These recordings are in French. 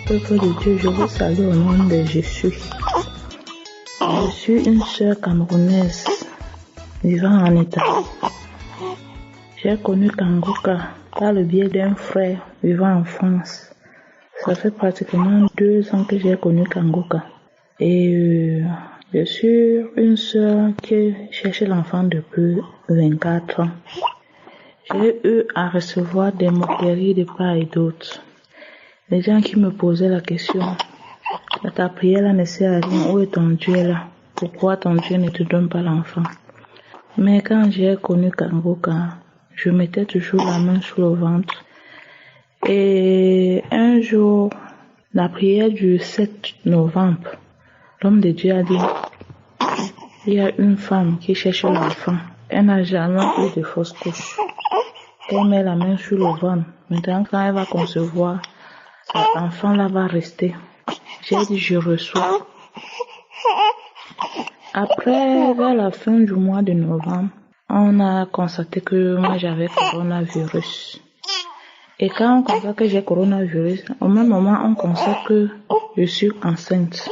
Peuple de Dieu, je vous salue au nom de Jésus. Je suis une sœur camerounaise vivant en Italie. J'ai connu Kangoka par le biais d'un frère vivant en France. Ça fait pratiquement 2 ans que j'ai connu Kangoka. Et je suis une sœur qui cherche l'enfant depuis 24 ans. J'ai eu à recevoir des moqueries de part et d'autre. Les gens qui me posaient la question, ta prière là ne sert à rien, où est ton Dieu là? Pourquoi ton Dieu ne te donne pas l'enfant? Mais quand j'ai connu Kangoka, je mettais toujours la main sur le ventre. Et un jour, la prière du 7 novembre, l'homme de Dieu a dit, il y a une femme qui cherche l'enfant. Elle n'a jamais eu de fausse couche. Elle met la main sur le ventre. Maintenant, quand elle va concevoir, cet enfant-là va rester. J'ai dit, je reçois. Après, vers la fin du mois de novembre, on a constaté que moi j'avais coronavirus. Et quand on constate que j'ai coronavirus, au même moment, on constate que je suis enceinte.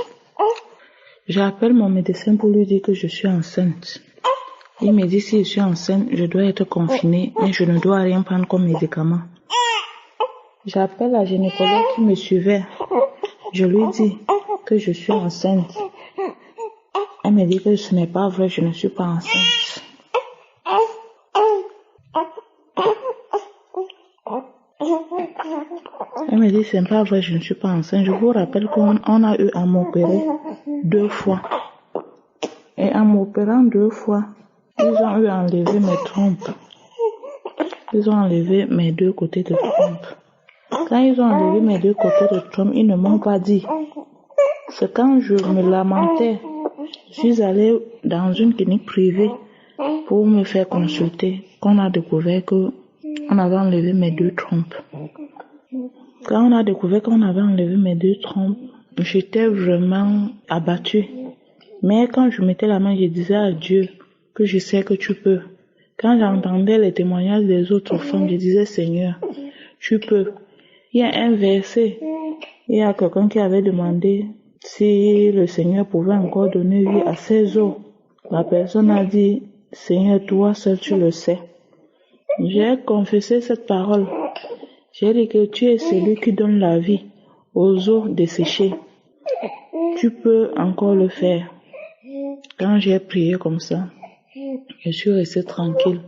J'appelle mon médecin pour lui dire que je suis enceinte. Il me dit si je suis enceinte, je dois être confinée, mais je ne dois rien prendre comme médicament. J'appelle la gynécologue qui me suivait. Je lui dis que je suis enceinte. Elle me dit que ce n'est pas vrai, je ne suis pas enceinte. Elle me dit c'est pas vrai, je ne suis pas enceinte. Je vous rappelle qu'on a eu à m'opérer 2 fois. Et en m'opérant 2 fois, ils ont eu à enlever mes trompes. Ils ont enlevé mes 2 côtés de trompe. Quand ils ont enlevé mes 2 côtés de trompe, ils ne m'ont pas dit. C'est quand je me lamentais, je suis allée dans une clinique privée pour me faire consulter, qu'on a découvert que on avait enlevé mes 2 trompes. Quand on a découvert qu'on avait enlevé mes 2 trompes, j'étais vraiment abattue. Mais quand je mettais la main, je disais à Dieu que je sais que tu peux. Quand j'entendais les témoignages des autres femmes, je disais Seigneur, tu peux. Il y a un verset, il y a quelqu'un qui avait demandé si le Seigneur pouvait encore donner vie à ses os. La personne a dit, Seigneur, toi seul tu le sais. J'ai confessé cette parole. J'ai dit que tu es celui qui donne la vie aux os desséchés. Tu peux encore le faire. Quand j'ai prié comme ça, je suis restée tranquille.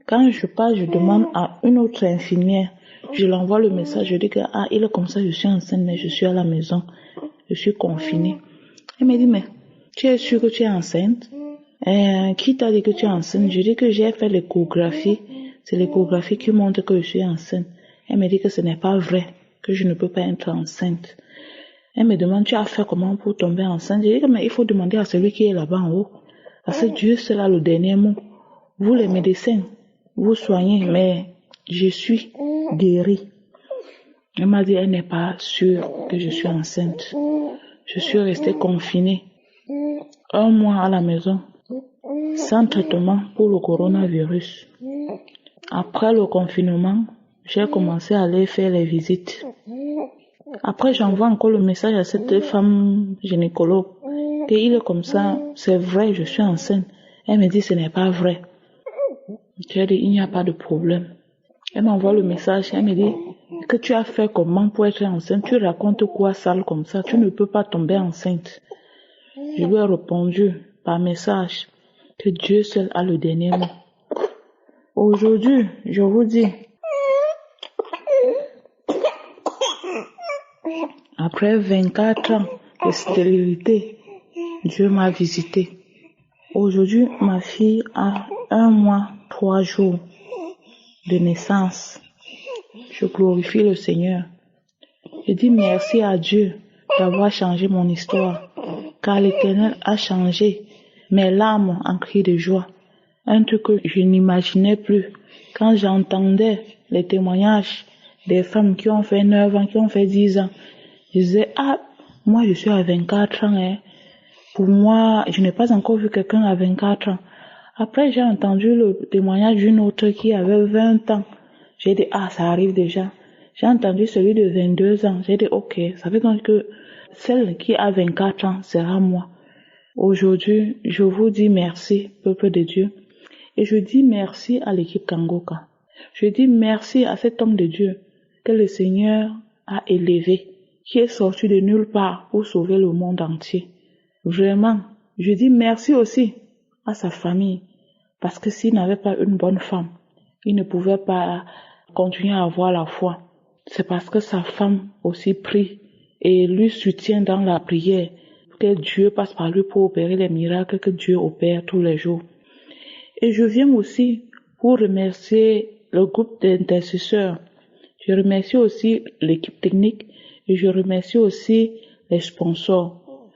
Quand je pars, je demande à une autre infirmière, je l'envoie le message, je dis que il est comme ça, je suis enceinte, mais je suis à la maison, je suis confinée. Elle me dit, mais tu es sûre que tu es enceinte? Qui t'a dit que tu es enceinte? Je dis que j'ai fait l'échographie, c'est l'échographie qui montre que je suis enceinte. Elle me dit que ce n'est pas vrai, que je ne peux pas être enceinte. Elle me demande, tu as fait comment pour tomber enceinte? Je dis que mais il faut demander à celui qui est là-bas en haut. Parce que Dieu, c'est là le dernier mot. Vous les médecins, vous soignez, mais je suis guérie. Elle m'a dit, elle n'est pas sûre que je suis enceinte. Je suis restée confinée 1 mois à la maison, sans traitement pour le coronavirus. Après le confinement, j'ai commencé à aller faire les visites. Après, j'envoie encore le message à cette femme gynécologue qu'il est comme ça, c'est vrai, je suis enceinte. Elle me dit, ce n'est pas vrai. J'ai dit, il n'y a pas de problème. Elle m'envoie le message, elle me dit, que tu as fait comment pour être enceinte? Tu racontes quoi sale comme ça? Tu ne peux pas tomber enceinte. Je lui ai répondu par message que Dieu seul a le dernier mot. Aujourd'hui, je vous dis, après 24 ans de stérilité, Dieu m'a visité. Aujourd'hui, ma fille a 1 mois, 3 jours de naissance. Je glorifie le Seigneur. Je dis merci à Dieu d'avoir changé mon histoire, car l'Éternel a changé mes larmes en cris de joie. Un truc que je n'imaginais plus. Quand j'entendais les témoignages des femmes qui ont fait 9 ans, qui ont fait 10 ans, je disais, moi je suis à 24 ans, Pour moi, je n'ai pas encore vu quelqu'un à 24 ans. Après, j'ai entendu le témoignage d'une autre qui avait 20 ans. J'ai dit, ça arrive déjà. J'ai entendu celui de 22 ans. J'ai dit, ok, ça veut donc que celle qui a 24 ans sera moi. Aujourd'hui, je vous dis merci, peuple de Dieu. Et je dis merci à l'équipe Kangoka. Je dis merci à cet homme de Dieu que le Seigneur a élevé, qui est sorti de nulle part pour sauver le monde entier. Vraiment, je dis merci aussi à sa famille, parce que s'il n'avait pas une bonne femme, il ne pouvait pas continuer à avoir la foi. C'est parce que sa femme aussi prie et lui soutient dans la prière, que Dieu passe par lui pour opérer les miracles que Dieu opère tous les jours. Et je viens aussi pour remercier le groupe d'intercesseurs. Je remercie aussi l'équipe technique et je remercie aussi les sponsors.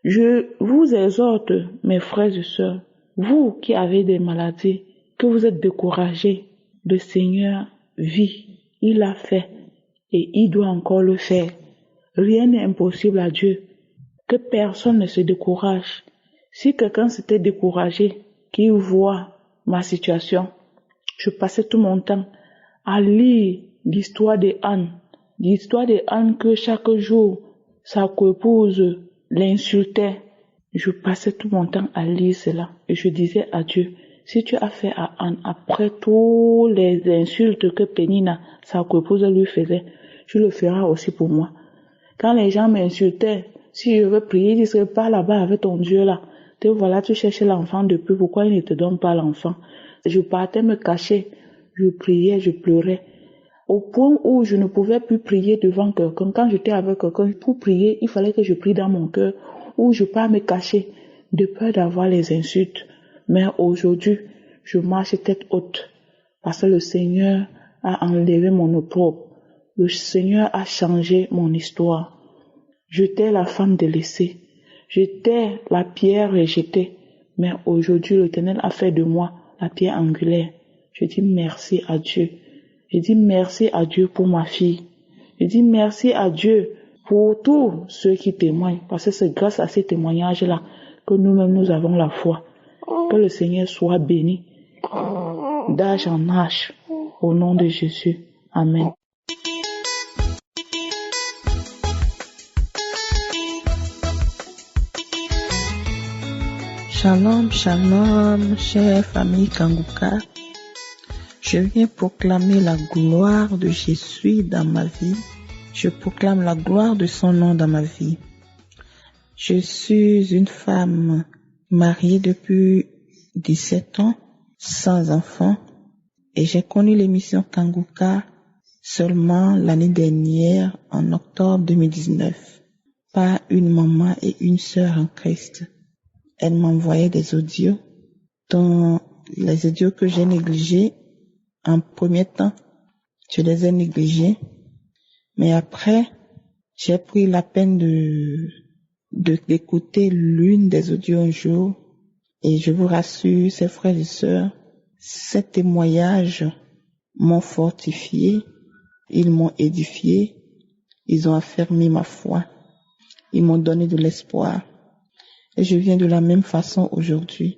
Je vous exhorte, mes frères et sœurs, vous qui avez des maladies, que vous êtes découragés, le Seigneur vit, il l'a fait et il doit encore le faire. Rien n'est impossible à Dieu. Que personne ne se décourage. Si quelqu'un s'était découragé, qu'il voit ma situation, je passais tout mon temps à lire l'histoire de Anne. L'histoire de Anne que chaque jour, sa coépouse l'insultait. Je passais tout mon temps à lire cela. Et je disais à Dieu, si tu as fait à Anne, après toutes les insultes que Pénina, sa coépouse, lui faisait, tu le feras aussi pour moi. Quand les gens m'insultaient, si je veux prier, ils disent, pas là-bas avec ton Dieu là. Te voilà, tu cherches l'enfant depuis, pourquoi il ne te donne pas l'enfant? Je partais me cacher, je priais, je pleurais. Au point où je ne pouvais plus prier devant quelqu'un. Quand j'étais avec quelqu'un, pour prier, il fallait que je prie dans mon cœur, ou je pars me cacher, de peur d'avoir les insultes. Mais aujourd'hui, je marche tête haute, parce que le Seigneur a enlevé mon opprobre. Le Seigneur a changé mon histoire. J'étais la femme délaissée. J'étais la pierre rejetée. Mais aujourd'hui, l'Éternel a fait de moi la pierre angulaire. Je dis merci à Dieu. Je dis merci à Dieu pour ma fille. Je dis merci à Dieu pour tous ceux qui témoignent. Parce que c'est grâce à ces témoignages-là que nous-mêmes nous avons la foi. Que le Seigneur soit béni d'âge en âge. Au nom de Jésus. Amen. Shalom, shalom, chère famille Kangoka. Je viens proclamer la gloire de Jésus dans ma vie. Je proclame la gloire de son nom dans ma vie. Je suis une femme mariée depuis 17 ans, sans enfant, et j'ai connu l'émission Kangoka seulement l'année dernière, en octobre 2019, par une maman et une sœur en Christ. Elle m'envoyait des audios, dont les audios que j'ai négligés en premier temps, je les ai négligés, mais après, j'ai pris la peine d'écouter l'une des audios un jour, et je vous rassure, ces frères et sœurs, ces témoignages m'ont fortifié, ils m'ont édifié, ils ont affermi ma foi, ils m'ont donné de l'espoir. Et je viens de la même façon aujourd'hui,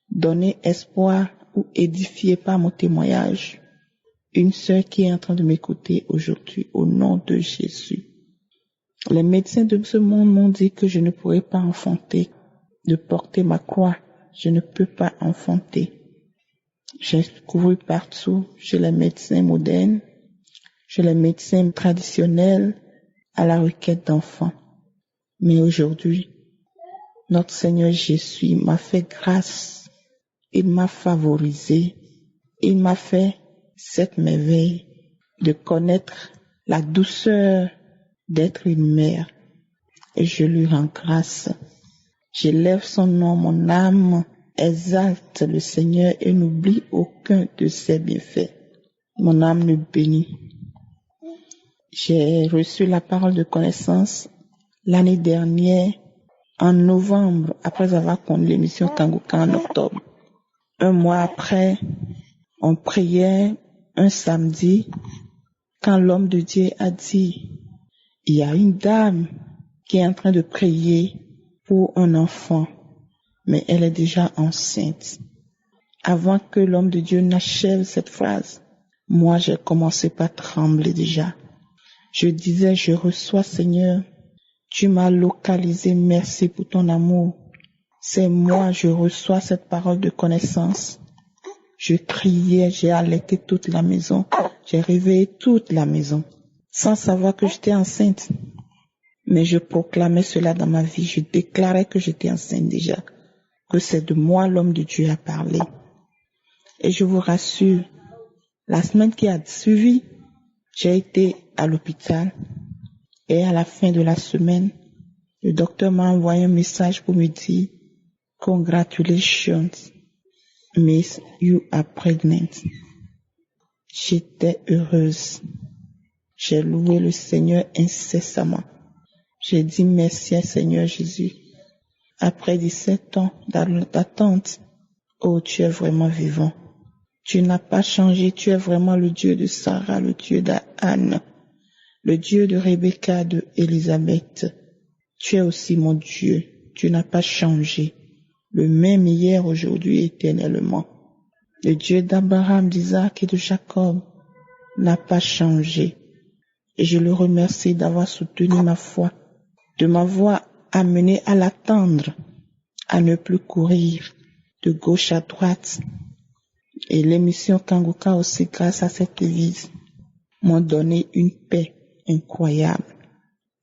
donner espoir ou édifier par mon témoignage une sœur qui est en train de m'écouter aujourd'hui au nom de Jésus. Les médecins de ce monde m'ont dit que je ne pourrais pas enfanter, de porter ma croix. Je ne peux pas enfanter. J'ai couru partout chez les médecins modernes, chez les médecins traditionnels à la requête d'enfants. Mais aujourd'hui, notre Seigneur Jésus m'a fait grâce, il m'a favorisé, il m'a fait cette merveille de connaître la douceur d'être une mère. Et je lui rends grâce. J'élève son nom, mon âme exalte le Seigneur et n'oublie aucun de ses bienfaits. Mon âme le bénit. J'ai reçu la parole de connaissance l'année dernière, en novembre, après avoir connu l'émission Kangoka en octobre. Un mois après, on priait un samedi, quand l'homme de Dieu a dit, il y a une dame qui est en train de prier pour un enfant, mais elle est déjà enceinte. Avant que l'homme de Dieu n'achève cette phrase, moi j'ai commencé par trembler déjà. Je disais, je reçois, Seigneur. Tu m'as localisé, merci pour ton amour. C'est moi, je reçois cette parole de connaissance. Je criais, j'ai alerté toute la maison, j'ai réveillé toute la maison, sans savoir que j'étais enceinte. Mais je proclamais cela dans ma vie, je déclarais que j'étais enceinte déjà, que c'est de moi l'homme de Dieu a parlé. Et je vous rassure, la semaine qui a suivi, j'ai été à l'hôpital et à la fin de la semaine, le docteur m'a envoyé un message pour me dire « Congratulations, Miss, you are pregnant ». J'étais heureuse. J'ai loué le Seigneur incessamment. J'ai dit merci à Seigneur Jésus. Après 17 ans d'attente, oh, tu es vraiment vivant. Tu n'as pas changé, tu es vraiment le Dieu de Sarah, le Dieu d'Anne, le Dieu de Rebecca, de Élisabeth. Tu es aussi mon Dieu, tu n'as pas changé, le même hier, aujourd'hui, éternellement. Le Dieu d'Abraham, d'Isaac et de Jacob n'a pas changé. Et je le remercie d'avoir soutenu ma foi, de m'avoir amené à l'attendre, à ne plus courir de gauche à droite. Et l'émission Kanguka aussi, grâce à cette église, m'ont donné une paix incroyable.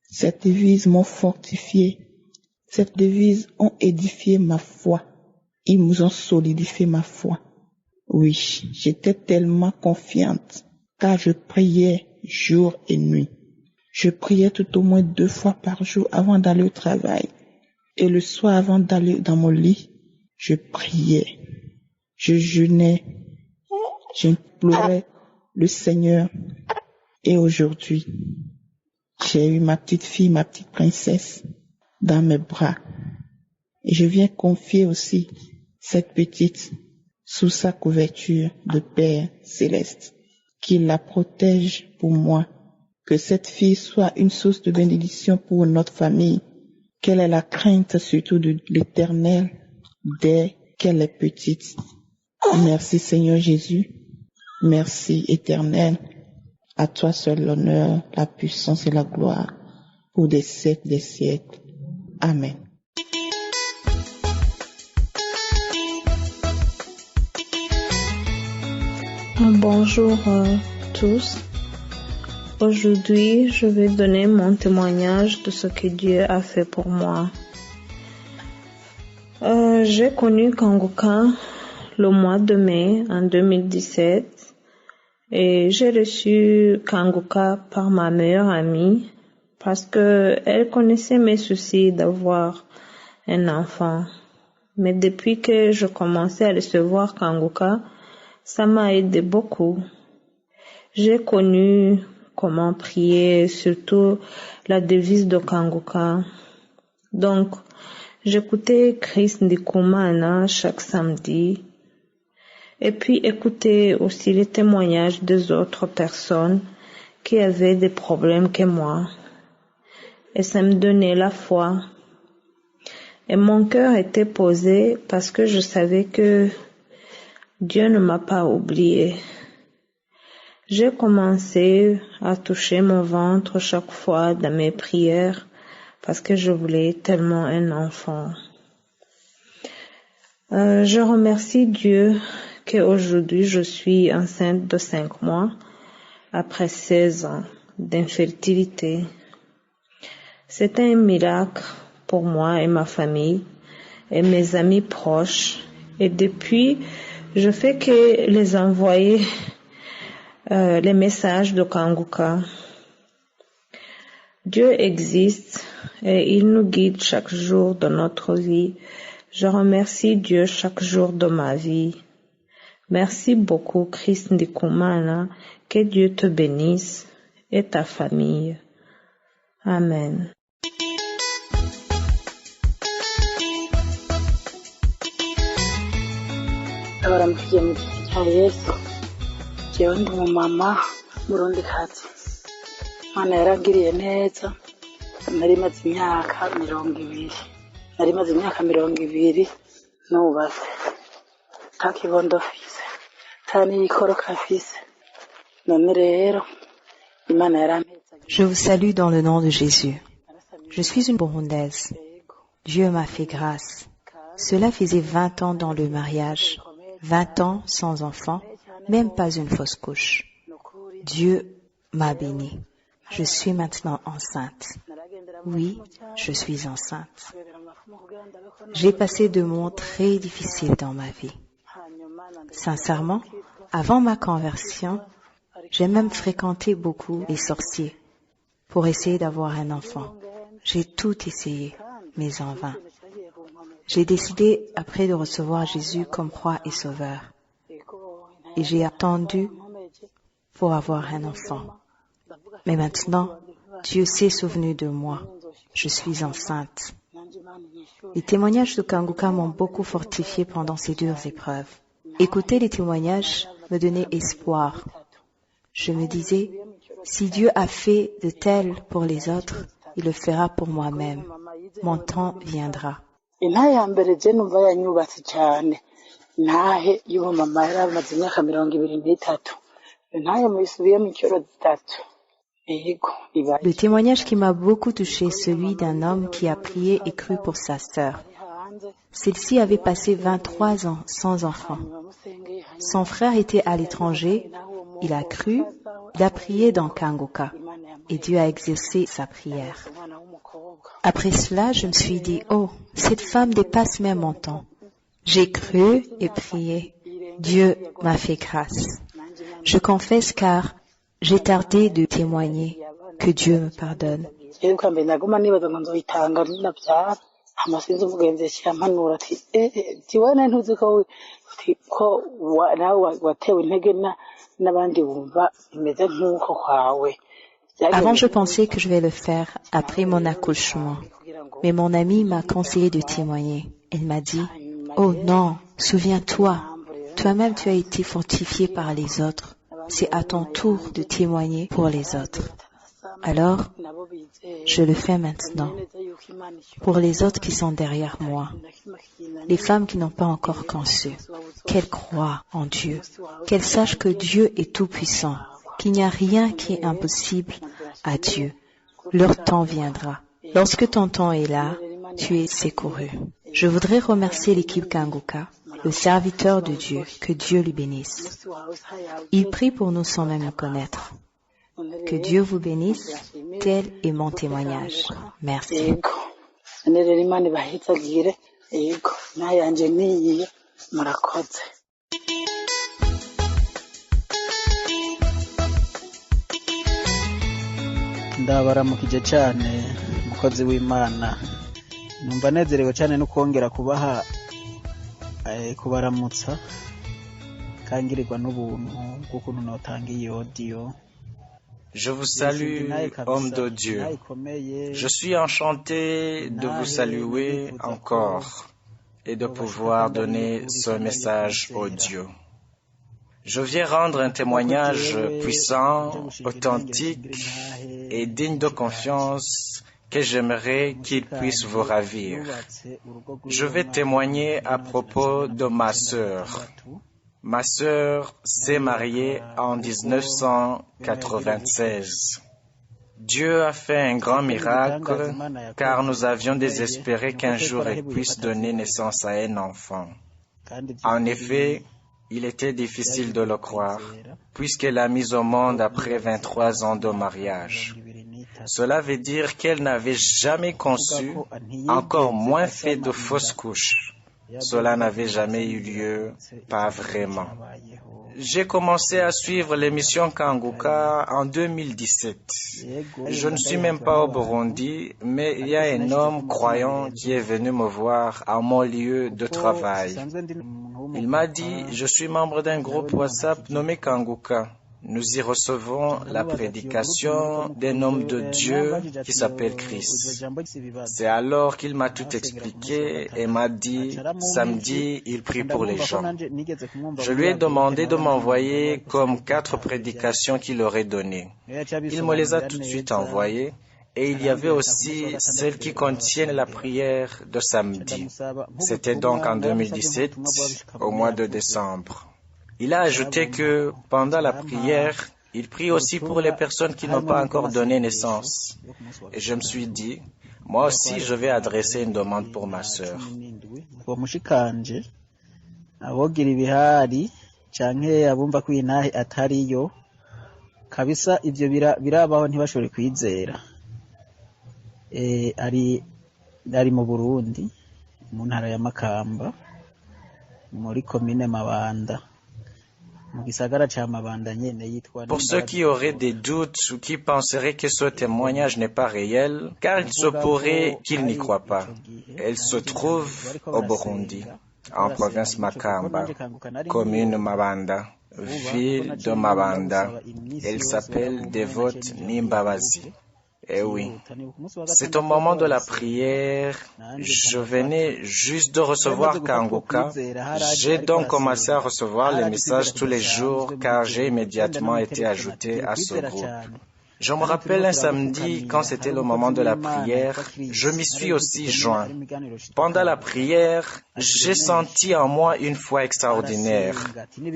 Cette église m'a fortifié. Cette église ont édifié ma foi. Ils nous ont solidifié ma foi. Oui, j'étais tellement confiante, car je priais jour et nuit. Je priais tout au moins 2 fois par jour avant d'aller au travail. Et le soir avant d'aller dans mon lit, je priais. Je jeûnais. J'implorais le Seigneur. Et aujourd'hui, j'ai eu ma petite fille, ma petite princesse, dans mes bras. Et je viens confier aussi cette petite sous sa couverture de Père céleste, qu'il la protège pour moi, que cette fille soit une source de bénédiction pour notre famille, qu'elle ait la crainte surtout de l'Éternel dès qu'elle est petite. Merci Seigneur Jésus, merci Éternel, à toi seul l'honneur, la puissance et la gloire pour des siècles des siècles. Amen. Bonjour tous. Aujourd'hui, je vais donner mon témoignage de ce que Dieu a fait pour moi. J'ai connu Kanguka le mois de mai en 2017 et j'ai reçu Kanguka par ma meilleure amie parce que elle connaissait mes soucis d'avoir un enfant. Mais depuis que je commençais à recevoir Kanguka, ça m'a aidé beaucoup. J'ai connu comment prier, surtout la devise de Kanguka. Donc, j'écoutais Chris Ndikumana chaque samedi. Et puis écouter aussi les témoignages des autres personnes qui avaient des problèmes que moi. Et ça me donnait la foi. Et mon cœur était posé parce que je savais que Dieu ne m'a pas oublié. J'ai commencé à toucher mon ventre chaque fois dans mes prières parce que je voulais tellement un enfant. Je remercie Dieu qu'aujourd'hui je suis enceinte de 5 mois après 16 ans d'infertilité. C'est un miracle pour moi et ma famille et mes amis proches. Et depuis, je fais que les envoyer les messages de Kanguka. Dieu existe et il nous guide chaque jour de notre vie. Je remercie Dieu chaque jour de ma vie. Merci beaucoup, Chris Ndikumana. Que Dieu te bénisse et ta famille. Amen. Abaramukije mu gihe cya Yesu. Jewe ndi umumama murundikazi. Imana yarangiriye neza. Nari maze imyaka 20. Nari maze imyaka 20 nubatse. Nta kibondo mfise. Nta n'ikoroka mfise. None rero Imana yarampeza Je vous salue dans le nom de Jésus. Je suis une Burundaise. Dieu m'a fait grâce. Cela faisait 20 ans dans le mariage, 20 ans sans enfant, même pas une fausse couche. Dieu m'a bénie. Je suis maintenant enceinte. Oui, je suis enceinte. J'ai passé de moments très difficiles dans ma vie. Sincèrement, avant ma conversion, j'ai même fréquenté beaucoup les sorciers pour essayer d'avoir un enfant. J'ai tout essayé, mais en vain. J'ai décidé, après de recevoir Jésus comme roi et sauveur, et j'ai attendu pour avoir un enfant. Mais maintenant, Dieu s'est souvenu de moi. Je suis enceinte. Les témoignages de Kanguka m'ont beaucoup fortifié pendant ces dures épreuves. Écouter les témoignages me donnait espoir. Je me disais, si Dieu a fait de tel pour les autres, il le fera pour moi-même. Mon temps viendra. intahe ya mbere je numva yanyubatse cyane intahe y'uwo mama yari amaze imyaka 23 intahe muyisubiyemo inshuro zitatu. Le témoignage qui m'a beaucoup touché est celui d'un homme qui a prié et cru pour sa sœur. Celle-ci avait passé 23 ans sans enfant. Son frère était à l'étranger, il a cru, il a prié dans Kanguka et Dieu a exaucé sa prière. Après cela, je me suis dit, oh, cette femme dépasse même mon temps. J'ai cru et prié. Dieu m'a fait grâce. Je confesse car j'ai tardé de témoigner. Que Dieu me pardonne. Avant, je pensais que je vais le faire après mon accouchement. Mais mon amie m'a conseillé de témoigner. Elle m'a dit, oh non, souviens-toi, toi-même tu as été fortifié par les autres. C'est à ton tour de témoigner pour les autres. Alors, je le fais maintenant. Pour les autres qui sont derrière moi, les femmes qui n'ont pas encore conçu, qu'elles croient en Dieu, qu'elles sachent que Dieu est tout-puissant, qu'il n'y a rien qui est impossible à Dieu. Leur temps viendra. Lorsque ton temps est là, tu es secouru. Je voudrais remercier l'équipe Kanguka, le serviteur de Dieu, que Dieu lui bénisse. Il prie pour nous sans même le connaître. Que Dieu vous bénisse, tel est mon témoignage. Merci. ndabaramukije cyane mukozi w'Imana numva nezerewe cyane no kongera kubaha kubaramutsa kangirirwa n'ubuntu bw'ukuntu notanga iyi audio. Je vous salue, homme de Dieu. Je suis enchanté de vous saluer encore et de pouvoir donner ce message audio. Je viens rendre un témoignage puissant, authentique et digne de confiance que j'aimerais qu'il puisse vous ravir. Je vais témoigner à propos de ma sœur. Ma sœur s'est mariée en 1996. Dieu a fait un grand miracle car nous avions désespéré qu'un jour elle puisse donner naissance à un enfant. En effet, il était difficile de le croire puisqu'elle l'a mise au monde après 23 ans de mariage. Cela veut dire qu'elle n'avait jamais conçu, encore moins fait de fausses couches. Cela n'avait jamais eu lieu, pas vraiment. J'ai commencé à suivre l'émission Kanguka en 2017. Je ne suis même pas au Burundi, mais il y a un homme croyant qui est venu me voir à mon lieu de travail. Il m'a dit, je suis membre d'un groupe WhatsApp nommé Kanguka. Nous y recevons la prédication d'un homme de Dieu qui s'appelle Christ. C'est alors qu'il m'a tout expliqué et m'a dit, samedi, il prie pour les gens. Je lui ai demandé de m'envoyer comme 4 prédications qu'il aurait données. Il me les a tout de suite envoyées. Et il y avait aussi celles qui contiennent la prière de samedi. C'était donc en 2017, au mois de décembre. Il a ajouté que pendant la prière, Il prie aussi pour les personnes qui n'ont pas encore donné naissance. Et je me suis dit, moi aussi je vais adresser une demande pour ma sœur. abogira ibihari canke abumva ko intahe atariyo kabisa ivyo birabaho ntibashobore kwizera. Ari mu Burundi mu ntara ya Makamba muri commune Mabanda. Pour ceux qui auraient des doutes ou qui penseraient que ce témoignage n'est pas réel, car il se pourrait qu'ils n'y croient pas. Elle se trouve au Burundi, en province Makamba, commune Mabanda, ville de Mabanda. Elle s'appelle Dévote Nimbabazi. Eh oui, c'est au moment de la prière, je venais juste de recevoir Kanguka. J'ai donc commencé à recevoir les messages tous les jours car j'ai immédiatement été ajouté à ce groupe. Je me rappelle un samedi, quand c'était le moment de la prière, je m'y suis aussi joint. Pendant la prière, j'ai senti en moi une foi extraordinaire.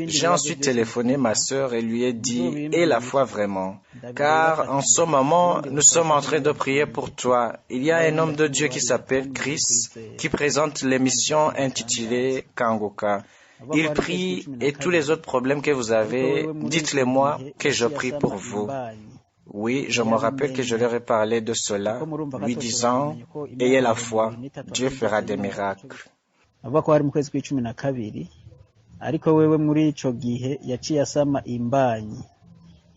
J'ai ensuite téléphoné ma sœur et lui ai dit, et la foi vraiment, car en ce moment, nous sommes en train de prier pour toi. Il y a un homme de Dieu qui s'appelle Chris, qui présente l'émission intitulée Kanguka. Il prie et tous les autres problèmes que vous avez, dites-les-moi que je prie pour vous. Oui, je me rappelle que je leur ai parlé de cela, lui disant, ayez la foi, Dieu fera des miracles. Ariko wewe muri ico gihe yaciye asama imbanyi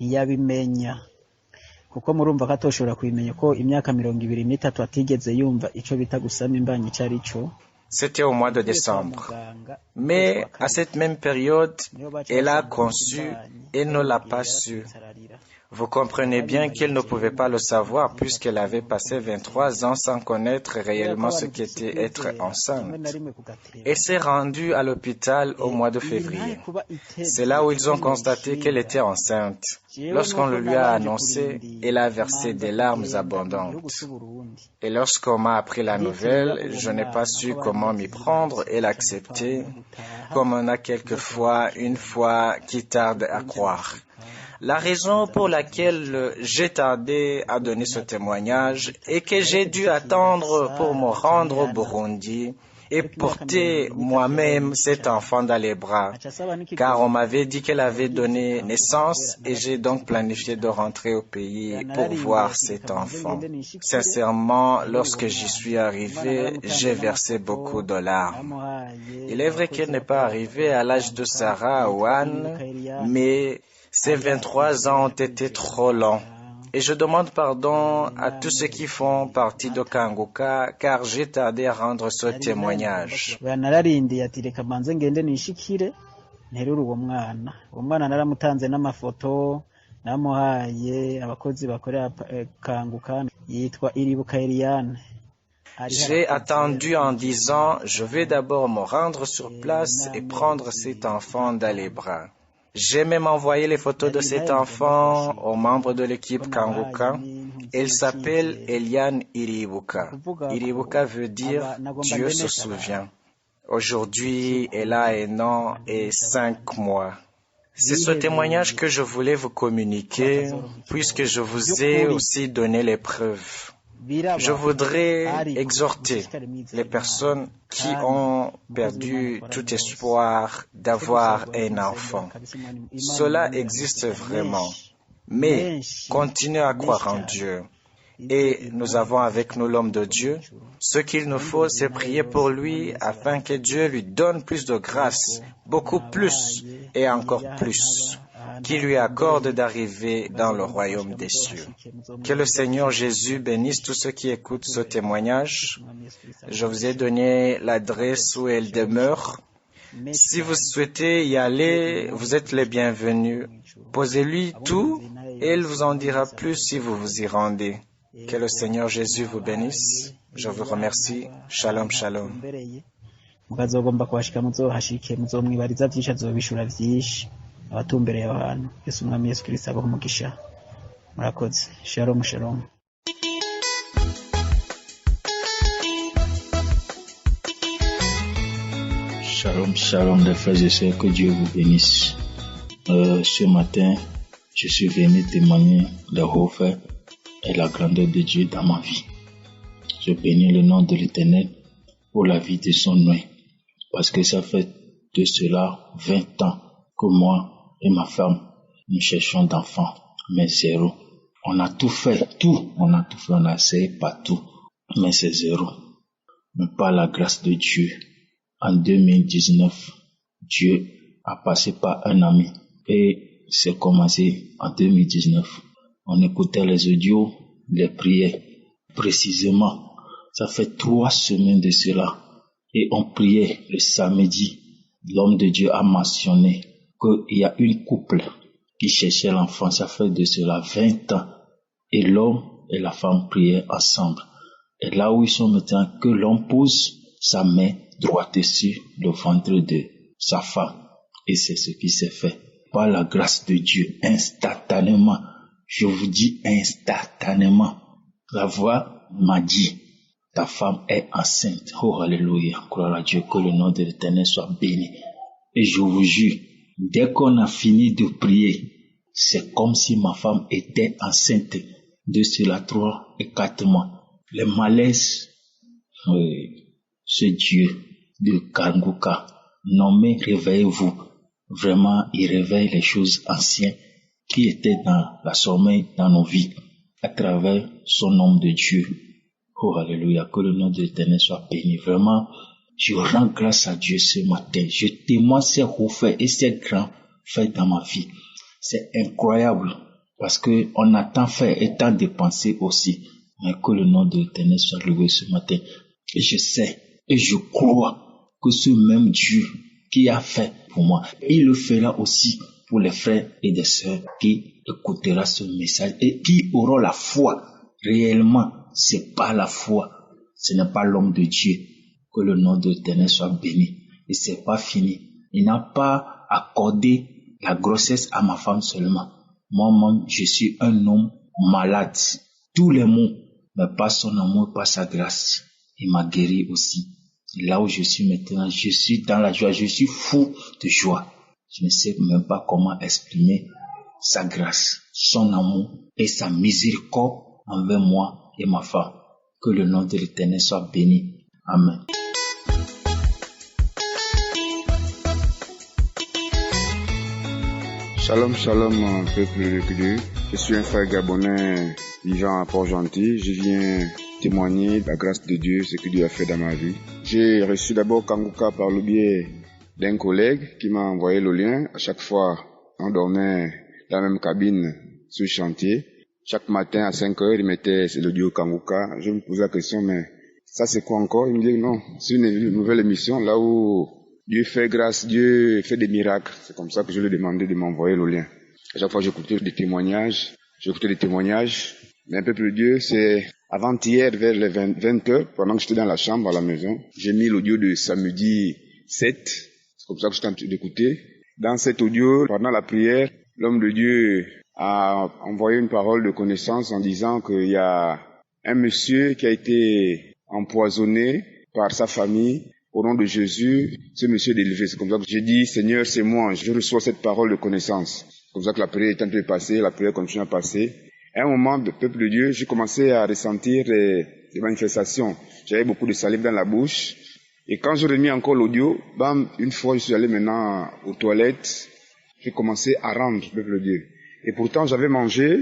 ntiyabimenya kuko murumva ko atoshobora kubimenya ko imyaka 23 atigeze yumva ico bita gusama imbanyi carico. C'était au mois de décembre. Mais à cette même période, elle a conçu et ne l'a pas su. Vous comprenez bien qu'elle ne pouvait pas le savoir puisqu'elle avait passé 23 ans sans connaître réellement ce qu'était être enceinte. Elle s'est rendue à l'hôpital au mois de février. C'est là où ils ont constaté qu'elle était enceinte. Lorsqu'on le lui a annoncé, elle a versé des larmes abondantes. Et lorsqu'on m'a appris la nouvelle, je n'ai pas su comment m'y prendre et l'accepter, comme on a quelquefois une foi qui tarde à croire. La raison pour laquelle j'ai tardé à donner ce témoignage est que j'ai dû attendre pour me rendre au Burundi et porter moi-même cet enfant dans les bras, car on m'avait dit qu'elle avait donné naissance et j'ai donc planifié de rentrer au pays pour voir cet enfant. Sincèrement, lorsque j'y suis arrivé, j'ai versé beaucoup de larmes. Il est vrai qu'elle n'est pas arrivée à l'âge de Sarah ou Anne, mais ces 23 ans ont été trop longs. Et je demande pardon à tous ceux qui font partie de Kanguka, car j'ai tardé à rendre ce témoignage. J'ai attendu en disant, je vais d'abord me rendre sur place et prendre cet enfant dans les bras. J'ai même envoyé les photos de cet enfant aux membres de l'équipe Kanguka. Elle s'appelle Eliane Iribuka. Iribuka veut dire Dieu se souvient. Aujourd'hui, elle a 1 an et 5 mois. C'est ce témoignage que je voulais vous communiquer, puisque je vous ai aussi donné les preuves. Je voudrais exhorter les personnes qui ont perdu tout espoir d'avoir un enfant. Cela existe vraiment, mais continuez à croire en Dieu. Et nous avons avec nous l'homme de Dieu. Ce qu'il nous faut, c'est prier pour lui afin que Dieu lui donne plus de grâce, beaucoup plus et encore plus, qui lui accorde d'arriver dans le royaume des cieux. Que le Seigneur Jésus bénisse tous ceux qui écoutent ce témoignage. Je vous ai donné l'adresse où elle demeure. Si vous souhaitez y aller, vous êtes les bienvenus. Posez-lui tout et il vous en dira plus si vous vous y rendez. Que le Seigneur Jésus vous bénisse. Je vous remercie. Shalom, shalom. Abatumbereye aho hantu Yesu umwami Yesu Kristo abaho umugisha murakoze shalom shalom. Shalom shalom les frères et sœurs, que Dieu vous bénisse. Ce matin je suis venu témoigner le haut fait et la grandeur de Dieu dans ma vie. Je bénis le nom de l'Éternel pour la vie de son nom, parce que ça fait de cela 20 ans que moi et ma femme, nous cherchons d'enfants, mais zéro. On a tout fait, on a essayé partout, mais c'est zéro. Mais par la grâce de Dieu, en 2019, Dieu a passé par un ami et c'est commencé en 2019. On écoutait les audios, les prières. Précisément, ça fait 3 semaines de cela et on priait le samedi. L'homme de Dieu a mentionné qu'il y a une couple qui cherchait l'enfant. Ça fait de cela 20 ans et l'homme et la femme priaient ensemble. Et là où ils sont maintenant, que l'homme pose sa main droite sur le ventre de sa femme. Et c'est ce qui s'est fait. Par la grâce de Dieu, instantanément, je vous dis instantanément, la voix m'a dit, ta femme est enceinte. Oh, alléluia, gloire à Dieu, que le nom de l'Éternel soit béni. Et je vous jure, dès qu'on a fini de prier, c'est comme si ma femme était enceinte de cela 3 et 4 mois. Le malaise, ce Dieu de Kanguka, nommé réveillez-vous. Vraiment, il réveille les choses anciennes qui étaient dans la sommeil dans nos vies à travers son nom de Dieu. Oh, alléluia, que le nom de l'Éternel soit béni. Vraiment, je rends grâce à Dieu ce matin. Je témoigne ces hauts faits et ces grands faits dans ma vie. C'est incroyable parce que on a tant fait et tant dépensé aussi. Mais que le nom de l'Éternel soit loué ce matin. Et je sais et je crois que ce même Dieu qui a fait pour moi, il le fera aussi pour les frères et les sœurs qui écouteront ce message et qui auront la foi. Réellement, c'est pas la foi, ce n'est pas l'homme de Dieu. Que le nom de l'Éternel soit béni. Et c'est pas fini. Il n'a pas accordé la grossesse à ma femme seulement. Moi-même, je suis un homme malade. Tous les mots, mais pas son amour, pas sa grâce. Il m'a guéri aussi. Et là où je suis maintenant, je suis dans la joie, je suis fou de joie. Je ne sais même pas comment exprimer sa grâce, son amour et sa miséricorde envers moi et ma femme. Que le nom de l'Éternel soit béni. Amen. Shalom, shalom, peuple de Dieu. Je suis un frère gabonais vivant à Port-Gentil. Je viens témoigner de la grâce de Dieu, ce que Dieu a fait dans ma vie. J'ai reçu d'abord Kanguka par le biais d'un collègue qui m'a envoyé le lien. À chaque fois, on dormait dans la même cabine sur le chantier. Chaque matin à 5 heures, il mettait l'audio Kanguka. Je me posais la question, mais ça c'est quoi encore? Il me dit non, c'est une nouvelle émission là où Dieu fait grâce, Dieu fait des miracles. C'est comme ça que je lui ai demandé de m'envoyer le lien. À chaque fois, j'écoutais des témoignages. Mais un peu plus Dieu, c'est avant-hier vers les 20 heures, pendant que j'étais dans la chambre à la maison, j'ai mis l'audio de samedi 7. C'est comme ça que j'étais en train d'écouter. Dans cet audio, pendant la prière, l'homme de Dieu a envoyé une parole de connaissance en disant qu'il y a un monsieur qui a été empoisonné par sa famille. Au nom de Jésus, ce monsieur est délivré. C'est comme ça que j'ai dit, Seigneur, c'est moi, je reçois cette parole de connaissance. C'est comme ça que la prière est en train de passer, la prière continue à passer. À un moment, le peuple de Dieu, j'ai commencé à ressentir des manifestations. J'avais beaucoup de salive dans la bouche. Et quand j'ai remis encore l'audio, bam, une fois je suis allé maintenant aux toilettes, j'ai commencé à rendre le peuple de Dieu. Et pourtant, j'avais mangé,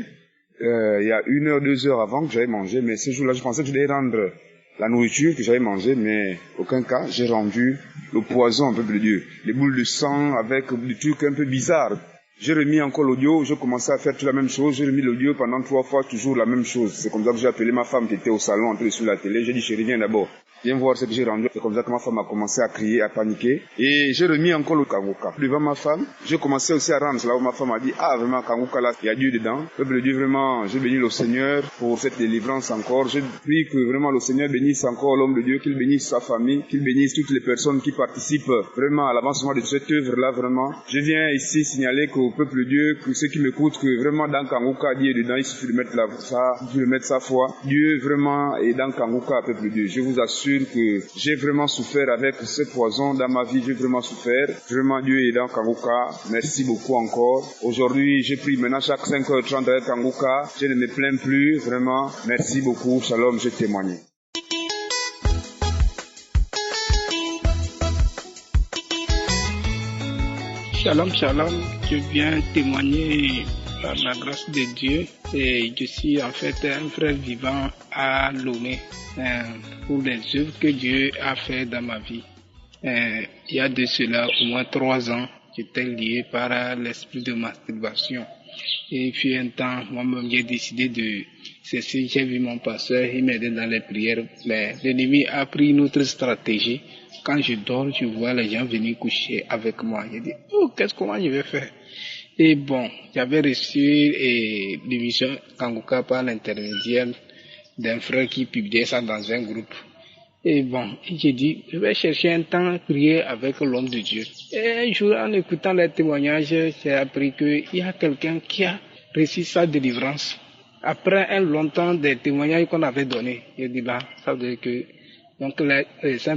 il y a 1 heure, 2 heures avant que j'avais mangé, mais ce jour-là, je pensais que je devais rendre la nourriture que j'avais mangée, mais aucun cas, j'ai rendu le poison, peuple de Dieu. Les boules de sang avec des trucs un peu bizarres. J'ai remis encore l'audio, j'ai commencé à faire toute la même chose, j'ai remis l'audio pendant 3 fois, toujours la même chose. C'est comme ça que j'ai appelé ma femme qui était au salon en train de suivre la télé, j'ai dit chérie, viens d'abord. Viens voir ce que j'ai rendu. C'est comme ça que ma femme a commencé à crier, à paniquer. Et j'ai remis encore le Kanguka. Devant ma femme, j'ai commencé aussi à rendre. C'est là où ma femme a dit, ah vraiment Kanguka là, il y a Dieu dedans. Peuple de Dieu, vraiment, j'ai béni le Seigneur pour cette délivrance encore. Je prie que vraiment le Seigneur bénisse encore l'homme de Dieu, qu'il bénisse sa famille, qu'il bénisse toutes les personnes qui participent vraiment à l'avancement de cette œuvre-là, vraiment. Je viens ici signaler qu'au peuple de Dieu, que ceux qui m'écoutent, que vraiment dans Kanguka, Dieu est dedans, il suffit de mettre sa foi. Dieu vraiment est dans Kanguka, peuple de Dieu. Je vous assure sûr que j'ai vraiment souffert avec ce poison dans ma vie, j'ai vraiment souffert. Vraiment, Dieu est dans Kanguka. Merci beaucoup encore. Aujourd'hui, j'ai pris maintenant chaque 5h30 avec Kanguka. Je ne me plains plus, vraiment. Merci beaucoup. Shalom, je témoigne. Shalom, shalom. Je viens témoigner par la grâce de Dieu et je suis en fait un frère vivant à Lomé pour les œuvres que Dieu a fait dans ma vie. Il y a de cela au moins 3 ans, j'étais lié par l'esprit de masturbation. Et puis un temps, moi-même j'ai décidé de cesser. J'ai vu mon pasteur, il m'aidait dans les prières, mais l'ennemi a pris une autre stratégie. Quand je dors, je vois les gens venir coucher avec moi. J'ai dit, comment je vais faire? Et bon, j'avais reçu l'émission Kanguka par l'intermédiaire d'un frère qui publiait ça dans un groupe. Et bon, j'ai dit, je vais chercher un temps à prier avec l'homme de Dieu. Et un jour, en écoutant les témoignages, j'ai appris qu'il y a quelqu'un qui a reçu sa délivrance. Après un long temps des témoignages qu'on avait donnés, j'ai dit là, ça veut dire que donc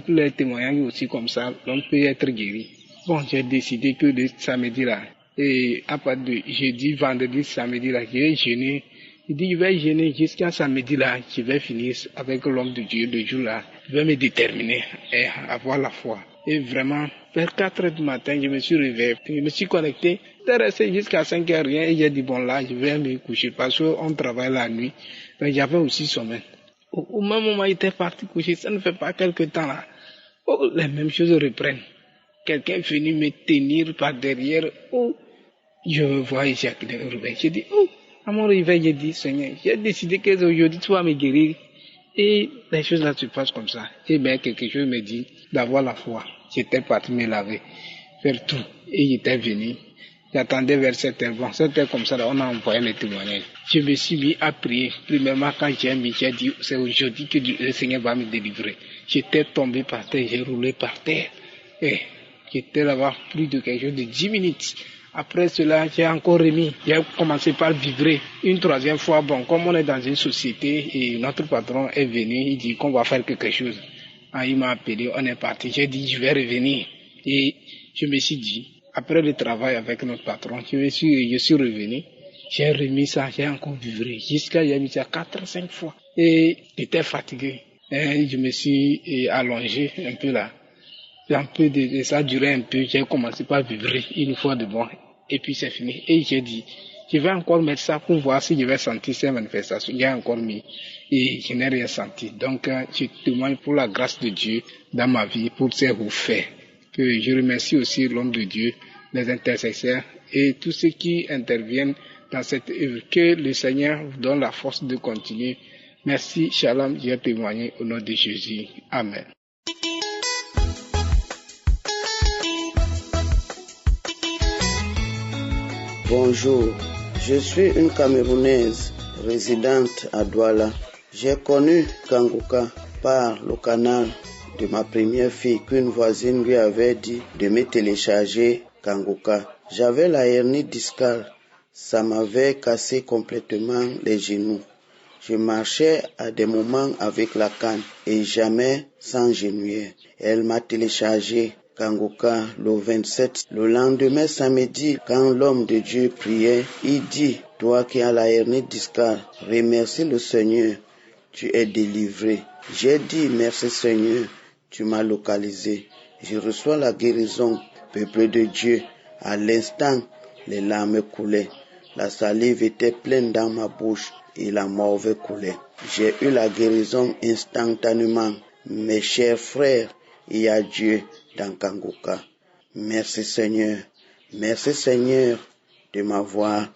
les témoignages aussi comme ça, l'homme peut être guéri. Bon, j'ai décidé que le samedi là, et à partir de jeudi, vendredi, samedi là, je vais jeûner. Il dit, je vais jeûner jusqu'à samedi là, je vais finir avec l'homme de Dieu le jour là. Je vais me déterminer et avoir la foi. Et vraiment, vers 4h du matin, je me suis réveillé, je me suis connecté, j'étais resté jusqu'à 5h rien et j'ai dit, bon là, je vais me coucher parce qu'on travaille la nuit. Mais j'avais aussi sommeil. Au même moment, il était parti coucher, ça ne fait pas quelque temps là. Les mêmes choses reprennent. Quelqu'un est venu me tenir par derrière. Je me vois éjaculer au réveil. J'ai dit, à mon réveil, j'ai dit, Seigneur, j'ai décidé qu'aujourd'hui tu vas me guérir. Et les choses là se passent comme ça. Et bien, quelque chose me dit d'avoir la foi. J'étais parti me laver, faire tout. Et j'étais venu. J'attendais vers 7h. Bon, 7h comme ça, là, on a envoyé les témoignages. Je me suis mis à prier. Premièrement, quand j'ai dit, c'est aujourd'hui que le Seigneur va me délivrer. J'étais tombé par terre, j'ai roulé par terre. Et j'étais là-bas plus de quelque chose de 10 minutes. Après cela, j'ai encore remis. J'ai commencé par vibrer. Une 3e fois, bon, comme on est dans une société et notre patron est venu, il dit qu'on va faire quelque chose. Il m'a appelé, on est parti. J'ai dit, je vais revenir. Et je me suis dit, après le travail avec notre patron, je suis revenu. J'ai remis ça, j'ai encore vibré. Jusqu'à, j'ai mis ça 4-5 fois. Et j'étais fatigué. Et je me suis allongé un peu là. Ça a duré un peu, j'ai commencé par vibrer une fois de bon, et puis c'est fini. Et j'ai dit, je vais encore mettre ça pour voir si je vais sentir ces manifestations. J'ai encore mis, et je n'ai rien senti. Donc, je témoigne pour la grâce de Dieu dans ma vie, pour ce vous fait. Que je remercie aussi l'homme de Dieu, les intercesseurs, et tous ceux qui interviennent dans cette œuvre. Que le Seigneur vous donne la force de continuer. Merci, Shalom, j'ai témoigné au nom de Jésus. Amen. Bonjour, je suis une Camerounaise résidente à Douala. J'ai connu Kanguka par le canal de ma première fille qu'une voisine lui avait dit de me télécharger Kanguka. J'avais la hernie discale, ça m'avait cassé complètement les genoux. Je marchais à des moments avec la canne et jamais sans genouillère. Elle m'a téléchargé Kanguka le 27. Le lendemain samedi, quand l'homme de Dieu priait, il dit, toi qui as la hernie discale, remercie le Seigneur, tu es délivré. J'ai dit, merci Seigneur, tu m'as localisé. Je reçois la guérison, peuple de Dieu. À l'instant, les larmes coulaient. La salive était pleine dans ma bouche et la morve coulait. J'ai eu la guérison instantanément. Mes chers frères, il y a Dieu dans Kanguka. Merci Seigneur de m'avoir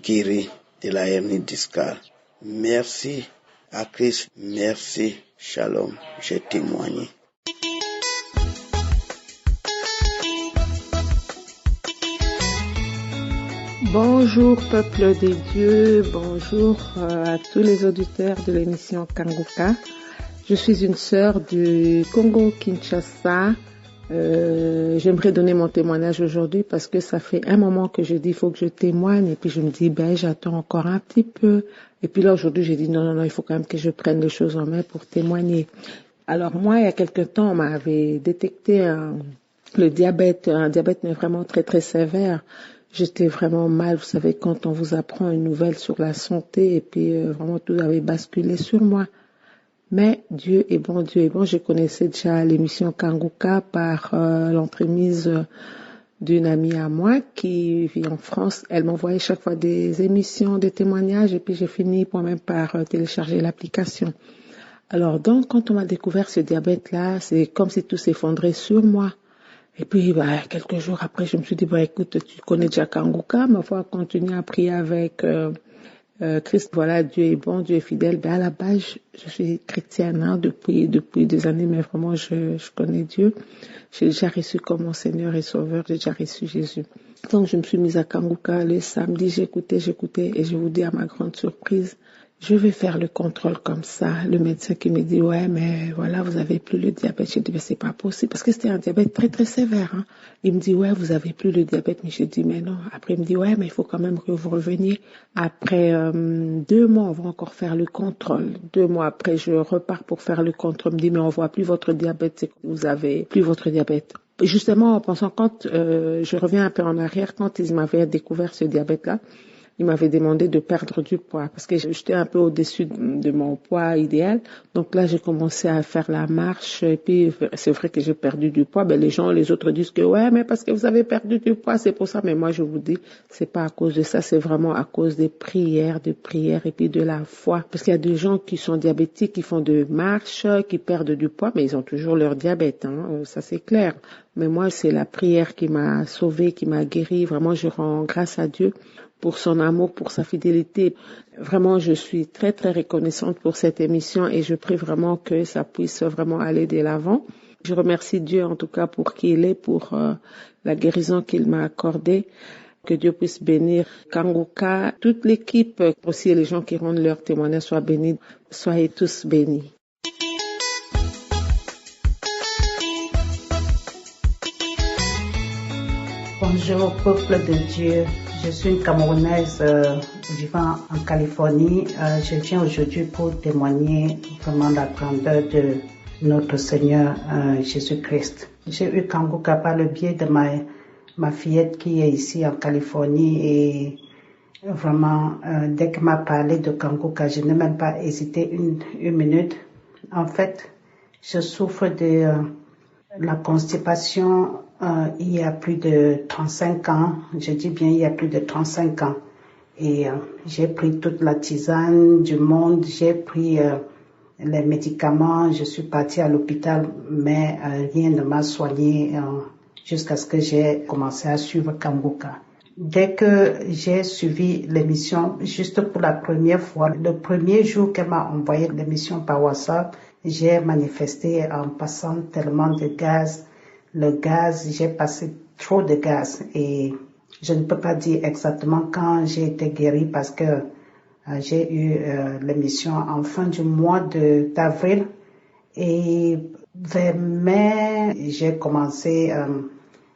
guéri de la hernie discale. Merci à Christ, merci, Shalom, j'ai témoigné. Bonjour peuple de Dieu, bonjour à tous les auditeurs de l'émission Kanguka. Je suis une sœur du Congo-Kinshasa. J'aimerais donner mon témoignage aujourd'hui parce que ça fait un moment que je dis il faut que je témoigne et puis je me dis j'attends encore un petit peu et puis là aujourd'hui j'ai dit non il faut quand même que je prenne les choses en main pour témoigner. Alors moi, il y a quelque temps, on m'avait détecté un diabète mais vraiment très très sévère. J'étais vraiment mal, vous savez, quand on vous apprend une nouvelle sur la santé et puis vraiment tout avait basculé sur moi. Mais Dieu est bon, Dieu est bon. Je connaissais déjà l'émission Kanguka par l'entremise d'une amie à moi qui vit en France. Elle m'envoyait chaque fois des émissions, des témoignages et puis j'ai fini moi-même par télécharger l'application. Alors donc, quand on m'a découvert ce diabète-là, c'est comme si tout s'effondrait sur moi. Et puis, quelques jours après, je me suis dit, écoute, tu connais déjà Kanguka, ma foi, continue à prier avec Christ. Voilà, Dieu est bon, Dieu est fidèle. À la base, je suis chrétienne depuis des années, mais vraiment, je connais Dieu. J'ai déjà reçu comme mon Seigneur et Sauveur, j'ai déjà reçu Jésus. Donc, je me suis mise à Kanguka le samedi, j'écoutais, et je vous dis à ma grande surprise, je vais faire le contrôle comme ça. Le médecin qui me dit, ouais, mais voilà, vous avez plus le diabète. Je dis, mais c'est pas possible. Parce que c'était un diabète très, très sévère, hein. Il me dit, ouais, vous avez plus le diabète. Mais je dis, mais non. Après, il me dit, ouais, mais il faut quand même que vous reveniez. Après 2 mois, on va encore faire le contrôle. 2 mois après, je repars pour faire le contrôle. Il me dit, mais on voit plus votre diabète. C'est que vous avez plus votre diabète. Justement, en pensant, quand je reviens un peu en arrière, quand ils m'avaient découvert ce diabète-là, il m'avait demandé de perdre du poids parce que j'étais un peu au-dessus de mon poids idéal. Donc là, j'ai commencé à faire la marche et puis c'est vrai que j'ai perdu du poids. Les autres disent que ouais, mais parce que vous avez perdu du poids, c'est pour ça. Mais moi, je vous dis, c'est pas à cause de ça, c'est vraiment à cause des prières et puis de la foi. Parce qu'il y a des gens qui sont diabétiques, qui font de marche, qui perdent du poids, mais ils ont toujours leur diabète, hein. Ça c'est clair. Mais moi, c'est la prière qui m'a sauvée, qui m'a guérie. Vraiment, je rends grâce à Dieu pour son amour, pour sa fidélité. Vraiment, je suis très, très reconnaissante pour cette émission et je prie vraiment que ça puisse vraiment aller de l'avant. Je remercie Dieu en tout cas pour qui il est, pour la guérison qu'il m'a accordée. Que Dieu puisse bénir Kanguka, toute l'équipe, aussi les gens qui rendent leur témoignage, soient bénis. Soyez tous bénis. Bonjour peuple de Dieu, je suis une Camerounaise vivant en Californie. Je viens aujourd'hui pour témoigner vraiment la grandeur de notre Seigneur Jésus-Christ. J'ai eu Kanguka par le biais de ma fillette qui est ici en Californie et vraiment dès qu'elle m'a parlé de Kanguka, je n'ai même pas hésité une minute. En fait, je souffre de la constipation il y a plus de 35 ans, je dis bien il y a plus de 35 ans. Et j'ai pris toute la tisane du monde, j'ai pris les médicaments, je suis partie à l'hôpital, mais rien ne m'a soigné jusqu'à ce que j'ai commencé à suivre Kanguka. Dès que j'ai suivi l'émission, juste pour la première fois, le premier jour qu'elle m'a envoyé l'émission par WhatsApp, j'ai manifesté en passant tellement de gaz. Le gaz, j'ai passé trop de gaz et je ne peux pas dire exactement quand j'ai été guérie parce que j'ai eu l'émission en fin du mois d'avril et vers mai, j'ai commencé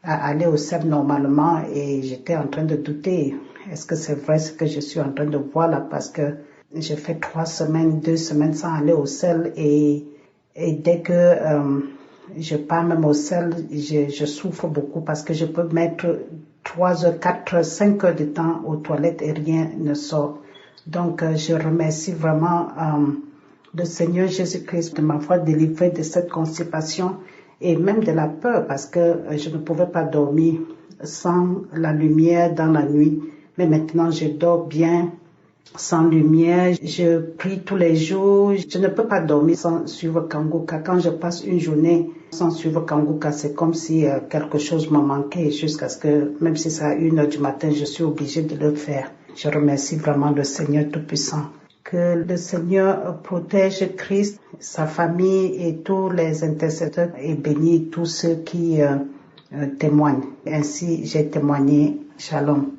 à aller au CEP normalement et j'étais en train de douter. Est-ce que c'est vrai ce que je suis en train de voir là parce que j'ai fait 3 semaines, 2 semaines sans aller au CEL et dès que je pars même au CEL, je souffre beaucoup parce que je peux mettre 3 heures, 4 heures, 5 heures de temps aux toilettes et rien ne sort. Donc, je remercie vraiment le Seigneur Jésus-Christ de m'avoir délivré de cette constipation et même de la peur parce que je ne pouvais pas dormir sans la lumière dans la nuit. Mais maintenant, je dors bien sans lumière. Je prie tous les jours. Je ne peux pas dormir sans suivre Kanguka. Quand je passe une journée sans suivre Kanguka, c'est comme si quelque chose me manquait jusqu'à ce que, même si c'est à 1 heure du matin, je suis obligée de le faire. Je remercie vraiment le Seigneur Tout-Puissant. Que le Seigneur protège Christ, sa famille et tous les intercesseurs et bénisse tous ceux qui témoignent. Ainsi, j'ai témoigné. Shalom.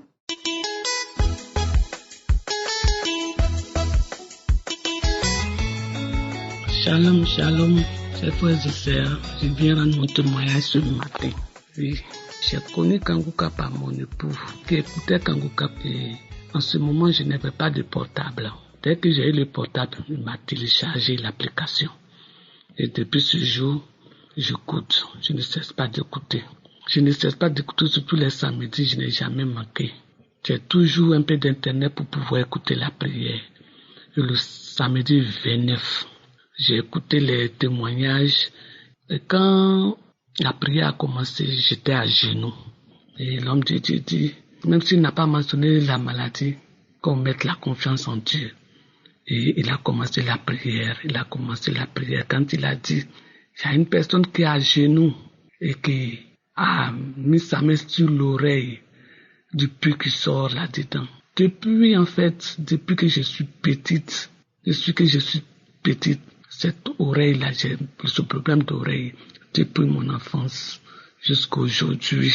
Shalom, shalom, chers frères et sœurs, je viens rendre mon témoignage ce matin. Oui, j'ai connu Kanguka par mon époux, qui écoutait Kanguka et en ce moment je n'avais pas de portable. Dès que j'ai eu le portable, il m'a téléchargé l'application. Et depuis ce jour, j'écoute. Je ne cesse pas d'écouter. Je ne cesse pas d'écouter surtout les samedis, je n'ai jamais manqué. J'ai toujours un peu d'internet pour pouvoir écouter la prière. Et le samedi 29, j'ai écouté les témoignages. Et quand la prière a commencé, j'étais à genoux. Et l'homme dit, même s'il n'a pas mentionné la maladie, qu'on mette la confiance en Dieu. Et il a commencé la prière. Quand il a dit, il y a une personne qui est à genoux et qui a mis sa main sur l'oreille du puits qui sort là-dedans. Depuis que je suis petite, cette oreille-là, j'ai ce problème d'oreille depuis mon enfance jusqu'à aujourd'hui.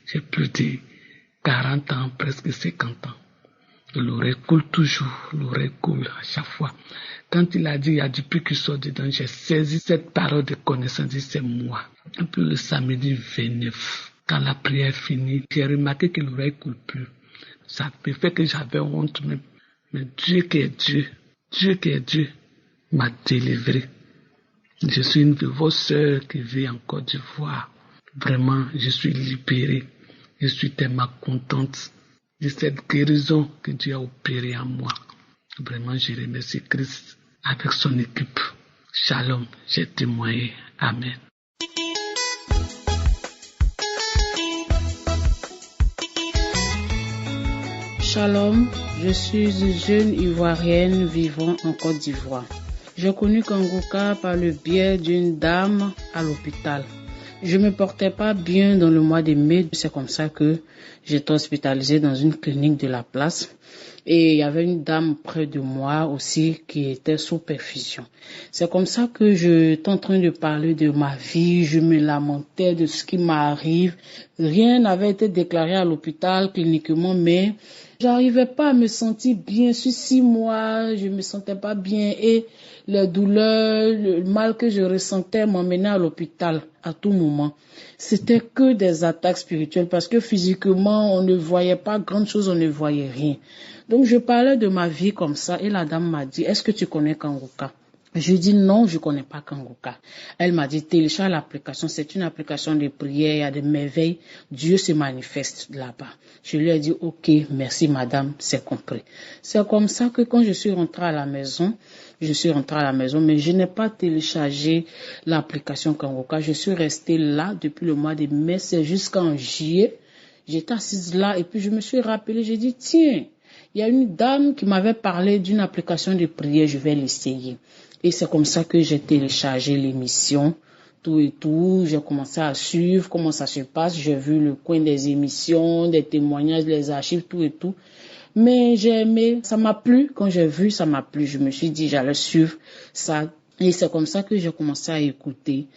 J'ai plus de 40 ans, presque 50 ans. L'oreille coule toujours, l'oreille coule à chaque fois. Quand il a dit, il y a du puits qui sort dedans, j'ai saisi cette parole de connaissance, dit c'est moi. Et puis le samedi 29, quand la prière est finie, j'ai remarqué que l'oreille coule plus. Ça me fait que j'avais honte, mais Dieu qui est Dieu, m'a délivré. Je suis une de vos sœurs qui vit en Côte d'Ivoire. Vraiment, je suis libérée. Je suis tellement contente de cette guérison que Dieu a opérée en moi. Vraiment, je remercie Christ avec son équipe. Shalom, j'ai témoigné. Amen. Shalom, je suis une jeune Ivoirienne vivant en Côte d'Ivoire. J'ai connu Kanguka par le biais d'une dame à l'hôpital. Je me portais pas bien dans le mois de mai, c'est comme ça que j'étais hospitalisée dans une clinique de la place. Et il y avait une dame près de moi aussi qui était sous perfusion. C'est comme ça que j'étais en train de parler de ma vie, je me lamentais de ce qui m'arrive. Rien n'avait été déclaré à l'hôpital cliniquement, mais j'arrivais pas à me sentir bien. Sur 6 mois, je me sentais pas bien et les douleurs, le mal que je ressentais m'emmenait à l'hôpital à tout moment. C'était que des attaques spirituelles parce que physiquement, on ne voyait pas grand chose, on ne voyait rien. Donc, je parlais de ma vie comme ça et la dame m'a dit, est-ce que tu connais Kanguka? Je lui ai dit non, je connais pas Kanguka. Elle m'a dit, télécharge l'application, c'est une application de prière, il y a des merveilles, Dieu se manifeste là-bas. Je lui ai dit, ok, merci madame, c'est compris. C'est comme ça que quand je suis rentrée à la maison, mais je n'ai pas téléchargé l'application Kanguka. Je suis restée là depuis le mois de mai, c'est jusqu'en juillet. J'étais assise là et puis je me suis rappelée, j'ai dit, tiens, il y a une dame qui m'avait parlé d'une application de prière, je vais l'essayer. Et c'est comme ça que j'ai téléchargé l'émission, tout et tout. J'ai commencé à suivre comment ça se passe. J'ai vu le coin des émissions, des témoignages, les archives, tout et tout. Mais j'ai aimé, ça m'a plu. Quand j'ai vu, ça m'a plu. Je me suis dit, j'allais suivre ça. Et c'est comme ça que j'ai commencé à écouter.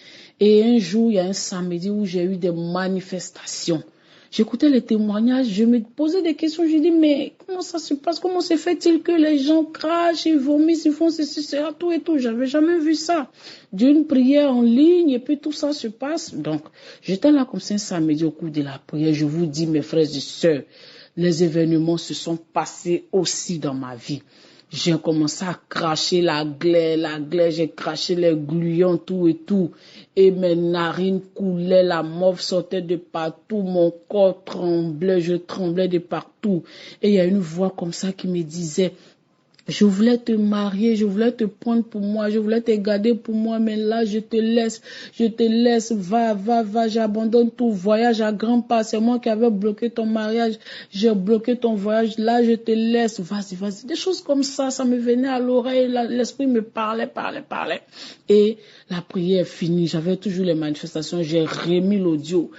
Et un jour, il y a un samedi où j'ai eu des manifestations. J'écoutais les témoignages, je me posais des questions, je dis mais comment ça se passe, comment se fait-il que les gens crachent, ils vomissent, ils font ceci, cela, tout et tout, j'avais jamais vu ça. D'une prière en ligne et puis tout ça se passe. Donc j'étais là comme ça un samedi au cours de la prière, je vous dis mes frères et sœurs, les événements se sont passés aussi dans ma vie. J'ai commencé à cracher la glaire, j'ai craché les gluants, tout et tout. Et mes narines coulaient, la morve sortait de partout, mon corps tremblait, je tremblais de partout. Et il y a une voix comme ça qui me disait, je voulais te marier, je voulais te prendre pour moi, je voulais te garder pour moi, mais là je te laisse, va, j'abandonne tout, voyage à grands pas, c'est moi qui avais bloqué ton mariage, j'ai bloqué ton voyage, là je te laisse, vas-y, des choses comme ça, ça me venait à l'oreille, l'esprit me parlait, et la prière est finie, j'avais toujours les manifestations, j'ai remis l'audio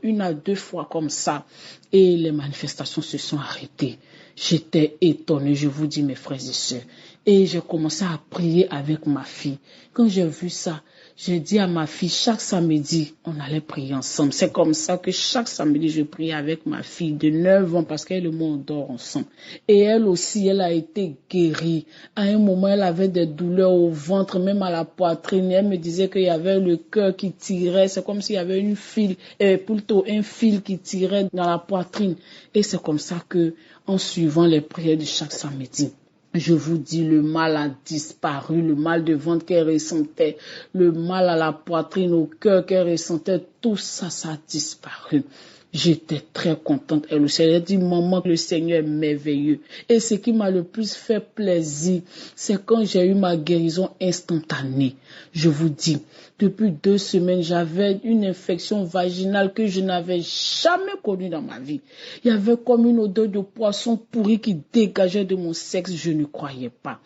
1 à 2 fois comme ça, et les manifestations se sont arrêtées. J'étais étonnée, je vous dis mes frères et sœurs. Et j'ai commencé à prier avec ma fille. Quand j'ai vu ça, j'ai dit à ma fille, chaque samedi, on allait prier ensemble. C'est comme ça que chaque samedi, je priais avec ma fille de 9 ans parce qu'elle et moi, on dort ensemble. Et elle aussi, elle a été guérie. À un moment, elle avait des douleurs au ventre, même à la poitrine. Elle me disait qu'il y avait le cœur qui tirait. C'est comme s'il y avait un fil qui tirait dans la poitrine. Et c'est comme ça que, en suivant les prières de chaque samedi, Je vous dis, le mal a disparu, le mal de ventre qu'elle ressentait, le mal à la poitrine, au cœur qu'elle ressentait, tout ça, ça a disparu. J'étais très contente. Et le Seigneur dit, maman, le Seigneur est merveilleux. Et ce qui m'a le plus fait plaisir, c'est quand j'ai eu ma guérison instantanée. Je vous dis, depuis 2 semaines, j'avais une infection vaginale que je n'avais jamais connue dans ma vie. Il y avait comme une odeur de poisson pourri qui dégageait de mon sexe. Je ne croyais pas.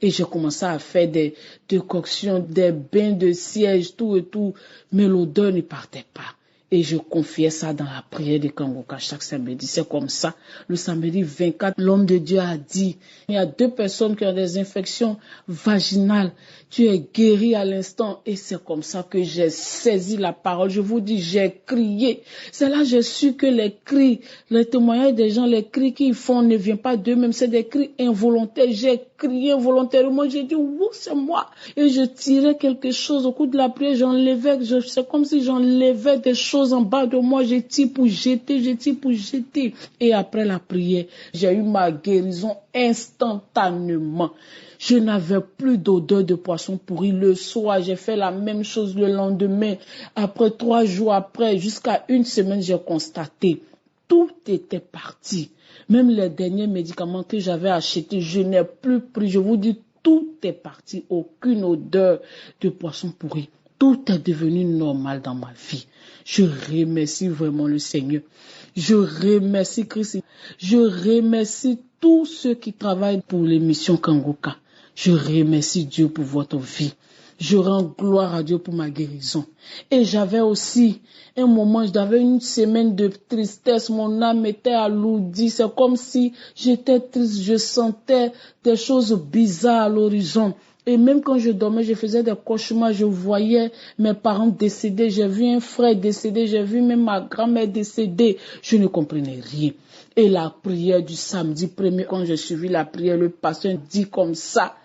Et j'ai commencé à faire des décoctions, des bains de siège, tout et tout. Mais l'odeur ne partait pas. Et je confiais ça dans la prière de Kangoka chaque samedi. C'est comme ça. Le samedi 24, l'homme de Dieu a dit, il y a 2 personnes qui ont des infections vaginales. Tu es guéri à l'instant. Et c'est comme ça que j'ai saisi la parole. Je vous dis, j'ai crié. C'est là que j'ai su que les cris, les témoignages des gens, les cris qu'ils font ne viennent pas d'eux-mêmes. C'est des cris involontaires. J'ai crié involontairement. J'ai dit, oui, c'est moi. Et je tirais quelque chose au cours de la prière. C'est comme si j'enlevais des choses en bas de moi. Je tire pour jeter, je tire pour jeter. Et après la prière, j'ai eu ma guérison instantanément. Je n'avais plus d'odeur de poisson pourri. Le soir, j'ai fait la même chose le lendemain. Après 3 jours après, jusqu'à 1 semaine, j'ai constaté. Tout était parti. Même les derniers médicaments que j'avais achetés, je n'ai plus pris. Je vous dis, tout est parti. Aucune odeur de poisson pourri. Tout est devenu normal dans ma vie. Je remercie vraiment le Seigneur. Je remercie Christ. Je remercie tous ceux qui travaillent pour l'émission Kangoka. Je remercie Dieu pour votre vie. Je rends gloire à Dieu pour ma guérison. Et j'avais aussi un moment, j'avais une semaine de tristesse. Mon âme était alourdie. C'est comme si j'étais triste. Je sentais des choses bizarres à l'horizon. Et même quand je dormais, je faisais des cauchemars, je voyais mes parents décédés, j'ai vu un frère décédé, j'ai vu même ma grand-mère décédée. Je ne comprenais rien. Et la prière du samedi premier, quand j'ai suivi la prière, le pasteur dit comme ça.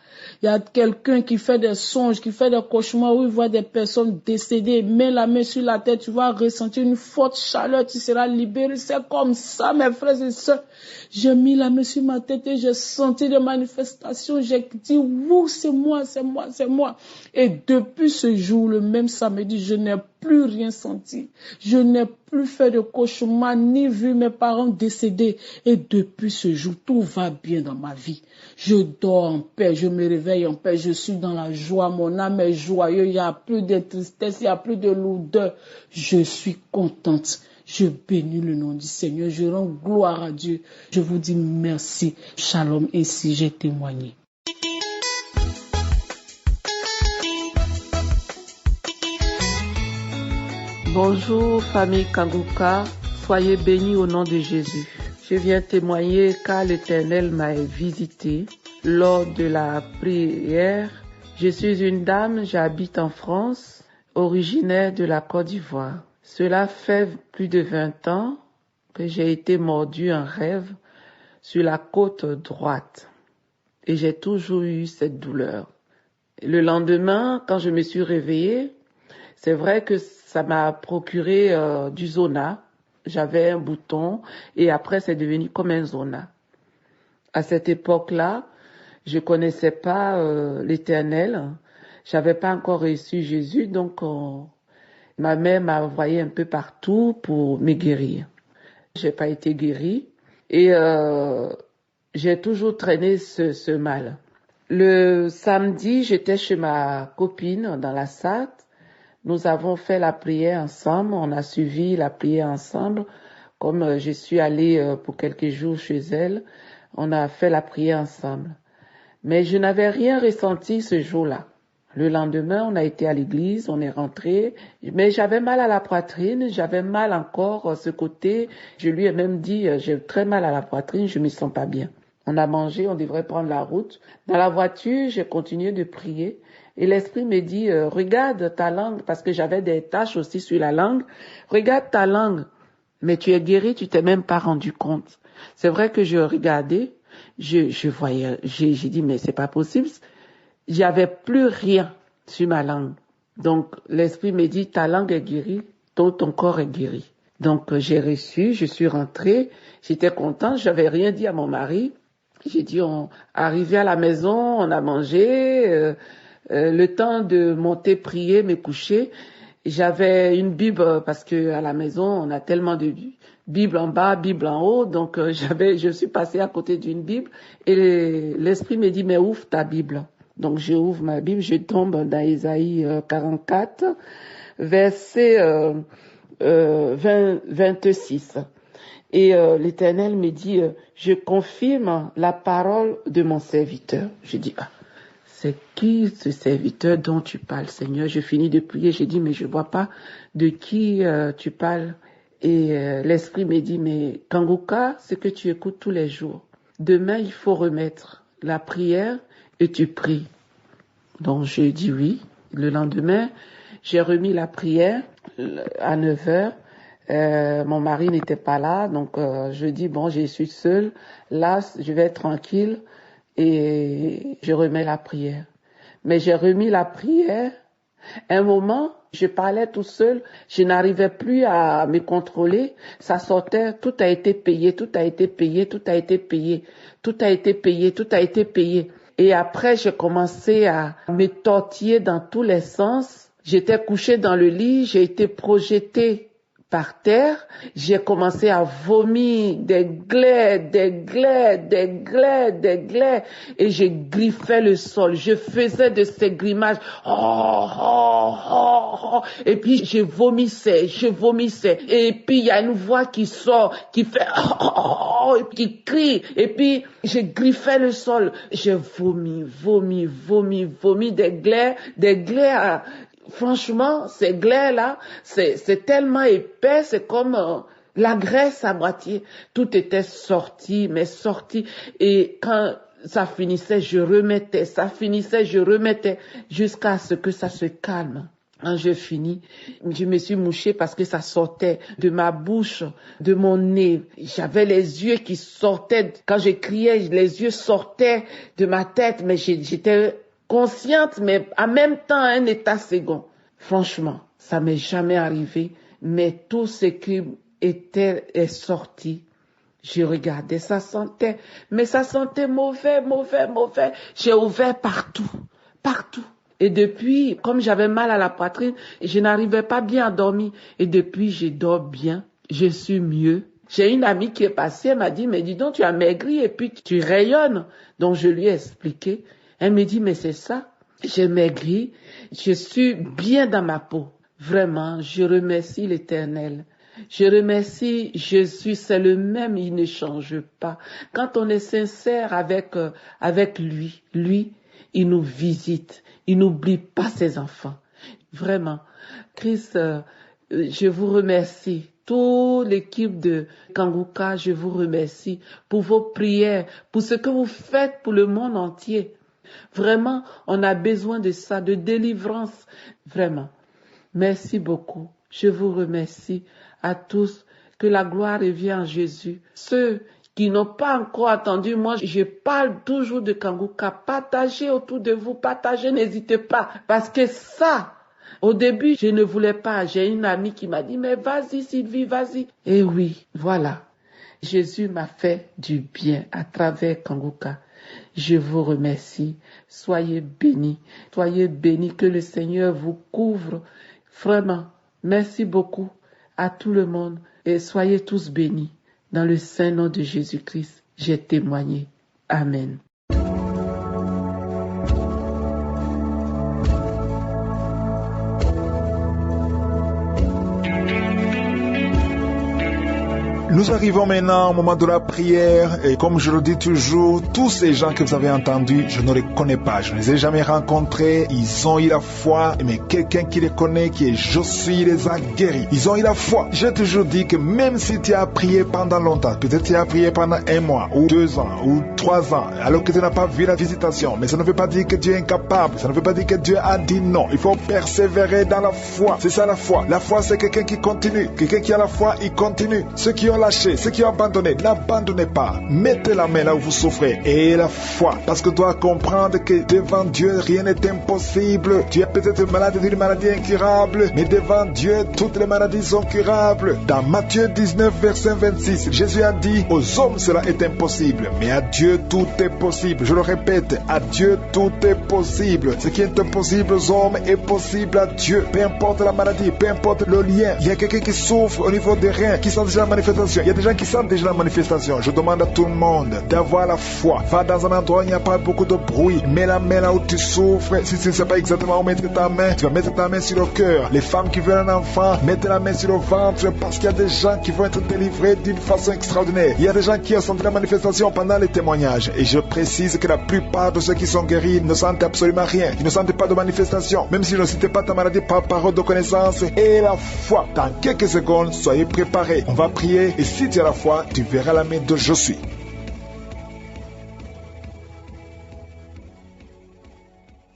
Il y a quelqu'un qui fait des songes, qui fait des cauchemars où il voit des personnes décédées. Mets la main sur la tête, tu vas ressentir une forte chaleur, tu seras libéré. C'est comme ça, mes frères et sœurs. J'ai mis la main sur ma tête et j'ai senti des manifestations. J'ai dit, oui, c'est moi, c'est moi, c'est moi. Et depuis ce jour, le même samedi, je n'ai plus rien senti. Je n'ai plus fait de cauchemar, ni vu mes parents décédés. Et depuis ce jour, tout va bien dans ma vie. Je dors en paix, je me réveille en paix, je suis dans la joie, mon âme est joyeuse, il n'y a plus de tristesse, il n'y a plus de lourdeur. Je suis contente. Je bénis le nom du Seigneur, je rends gloire à Dieu. Je vous dis merci. Shalom, ainsi j'ai témoigné. Bonjour famille Kangoka, soyez bénis au nom de Jésus. Je viens témoigner car l'Éternel m'a visité lors de la prière. Je suis une dame, j'habite en France, originaire de la Côte d'Ivoire. Cela fait plus de 20 ans que j'ai été mordue en rêve sur la côte droite et j'ai toujours eu cette douleur. Le lendemain, quand je me suis réveillée, c'est vrai que ça m'a procuré du zona. J'avais un bouton et après c'est devenu comme un zona. À cette époque-là, je connaissais pas l'Éternel. J'avais pas encore reçu Jésus, donc ma mère m'a envoyé un peu partout pour me guérir. J'ai pas été guérie et j'ai toujours traîné ce mal. Le samedi, j'étais chez ma copine dans la Sarthe. Nous avons fait la prière ensemble, on a suivi la prière ensemble. Comme je suis allée pour quelques jours chez elle, on a fait la prière ensemble. Mais je n'avais rien ressenti ce jour-là. Le lendemain, on a été à l'église, on est rentré, mais j'avais mal à la poitrine, j'avais mal encore ce côté. Je lui ai même dit, j'ai très mal à la poitrine, je me sens pas bien. On a mangé, on devrait prendre la route. Dans la voiture, j'ai continué de prier. Et l'esprit me dit, regarde ta langue, parce que j'avais des taches aussi sur la langue. Regarde ta langue, mais tu es guéri, tu t'es même pas rendu compte. C'est vrai que je regardais, je voyais, j'ai dit, mais c'est pas possible. J'avais plus rien sur ma langue. Donc, l'esprit me dit, ta langue est guérie, ton corps est guéri. Donc, j'ai reçu, je suis rentrée, j'étais contente, j'avais rien dit à mon mari. J'ai dit, arrivé à la maison, on a mangé, le temps de monter, prier, me coucher. J'avais une Bible parce que à la maison, on a tellement de Bible en bas, Bible en haut. Donc, je suis passée à côté d'une Bible et l'Esprit me dit, mais ouvre ta Bible. Donc, je ouvre ma Bible, je tombe dans Ésaïe 44, verset 26. Et l'Éternel me dit, je confirme la parole de mon serviteur. Je dis, c'est qui ce serviteur dont tu parles, Seigneur? Je finis de prier, j'ai dit, mais je vois pas de qui tu parles. Et l'Esprit me dit, mais Kanguka, c'est que tu écoutes tous les jours. Demain, il faut remettre la prière et tu pries. Donc, je dis oui. Le lendemain, j'ai remis la prière à 9h. Mon mari n'était pas là, donc je dis, bon, je suis seule. Là, je vais être tranquille. Et je remets la prière. Mais j'ai remis la prière. Un moment, je parlais tout seul. Je n'arrivais plus à me contrôler. Ça sortait. Tout a été payé. Tout a été payé. Tout a été payé. Tout a été payé. Tout a été payé. Et après, j'ai commencé à me tortiller dans tous les sens. J'étais couchée dans le lit. J'ai été projetée par terre, j'ai commencé à vomir des glaies, et je griffais le sol. Je faisais de ces grimaces, et puis je vomissais, et puis il y a une voix qui sort, qui fait, et qui crie, et puis je griffais le sol. Je vomis des glaies. Franchement, ces glaies-là, c'est tellement épais, c'est comme la graisse à moitié. Tout était sorti. Et quand ça finissait, je remettais. Jusqu'à ce que ça se calme. Quand je finis, je me suis mouchée parce que ça sortait de ma bouche, de mon nez. J'avais les yeux qui sortaient. Quand je criais, les yeux sortaient de ma tête, mais j'étais consciente, mais en même temps un état second. Franchement, ça m'est jamais arrivé, mais tout ce qui est sorti. Je regardais, ça sentait mauvais. J'ai ouvert partout. Et depuis, comme j'avais mal à la poitrine, je n'arrivais pas bien à dormir. Et depuis, je dors bien, je suis mieux. J'ai une amie qui est passée, elle m'a dit, mais dis donc, tu as maigri et puis tu rayonnes. Donc je lui ai expliqué. Elle me dit, mais c'est ça, j'ai maigri, je suis bien dans ma peau. Vraiment, je remercie l'Éternel. Je remercie Jésus, c'est le même, il ne change pas. Quand on est sincère avec lui, il nous visite, il n'oublie pas ses enfants. Vraiment, Christ, je vous remercie. Toute l'équipe de Kanguka, je vous remercie pour vos prières, pour ce que vous faites pour le monde entier. Vraiment, on a besoin de ça, de délivrance. Vraiment. Merci beaucoup. Je vous remercie à tous. Que la gloire revienne en Jésus. Ceux qui n'ont pas encore entendu, moi, je parle toujours de Kanguka. Partagez autour de vous, partagez, n'hésitez pas. Parce que ça, au début, je ne voulais pas. J'ai une amie qui m'a dit, mais vas-y Sylvie, vas-y. Et oui, voilà. Jésus m'a fait du bien à travers Kanguka. Je vous remercie. Soyez bénis. Soyez bénis. Que le Seigneur vous couvre. Vraiment. Merci beaucoup à tout le monde. Et soyez tous bénis. Dans le saint nom de Jésus-Christ, j'ai témoigné. Amen. Nous arrivons maintenant au moment de la prière et comme je le dis toujours, tous ces gens que vous avez entendus, je ne les connais pas, je ne les ai jamais rencontrés, ils ont eu la foi, mais quelqu'un qui les connaît, qui est Josué, les a guéris. Ils ont eu la foi. J'ai toujours dit que même si tu as prié pendant longtemps, peut-être tu as prié pendant 1 mois, ou 2 ans, ou 3 ans, alors que tu n'as pas vu la visitation, mais ça ne veut pas dire que Dieu est incapable, ça ne veut pas dire que Dieu a dit non. Il faut persévérer dans la foi. C'est ça la foi. La foi, c'est quelqu'un qui continue. Quelqu'un qui a la foi, il continue. Ceux qui ont lâché, ceux qui ont abandonné, n'abandonnez pas. Mettez la main là où vous souffrez et la foi. Parce que tu dois comprendre que devant Dieu, rien n'est impossible. Tu es peut-être malade d'une maladie incurable, mais devant Dieu, toutes les maladies sont curables. Dans Matthieu 19, verset 26, Jésus a dit, aux hommes cela est impossible, mais à Dieu tout est possible. Je le répète, à Dieu tout est possible. Ce qui est impossible aux hommes est possible à Dieu. Peu importe la maladie, peu importe le lien. Il y a quelqu'un qui souffre au niveau des reins, qui sent déjà la manifestation. Il y a des gens qui sentent déjà la manifestation. Je demande à tout le monde d'avoir la foi. Va dans un endroit où il n'y a pas beaucoup de bruit. Mets la main là où tu souffres. Si tu ne sais pas exactement où mettre ta main, tu vas mettre ta main sur le cœur. Les femmes qui veulent un enfant, mettez la main sur le ventre, parce qu'il y a des gens qui vont être délivrés d'une façon extraordinaire. Il y a des gens qui ont senti la manifestation pendant les témoignages. Et je précise que la plupart de ceux qui sont guéris ne sentent absolument rien. Ils ne sentent pas de manifestation. Même si je ne citais pas ta maladie par parole de connaissance et la foi. Dans quelques secondes, soyez préparés. On va prier et si tu as la foi, tu verras la main de Je suis.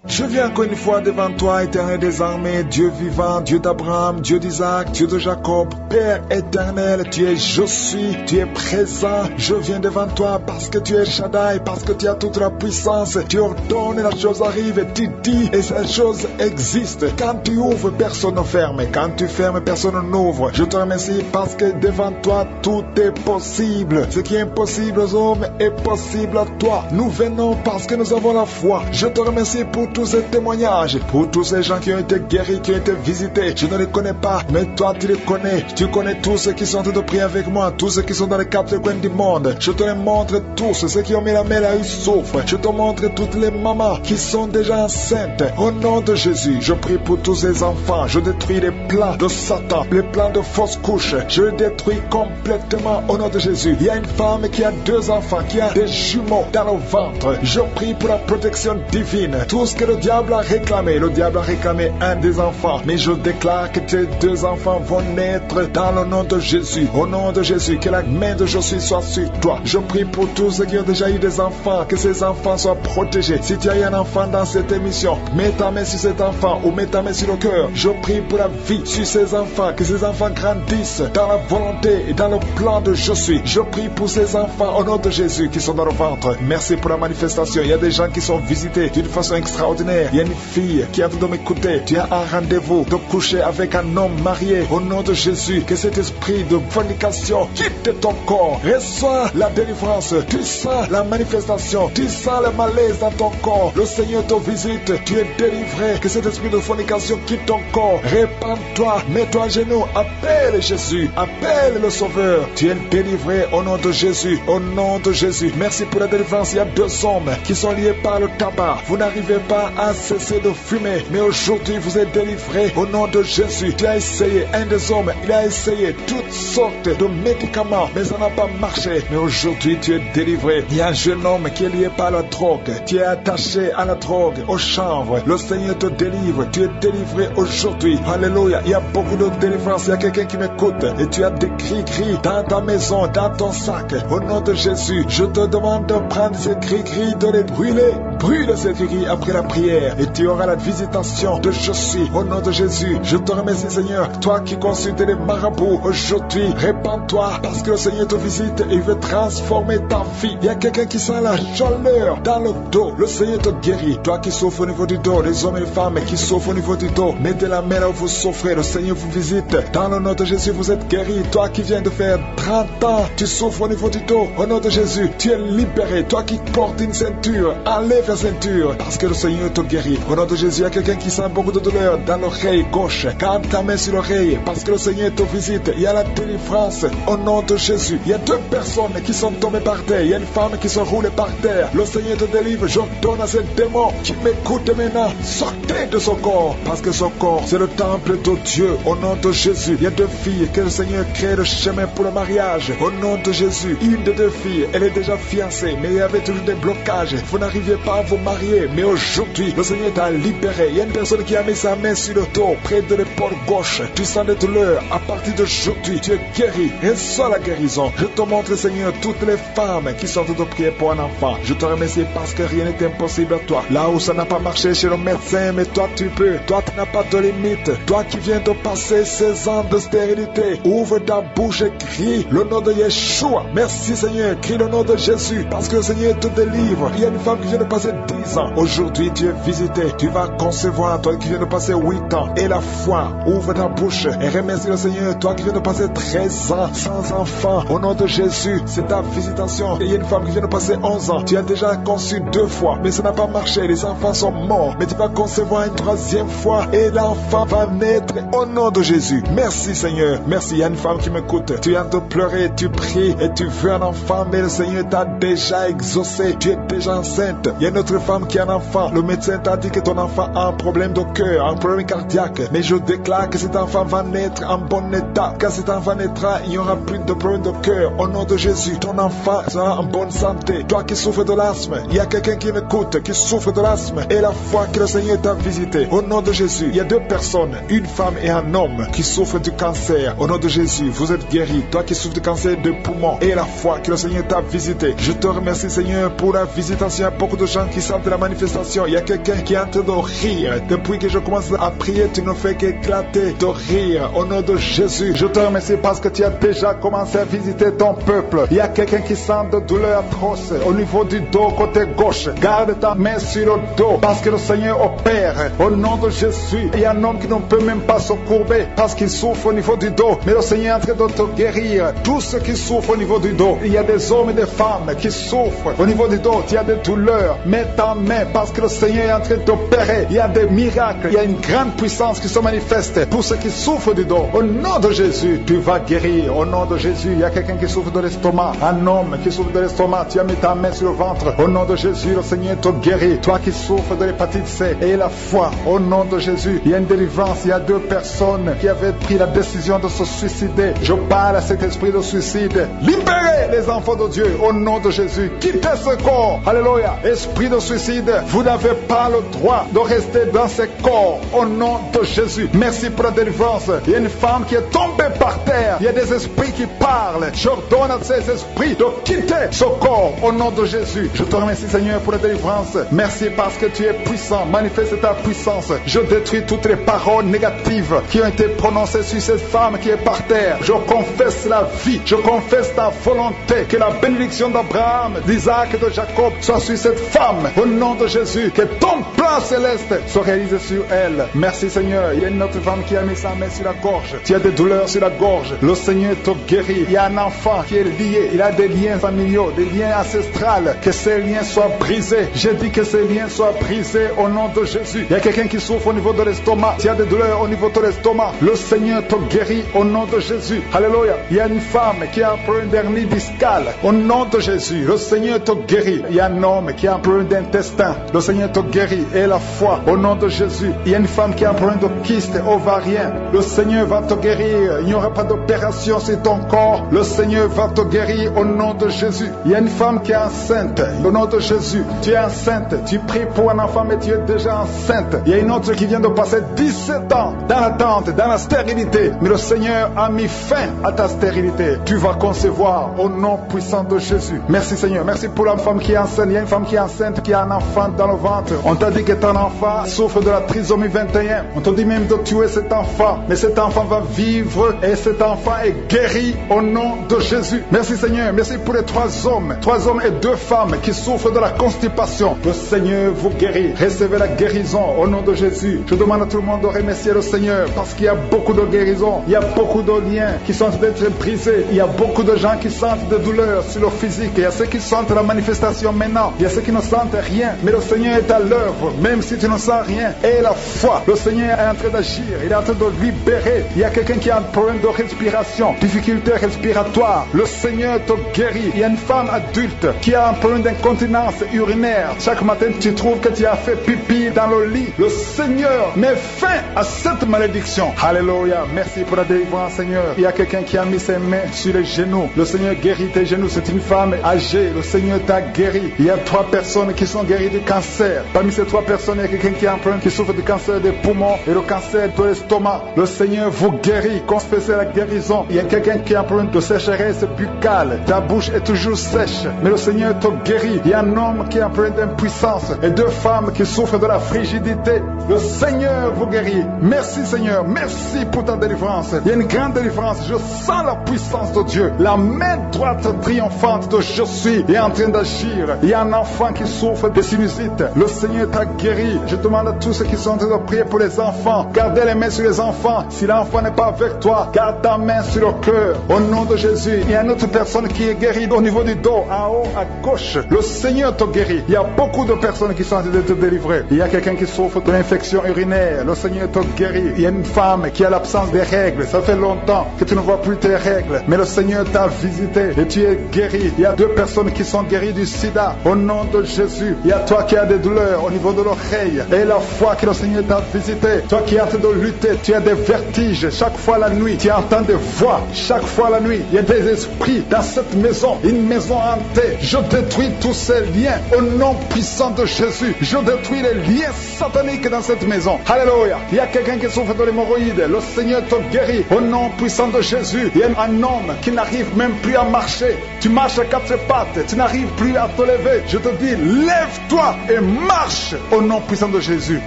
Je viens encore une fois devant toi, éternel des armées, Dieu vivant, Dieu d'Abraham, Dieu d'Isaac, Dieu de Jacob, Père éternel, tu es Je suis, tu es présent. Je viens devant toi parce que tu es Shaddai, parce que tu as toute la puissance. Tu ordonnes et la chose arrive, et tu dis et cette chose existe. Quand tu ouvres, personne ne ferme. Quand tu fermes, personne n'ouvre. Je te remercie parce que devant toi, tout est possible. Ce qui est impossible aux hommes est possible à toi. Nous venons parce que nous avons la foi. Je te remercie pour tous ces témoignages, pour tous ces gens qui ont été guéris, qui ont été visités. Je ne les connais pas, mais toi tu les connais. Tu connais tous ceux qui sont en train de prier avec moi, tous ceux qui sont dans les quatre coins du monde. Je te les montre tous, ceux qui ont mis la main là, ils souffrent. Je te montre toutes les mamans qui sont déjà enceintes. Au nom de Jésus, je prie pour tous ces enfants. Je détruis les plans de Satan, les plans de fausses couches. Je les détruis complètement au nom de Jésus. Il y a une femme qui a 2 enfants, qui a des jumeaux dans le ventre. Je prie pour la protection divine. Tout ce que le diable a réclamé un des enfants, mais je déclare que tes 2 enfants vont naître dans le nom de Jésus. Au nom de Jésus, que la main de Jésus soit sur toi. Je prie pour tous ceux qui ont déjà eu des enfants, que ces enfants soient protégés. Si tu as eu un enfant dans cette émission, mets ta main sur cet enfant ou mets ta main sur le cœur. Je prie pour la vie sur ces enfants, que ces enfants grandissent dans la volonté et dans le plan de Je suis. Je prie pour ces enfants au nom de Jésus qui sont dans le ventre. Merci pour la manifestation. Il y a des gens qui sont visités d'une façon extraordinaire. Il y a une fille qui a de m'écouter. Tu as un rendez-vous de coucher avec un homme marié. Au nom de Jésus, que cet esprit de fornication quitte ton corps. Reçois la délivrance. Tu sens la manifestation. Tu sens le malaise dans ton corps. Le Seigneur te visite. Tu es délivré. Que cet esprit de fornication quitte ton corps. Répands-toi. Mets-toi à genoux. Appelle Jésus. Appelle le Sauveur. Tu es délivré au nom de Jésus. Au nom de Jésus. Merci pour la délivrance. Il y a 2 hommes qui sont liés par le tabac. Vous n'arrivez pas à cesser de fumer, mais aujourd'hui vous êtes délivré au nom de Jésus. Tu as essayé, un des hommes, il a essayé toutes sortes de médicaments, mais ça n'a pas marché. Mais aujourd'hui tu es délivré. Il y a un jeune homme qui est lié par la drogue. Tu es attaché à la drogue, au chanvre. Le Seigneur te délivre. Tu es délivré aujourd'hui. Alléluia. Il y a beaucoup de délivrance. Il y a quelqu'un qui m'écoute et tu as des gris-gris dans ta maison, dans ton sac. Au nom de Jésus, je te demande de prendre ces gris-gris, de les brûler. Brûle ces gris-gris après la prière et tu auras la visitation de Je suis. Au nom de Jésus, je te remercie Seigneur. Toi qui consultes les marabouts aujourd'hui, répands-toi parce que le Seigneur te visite et il veut transformer ta vie. Il y a quelqu'un qui sent la chaleur dans le dos. Le Seigneur te guérit. Toi qui souffres au niveau du dos, les hommes et les femmes qui souffrent au niveau du dos, mettez la main là où vous souffrez. Le Seigneur vous visite. Dans le nom de Jésus, vous êtes guéri. Toi qui viens de faire 30 ans, tu souffres au niveau du dos. Au nom de Jésus, tu es libéré. Toi qui portes une ceinture, enlève la ceinture parce que le Seigneur te guérit. Au nom de Jésus, il y a quelqu'un qui sent beaucoup de douleur dans l'oreille gauche. Garde ta main sur l'oreille parce que le Seigneur te visite. Il y a la délivrance au nom de Jésus. Il y a 2 personnes qui sont tombées par terre. Il y a une femme qui se roule par terre. Le Seigneur te délivre. Je donne à ce démon qui m'écoute maintenant. Sortez de son corps parce que son corps, c'est le temple de Dieu. Au nom de Jésus, il y a 2 filles que le Seigneur crée le chemin pour le mariage. Au nom de Jésus, une des 2 filles, elle est déjà fiancée, mais il y avait toujours des blocages. Vous n'arriviez pas à vous marier, mais aujourd'hui, aujourd'hui, le Seigneur t'a libéré. Il y a une personne qui a mis sa main sur le dos, près de l'épaule gauche. Tu sens des douleurs. À partir d'aujourd'hui, tu es guéri. Reçois la guérison. Je te montre, Seigneur, toutes les femmes qui sont de prier pour un enfant. Je te remercie parce que rien n'est impossible à toi. Là où ça n'a pas marché chez le médecin, mais toi tu peux. Toi tu n'as pas de limite. Toi qui viens de passer 16 ans de stérilité, ouvre ta bouche et crie le nom de Yeshua. Merci Seigneur, crie le nom de Jésus parce que le Seigneur te délivre. Il y a une femme qui vient de passer 10 ans. Aujourd'hui tu es visité. Tu vas concevoir, toi qui viens de passer 8 ans. Et la foi, ouvre ta bouche et remercie le Seigneur. Toi qui viens de passer 13 ans sans enfant. Au nom de Jésus, c'est ta visitation. Et il y a une femme qui vient de passer 11 ans. Tu as déjà conçu 2 fois, mais ça n'a pas marché. Les enfants sont morts. Mais tu vas concevoir une 3e fois et l'enfant va naître au nom de Jésus. Merci Seigneur. Merci. Il y a une femme qui m'écoute. Tu es en train de pleurer, tu pries et tu veux un enfant, mais le Seigneur t'a déjà exaucé. Tu es déjà enceinte. Il y a une autre femme qui a un enfant. Le médecin t'a dit que ton enfant a un problème de cœur, un problème cardiaque. Mais je déclare que cet enfant va naître en bon état. Quand cet enfant naîtra, il n'y aura plus de problème de cœur. Au nom de Jésus, ton enfant sera en bonne santé. Toi qui souffres de l'asthme, il y a quelqu'un qui m'écoute, qui souffre de l'asthme. Et la foi que le Seigneur t'a visité. Au nom de Jésus, il y a 2 personnes, une femme et un homme, qui souffrent du cancer. Au nom de Jésus, vous êtes guéris. Toi qui souffres du cancer de poumon. Et la foi que le Seigneur t'a visité. Je te remercie Seigneur pour la visitation. Il y a beaucoup de gens qui sentent la manifestation. Il y a quelqu'un qui est en train de rire. Depuis que je commence à prier, tu ne fais qu'éclater de rire. Au nom de Jésus, je te remercie parce que tu as déjà commencé à visiter ton peuple. Il y a quelqu'un qui sent de douleurs atroces au niveau du dos, côté gauche. Garde ta main sur le dos parce que le Seigneur opère. Au nom de Jésus, il y a un homme qui ne peut même pas se courber parce qu'il souffre au niveau du dos. Mais le Seigneur est en train de te guérir. Tous ceux qui souffrent au niveau du dos, il y a des hommes et des femmes qui souffrent au niveau du dos. Il y a des douleurs. Mets ta main parce que le Seigneur est en train d'opérer. Il y a des miracles. Il y a une grande puissance qui se manifeste pour ceux qui souffrent du dos. Au nom de Jésus, tu vas guérir. Au nom de Jésus, il y a quelqu'un qui souffre de l'estomac. Un homme qui souffre de l'estomac. Tu as mis ta main sur le ventre. Au nom de Jésus, le Seigneur te guérit. Toi qui souffres de l'hépatite C et la foi. Au nom de Jésus, il y a une délivrance. Il y a 2 personnes qui avaient pris la décision de se suicider. Je parle à cet esprit de suicide. Libérez les enfants de Dieu. Au nom de Jésus, quittez ce corps. Alléluia. Esprit de suicide, vous n'avez pas le droit de rester dans ce corps. Au nom de Jésus. Merci pour la délivrance. Il y a une femme qui est tombée par terre. Il y a des esprits qui parlent. J'ordonne à ces esprits de quitter ce corps. Au nom de Jésus. Je te remercie Seigneur pour la délivrance. Merci parce que tu es puissant. Manifeste ta puissance. Je détruis toutes les paroles négatives qui ont été prononcées sur cette femme qui est par terre. Je confesse la vie. Je confesse ta volonté. Que la bénédiction d'Abraham, d'Isaac et de Jacob soit sur cette femme. Au nom de Jésus. Que ton plan céleste soit réalisé sur elle. Merci Seigneur. Il y a une autre femme qui a mis sa main sur la gorge. Tu as des douleurs sur la gorge. Le Seigneur te guérit. Il y a un enfant qui est lié. Il a des liens familiaux, des liens ancestrales. Que ces liens soient brisés. J'ai dit que ces liens soient brisés au nom de Jésus. Il y a quelqu'un qui souffre au niveau de l'estomac. Tu as des douleurs au niveau de l'estomac. Le Seigneur te guérit au nom de Jésus. Alléluia. Il y a une femme qui a un problème d'hernie discale. Au nom de Jésus. Le Seigneur te guérit. Il y a un homme qui a un problème d'intestin. Le Seigneur te guérit. Et la foi au nom de Jésus. Il y a une femme qui a un problème de kyste ovarien. Le Seigneur va te guérir. Il n'y aura pas d'opération sur ton corps. Le Seigneur va te guérir au nom de Jésus. Il y a une femme qui est enceinte. Au nom de Jésus. Tu es enceinte. Tu pries pour un enfant mais tu es déjà enceinte. Il y a une autre qui vient de passer 17 ans dans l'attente, dans la stérilité. Mais le Seigneur a mis fin à ta stérilité. Tu vas concevoir au nom puissant de Jésus. Merci Seigneur. Merci pour la femme qui est enceinte. Il y a une femme qui est enceinte qui a un enfant dans le ventre. On t'a dit que ton enfant souffre de la trisomie 21. On t'a dit même de tuer cet enfant. Mais cet enfant va vivre et cet enfant est guéri au nom de Jésus. Merci Seigneur. Merci pour les 3 hommes. 3 hommes et 2 femmes qui souffrent de la constipation. Le Seigneur vous guérit. Recevez la guérison au nom de Jésus. Je demande à tout le monde de remercier le Seigneur parce qu'il y a beaucoup de guérisons. Il y a beaucoup de liens qui sont d'être brisés. Il y a beaucoup de gens qui sentent des douleurs sur leur physique. Il y a ceux qui sentent la manifestation maintenant. Il y a ceux qui ne sentent rien. Mais le Seigneur est à l'œuvre. Même si tu ne sens rien. Et la foi. Le Seigneur est en train d'agir. Il est en train de libérer. Il y a quelqu'un qui a un problème de respiration. Difficulté respiratoire. Le Seigneur te guérit. Il y a une femme adulte qui a un problème d'incontinence urinaire. Chaque matin, tu trouves que tu as fait pipi dans le lit. Le Seigneur met fin à cette malédiction. Alléluia. Merci pour la délivrance, Seigneur. Il y a quelqu'un qui a mis ses mains sur les genoux. Le Seigneur guérit tes genoux. C'est une femme âgée. Le Seigneur t'a guéri. Il y a 3 personnes qui sont guéries du cancer. cancer. Parmi ces 3 personnes, il y a quelqu'un qui souffre du cancer des poumons et le cancer de l'estomac. Le Seigneur vous guérit. Confessez la guérison. Il y a quelqu'un qui a un problème de sécheresse buccale. Ta bouche est toujours sèche, mais le Seigneur te guérit. Il y a un homme qui a un problème d'impuissance et 2 femmes qui souffrent de la frigidité. Le Seigneur vous guérit. Merci Seigneur. Merci pour ta délivrance. Il y a une grande délivrance. Je sens la puissance de Dieu. La main droite triomphante de je suis est en train d'agir. Il y a un enfant qui souffre de sinusite. Le Seigneur t'a guéri. Je demande à tous ceux qui sont en train de prier pour les enfants. Gardez les mains sur les enfants. Si l'enfant n'est pas avec toi, garde ta main sur le cœur. Au nom de Jésus. Il y a une autre personne qui est guérie au niveau du dos, en haut, à gauche. Le Seigneur te guérit. Il y a beaucoup de personnes qui sont en train de te délivrer. Il y a quelqu'un qui souffre de l'infection urinaire. Le Seigneur te guérit. Il y a une femme qui a l'absence des règles. Ça fait longtemps que tu ne vois plus tes règles. Mais le Seigneur t'a visité et tu es guéri. Il y a 2 personnes qui sont guéries du sida. Au nom de Jésus. Il y a toi qui as des douleurs au niveau de l'oreille. Et la foi que le Seigneur t'a visité. Toi qui es en train de lutter. Tu as des vertiges. Chaque fois la nuit. Tu entends des voix. Chaque fois la nuit. Il y a des esprits dans cette maison. Une maison hantée. Je détruis tous ces liens. Au nom puissant de Jésus. Je détruis les liens sataniques dans cette maison. Alléluia. Il y a quelqu'un qui souffre de l'hémorroïde. Le Seigneur te guérit. Au nom puissant de Jésus. Il y a un homme qui n'arrive même plus à marcher. Tu marches à 4 pattes. Tu n'arrives plus à te lever. Je te dis, lève-toi et marche au nom puissant de Jésus.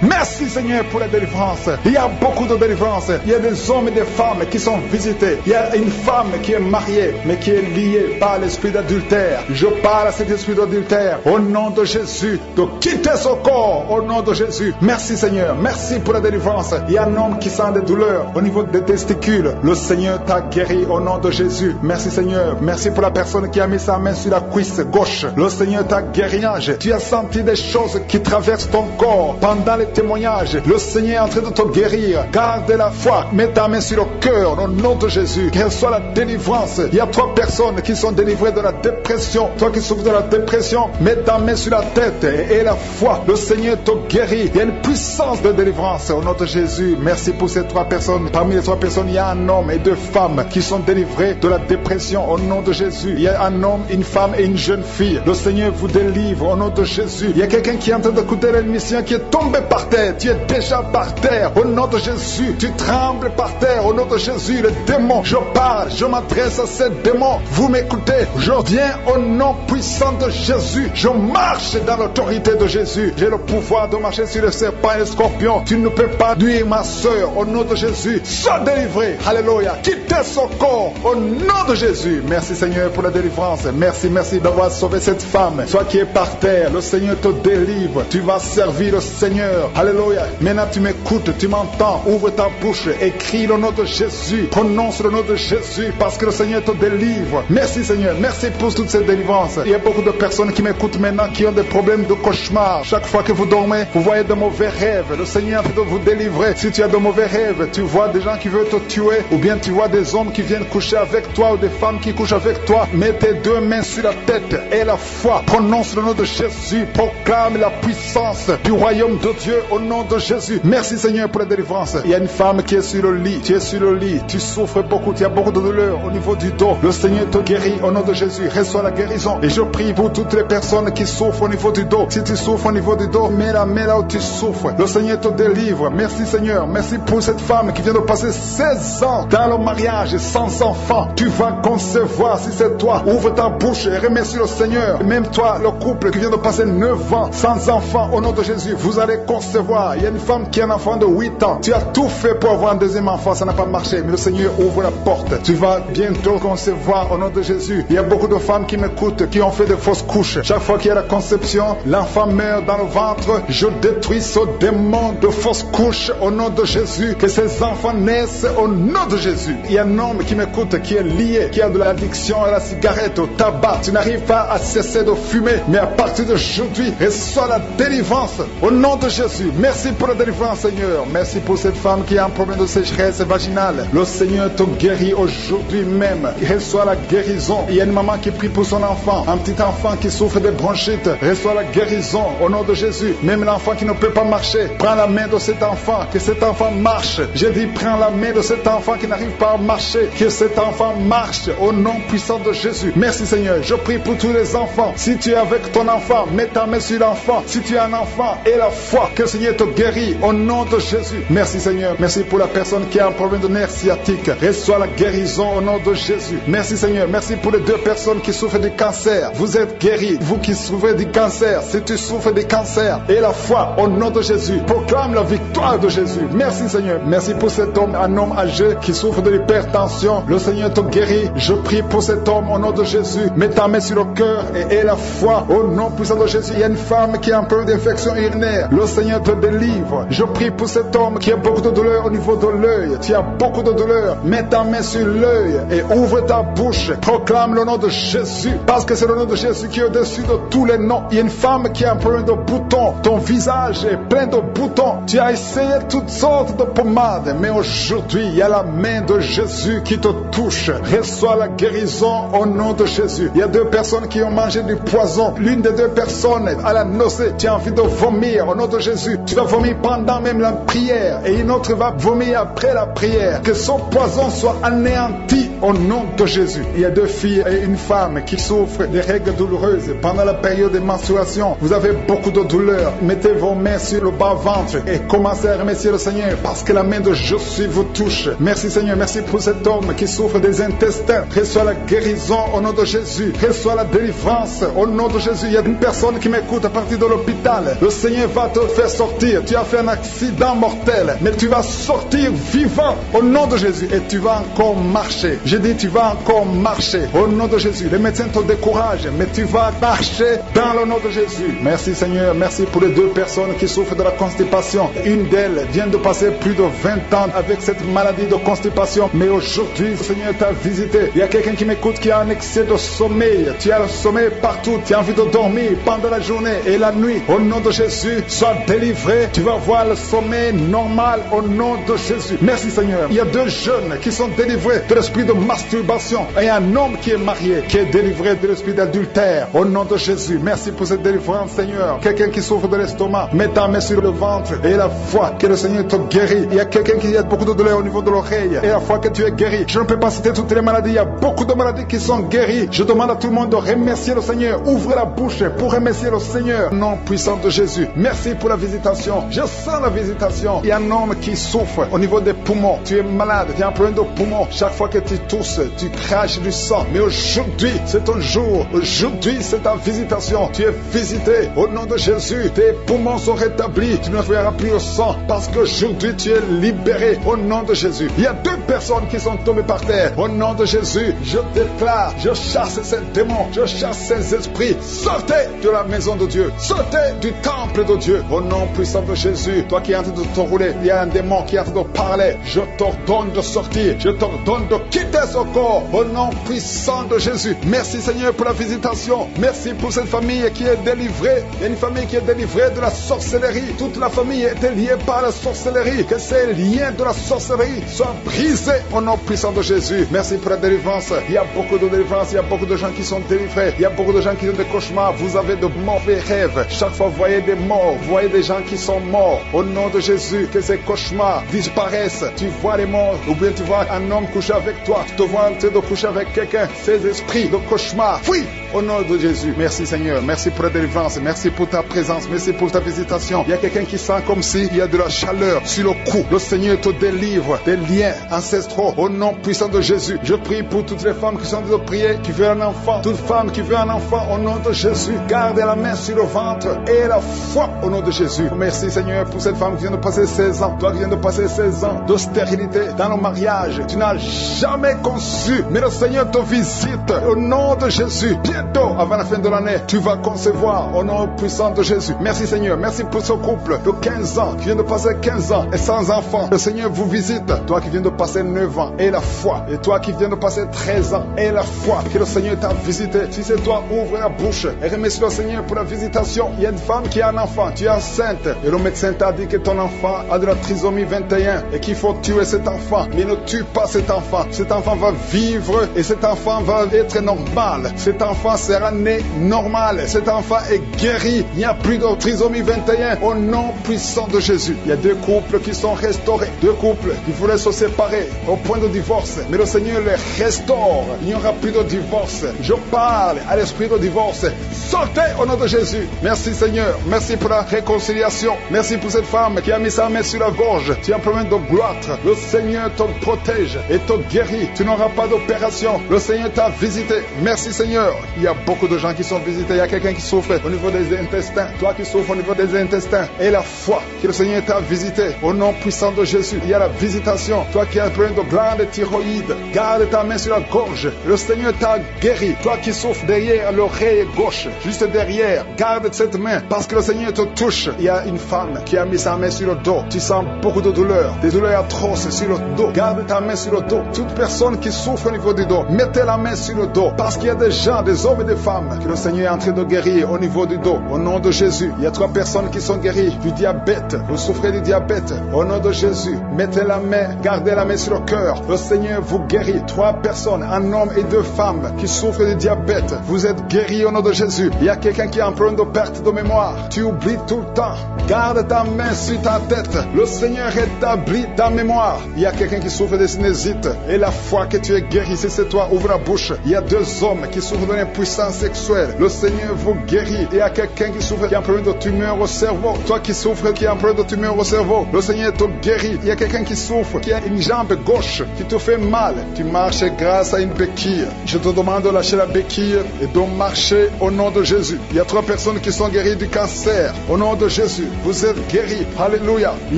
Merci Seigneur pour la délivrance. Il y a beaucoup de délivrance. Il y a des hommes et des femmes qui sont visités. Il y a une femme qui est mariée, mais qui est liée par l'esprit d'adultère. Je parle à cet esprit d'adultère au nom de Jésus, de quitter son corps au nom de Jésus. Merci Seigneur. Merci pour la délivrance. Il y a un homme qui sent des douleurs au niveau des testicules. Le Seigneur t'a guéri au nom de Jésus. Merci Seigneur. Merci pour la personne qui a mis sa main sur la cuisse gauche. Le Seigneur t'a guéri. Tu as senti des choses qui traversent ton corps pendant les témoignages. Le Seigneur est en train de te guérir. Garde la foi. Mets ta main sur le cœur au nom de Jésus. Qu'elle soit la délivrance. Il y a 3 personnes qui sont délivrées de la dépression. Toi qui souffres de la dépression, mets ta main sur la tête et la foi. Le Seigneur te guérit. Il y a une puissance de délivrance au nom de Jésus. Merci pour ces 3 personnes. Parmi les 3 personnes, il y a un homme et 2 femmes qui sont délivrés de la dépression au nom de Jésus. Il y a un homme, une femme et une jeune fille. Le Seigneur vous délivre au nom de Jésus. Il y a quelqu'un qui est en train d'écouter l'émission qui est tombé par terre. Tu es déjà par terre au nom de Jésus. Tu trembles par terre au nom de Jésus. Le démon, je parle, je m'adresse à ces démons. Vous m'écoutez. Je viens au nom puissant de Jésus. Je marche dans l'autorité de Jésus. J'ai le pouvoir de marcher sur les serpents et les scorpions. Tu ne peux pas nuire ma soeur au nom de Jésus. Sois délivré. Alléluia. Quittez son corps au nom de Jésus. Merci Seigneur pour la délivrance. Merci d'avoir sauvé cette femme. Toi qui es par terre, le Seigneur te délivre. Tu vas servir le Seigneur. Alléluia. Maintenant tu m'écoutes, tu m'entends. Ouvre ta bouche et crie le nom de Jésus. Prononce le nom de Jésus parce que le Seigneur te délivre. Merci Seigneur. Merci pour toute cette délivrance. Il y a beaucoup de personnes qui m'écoutent maintenant qui ont des problèmes de cauchemar. Chaque fois que vous dormez, vous voyez de mauvais rêves. Le Seigneur est en train de vous délivrer. Si tu as de mauvais rêves, tu vois des gens qui veulent te tuer ou bien tu vois des hommes qui viennent coucher avec toi ou des femmes qui couchent avec toi, mets tes 2 mains sur la tête et la foi. Prononce le nom de Jésus. Proclame la puissance du royaume de Dieu au nom de Jésus. Merci Seigneur pour la délivrance. Il y a une femme qui est sur le lit. Tu es sur le lit. Tu souffres beaucoup. Tu as beaucoup de douleur au niveau du dos. Le Seigneur te guérit au nom de Jésus. Reçois la guérison. Et je prie pour toutes les personnes qui souffrent au niveau du dos. Si tu souffres au niveau du dos, mets la main là où tu souffres. Le Seigneur te délivre. Merci Seigneur. Merci pour cette femme qui vient de passer 16 ans dans le mariage sans enfant. Tu vas concevoir si c'est toi. Ouvre ta bouche et remercie le Seigneur. Même toi, le couple qui vient de passer 9 ans sans enfant, au nom de Jésus, vous allez concevoir. Il y a une femme qui a un enfant de 8 ans. Tu as tout fait pour avoir un deuxième enfant, ça n'a pas marché. Mais le Seigneur ouvre la porte. Tu vas bientôt concevoir au nom de Jésus. Il y a beaucoup de femmes qui m'écoutent, qui ont fait des fausses couches. Chaque fois qu'il y a la conception, l'enfant meurt dans le ventre. Je détruis ce démon de fausses couches au nom de Jésus. Que ces enfants naissent au nom de Jésus. Il y a un homme qui m'écoute, qui est lié, qui a de l'addiction à la cigarette, au tabac. Tu n'arrives pas à cesser de fumer, mais à partir d'aujourd'hui, reçois la délivrance au nom de Jésus. Merci pour la délivrance, Seigneur. Merci pour cette femme qui a un problème de sécheresse vaginale. Le Seigneur te guérit aujourd'hui même. Reçois la guérison. Il y a une maman qui prie pour son enfant, un petit enfant qui souffre de bronchite. Reçois la guérison au nom de Jésus. Même l'enfant qui ne peut pas marcher, prends la main de cet enfant, que cet enfant marche. J'ai dit, prends la main de cet enfant qui n'arrive pas à marcher, que cet enfant marche au nom puissant de Jésus. Merci Seigneur. Je prie pour tous les enfants. Si tu es avec ton enfant, mets ta main sur l'enfant enfant. Si tu es un enfant, et la foi, que le Seigneur te guérit au nom de Jésus. Merci Seigneur. Merci pour la personne qui a un problème de nerf sciatique. Reçois la guérison au nom de Jésus. Merci Seigneur. Merci pour les 2 personnes qui souffrent du cancer. Vous êtes guéris. Vous qui souffrez du cancer, si tu souffres du cancer, et la foi au nom de Jésus, proclame la victoire de Jésus. Merci Seigneur. Merci pour cet homme, un homme âgé qui souffre de l'hypertension. Le Seigneur te guérit. Je prie pour cet homme au nom de Jésus. Mets ta main sur le cœur et la foi au nom puissant de Jésus. Il y a une femme qui a un peu d'infection urinaire. Le Seigneur te délivre. Je prie pour cet homme qui a beaucoup de douleur au niveau de l'œil. Tu as beaucoup de douleur. Mets ta main sur l'œil et ouvre ta bouche. Proclame le nom de Jésus, parce que c'est le nom de Jésus qui est au-dessus de tous les noms. Il y a une femme qui a un problème de boutons. Ton visage est plein de boutons. Tu as essayé toutes sortes de pommades, mais aujourd'hui, il y a la main de Jésus qui te touche. Reçois la guérison au nom de Jésus. Il y a 2 personnes qui ont mangé du poison. L'une des 2 personnes a la nausée. Tu as envie de vomir au nom de Jésus. Tu vas vomir pendant même la prière, et une autre va vomir après la prière. Que son poison soit anéanti au nom de Jésus. Il y a 2 filles et une femme qui souffrent des règles douloureuses pendant la période de menstruation. Vous avez beaucoup de douleur. Mettez vos mains sur le bas-ventre et commencez à remercier le Seigneur, parce que la main de Jésus vous touche. Merci Seigneur. Merci pour cet homme qui souffre des intestins. Reçois la guérison au nom de Jésus. Reçois la délivrance au nom de Jésus. Il y a une personne qui m'écoute à partir de l'hôpital. Le Seigneur va te faire sortir. Tu as fait un accident mortel, mais tu vas sortir vivant au nom de Jésus, et tu vas encore marcher. Je dis tu vas encore marcher au nom de Jésus. Les médecins te découragent, mais tu vas marcher dans le nom de Jésus. Merci Seigneur. Merci pour les 2 personnes qui souffrent de la constipation. Une d'elles vient de passer plus de 20 ans avec cette maladie de constipation, mais aujourd'hui le Seigneur t'a visité. Il y a quelqu'un qui m'écoute qui a un excès de sommeil. Tu as le sommeil partout. Tu as envie de dormir pendant la journée et la nuit. Au nom de Jésus, sois délivré. Tu vas voir le sommeil normal au nom de Jésus. Merci Seigneur. Il y a 2 jeunes qui sont délivrés de l'esprit de masturbation, et un homme qui est marié qui est délivré de l'esprit d'adultère au nom de Jésus. Merci pour cette délivrance Seigneur. Quelqu'un qui souffre de l'estomac, mets ta main sur le ventre et la foi que le Seigneur te guérit. Il y a quelqu'un qui a beaucoup de douleur au niveau de l'oreille, et la foi que tu es guéri. Je ne peux pas citer toutes les maladies. Il y a beaucoup de maladies qui sont guéries. Je demande à tout le monde de remercier le Seigneur. Ouvrez la bouche pour remercier le Seigneur. Nom puissant de Jésus. Merci pour la visitation. Je sens la visitation. Il y a un homme qui souffre au niveau des poumons. Tu es malade, tu as un problème de poumons. Chaque fois que tu tousses, tu craches du sang. Mais aujourd'hui, c'est ton jour. Aujourd'hui, c'est ta visitation. Tu es visité au nom de Jésus. Tes poumons sont rétablis. Tu ne verras plus le sang, parce qu'aujourd'hui, tu es libéré au nom de Jésus. Il y a 2 personnes qui sont tombées par terre. Au nom de Jésus, je déclare, je chasse ces démons, je chasse ces esprits. Sortez de la maison de Dieu. Sortez du temple de Dieu. Au nom puissant de Jésus. Toi qui es en train de te rouler, il y a un démon qui est en train de parler. Je t'ordonne de sortir. Je t'ordonne de quitter ce corps. Au nom puissant de Jésus. Merci Seigneur pour la visitation. Merci pour cette famille qui est délivrée. Il y a une famille qui est délivrée de la sorcellerie. Toute la famille était liée par la sorcellerie. Que ces liens de la sorcellerie soient brisés au nom puissant de Jésus. Merci pour la délivrance. Il y a beaucoup de délivrance. Il y a beaucoup de gens qui sont délivrés. Il y a beaucoup de gens qui ont des cauchemars. Vous avez de mauvais rêves. Chaque fois vous voyez des morts. Vous voyez des gens qui sont morts. Au nom de Jésus, que ces cauchemars disparaissent. Tu vois les morts, ou bien tu vois un homme coucher avec toi. Tu te vois en train de coucher avec quelqu'un. Ces esprits de cauchemar, fuis au nom de Jésus. Merci Seigneur. Merci pour la délivrance. Merci pour ta présence. Merci pour ta visitation. Il y a quelqu'un qui sent comme s'il y a de la chaleur sur le cou. Le Seigneur te délivre des liens ancestraux au nom puissant de Jésus. Je prie pour toutes les femmes qui sont en train de prier, qui veulent un enfant. Toute femme qui veut un enfant au nom de Jésus. Garde la main sur le ventre et la foi au nom de Jésus. Merci Seigneur pour cette femme qui vient de passer 16 ans. Toi qui viens de passer 16 ans de stérilité dans le mariage. Tu n'as jamais conçu, mais le Seigneur te visite au nom de Jésus. Bientôt, avant la fin de l'année, tu vas concevoir au nom puissant de Jésus. Merci Seigneur. Merci pour ce couple de 15 ans qui vient de passer 15 ans et sans enfant. Le Seigneur vous visite. Toi qui viens de passer 9 ans et la foi. Et toi qui viens de passer 13 ans et la foi. Que le Seigneur t'a visité. Si c'est toi, ouvre la bouche et remercie le Seigneur pour la visitation. Il y a une femme qui a un enfant. Tu es enceinte. Et le médecin t'a dit que ton enfant a de la trisomie 21 et qu'il faut tuer cet enfant. Mais ne tue pas cet enfant. Cet enfant va vivre et cet enfant va être normal. Cet enfant enfant sera né normal. Cet enfant est guéri. Il n'y a plus de trisomie 21 au nom puissant de Jésus. Il y a 2 couples qui sont restaurés. 2 couples qui voulaient se séparer au point de divorce. Mais le Seigneur les restaure. Il n'y aura plus de divorce. Je parle à l'esprit de divorce. Sortez au nom de Jésus. Merci Seigneur. Merci pour la réconciliation. Merci pour cette femme qui a mis sa main sur la gorge. Tu as un problème de gloire. Le Seigneur te protège et te guérit. Tu n'auras pas d'opération. Le Seigneur t'a visité. Merci Seigneur. Il y a beaucoup de gens qui sont visités. Il y a quelqu'un qui souffre au niveau des intestins. Toi qui souffres au niveau des intestins. Et la foi que le Seigneur t'a visité. Au nom puissant de Jésus. Il y a la visitation. Toi qui as un problème de glande thyroïde. Garde ta main sur la gorge. Le Seigneur t'a guéri. Toi qui souffres derrière l'oreille gauche. Juste derrière. Garde cette main. Parce que le Seigneur te touche. Il y a une femme qui a mis sa main sur le dos. Tu sens beaucoup de douleurs. Des douleurs atroces sur le dos. Garde ta main sur le dos. Toute personne qui souffre au niveau du dos. Mettez la main sur le dos. Parce qu'il y a des gens, des hommes et des femmes que le Seigneur est en train de guérir au niveau du dos. Au nom de Jésus. Il y a 3 personnes qui sont guéries du diabète. Vous souffrez du diabète. Au nom de Jésus. Mettez la main. Gardez la main sur le cœur. Le Seigneur vous guérit. 3 personnes, un homme et 2 femmes qui souffrent du diabète. Vous êtes guéris au nom de Jésus. Il y a quelqu'un qui a un problème de perte de mémoire. Tu oublies tout le temps. Garde ta main sur ta tête. Le Seigneur rétablit ta mémoire. Il y a quelqu'un qui souffre de sinusite. Et la foi que tu es guéri, si c'est toi, ouvre la bouche. Il y a 2 hommes qui souffrent de l'impuissance sexuelle. Le Seigneur vous guérit. Il y a quelqu'un qui souffre, qui a un problème de tumeur au cerveau. Toi qui souffres, qui a un problème de tumeur au cerveau. Le Seigneur te guérit. Il y a quelqu'un qui souffre, qui a une jambe gauche, qui te fait mal. Tu marches grâce à une béquille. Je te demande de lâcher la béquille et de marcher au nom de Jésus. Il y a 3 personnes qui sont guéries du cancer. Au nom de Jésus, vous êtes guéris. Alléluia. Il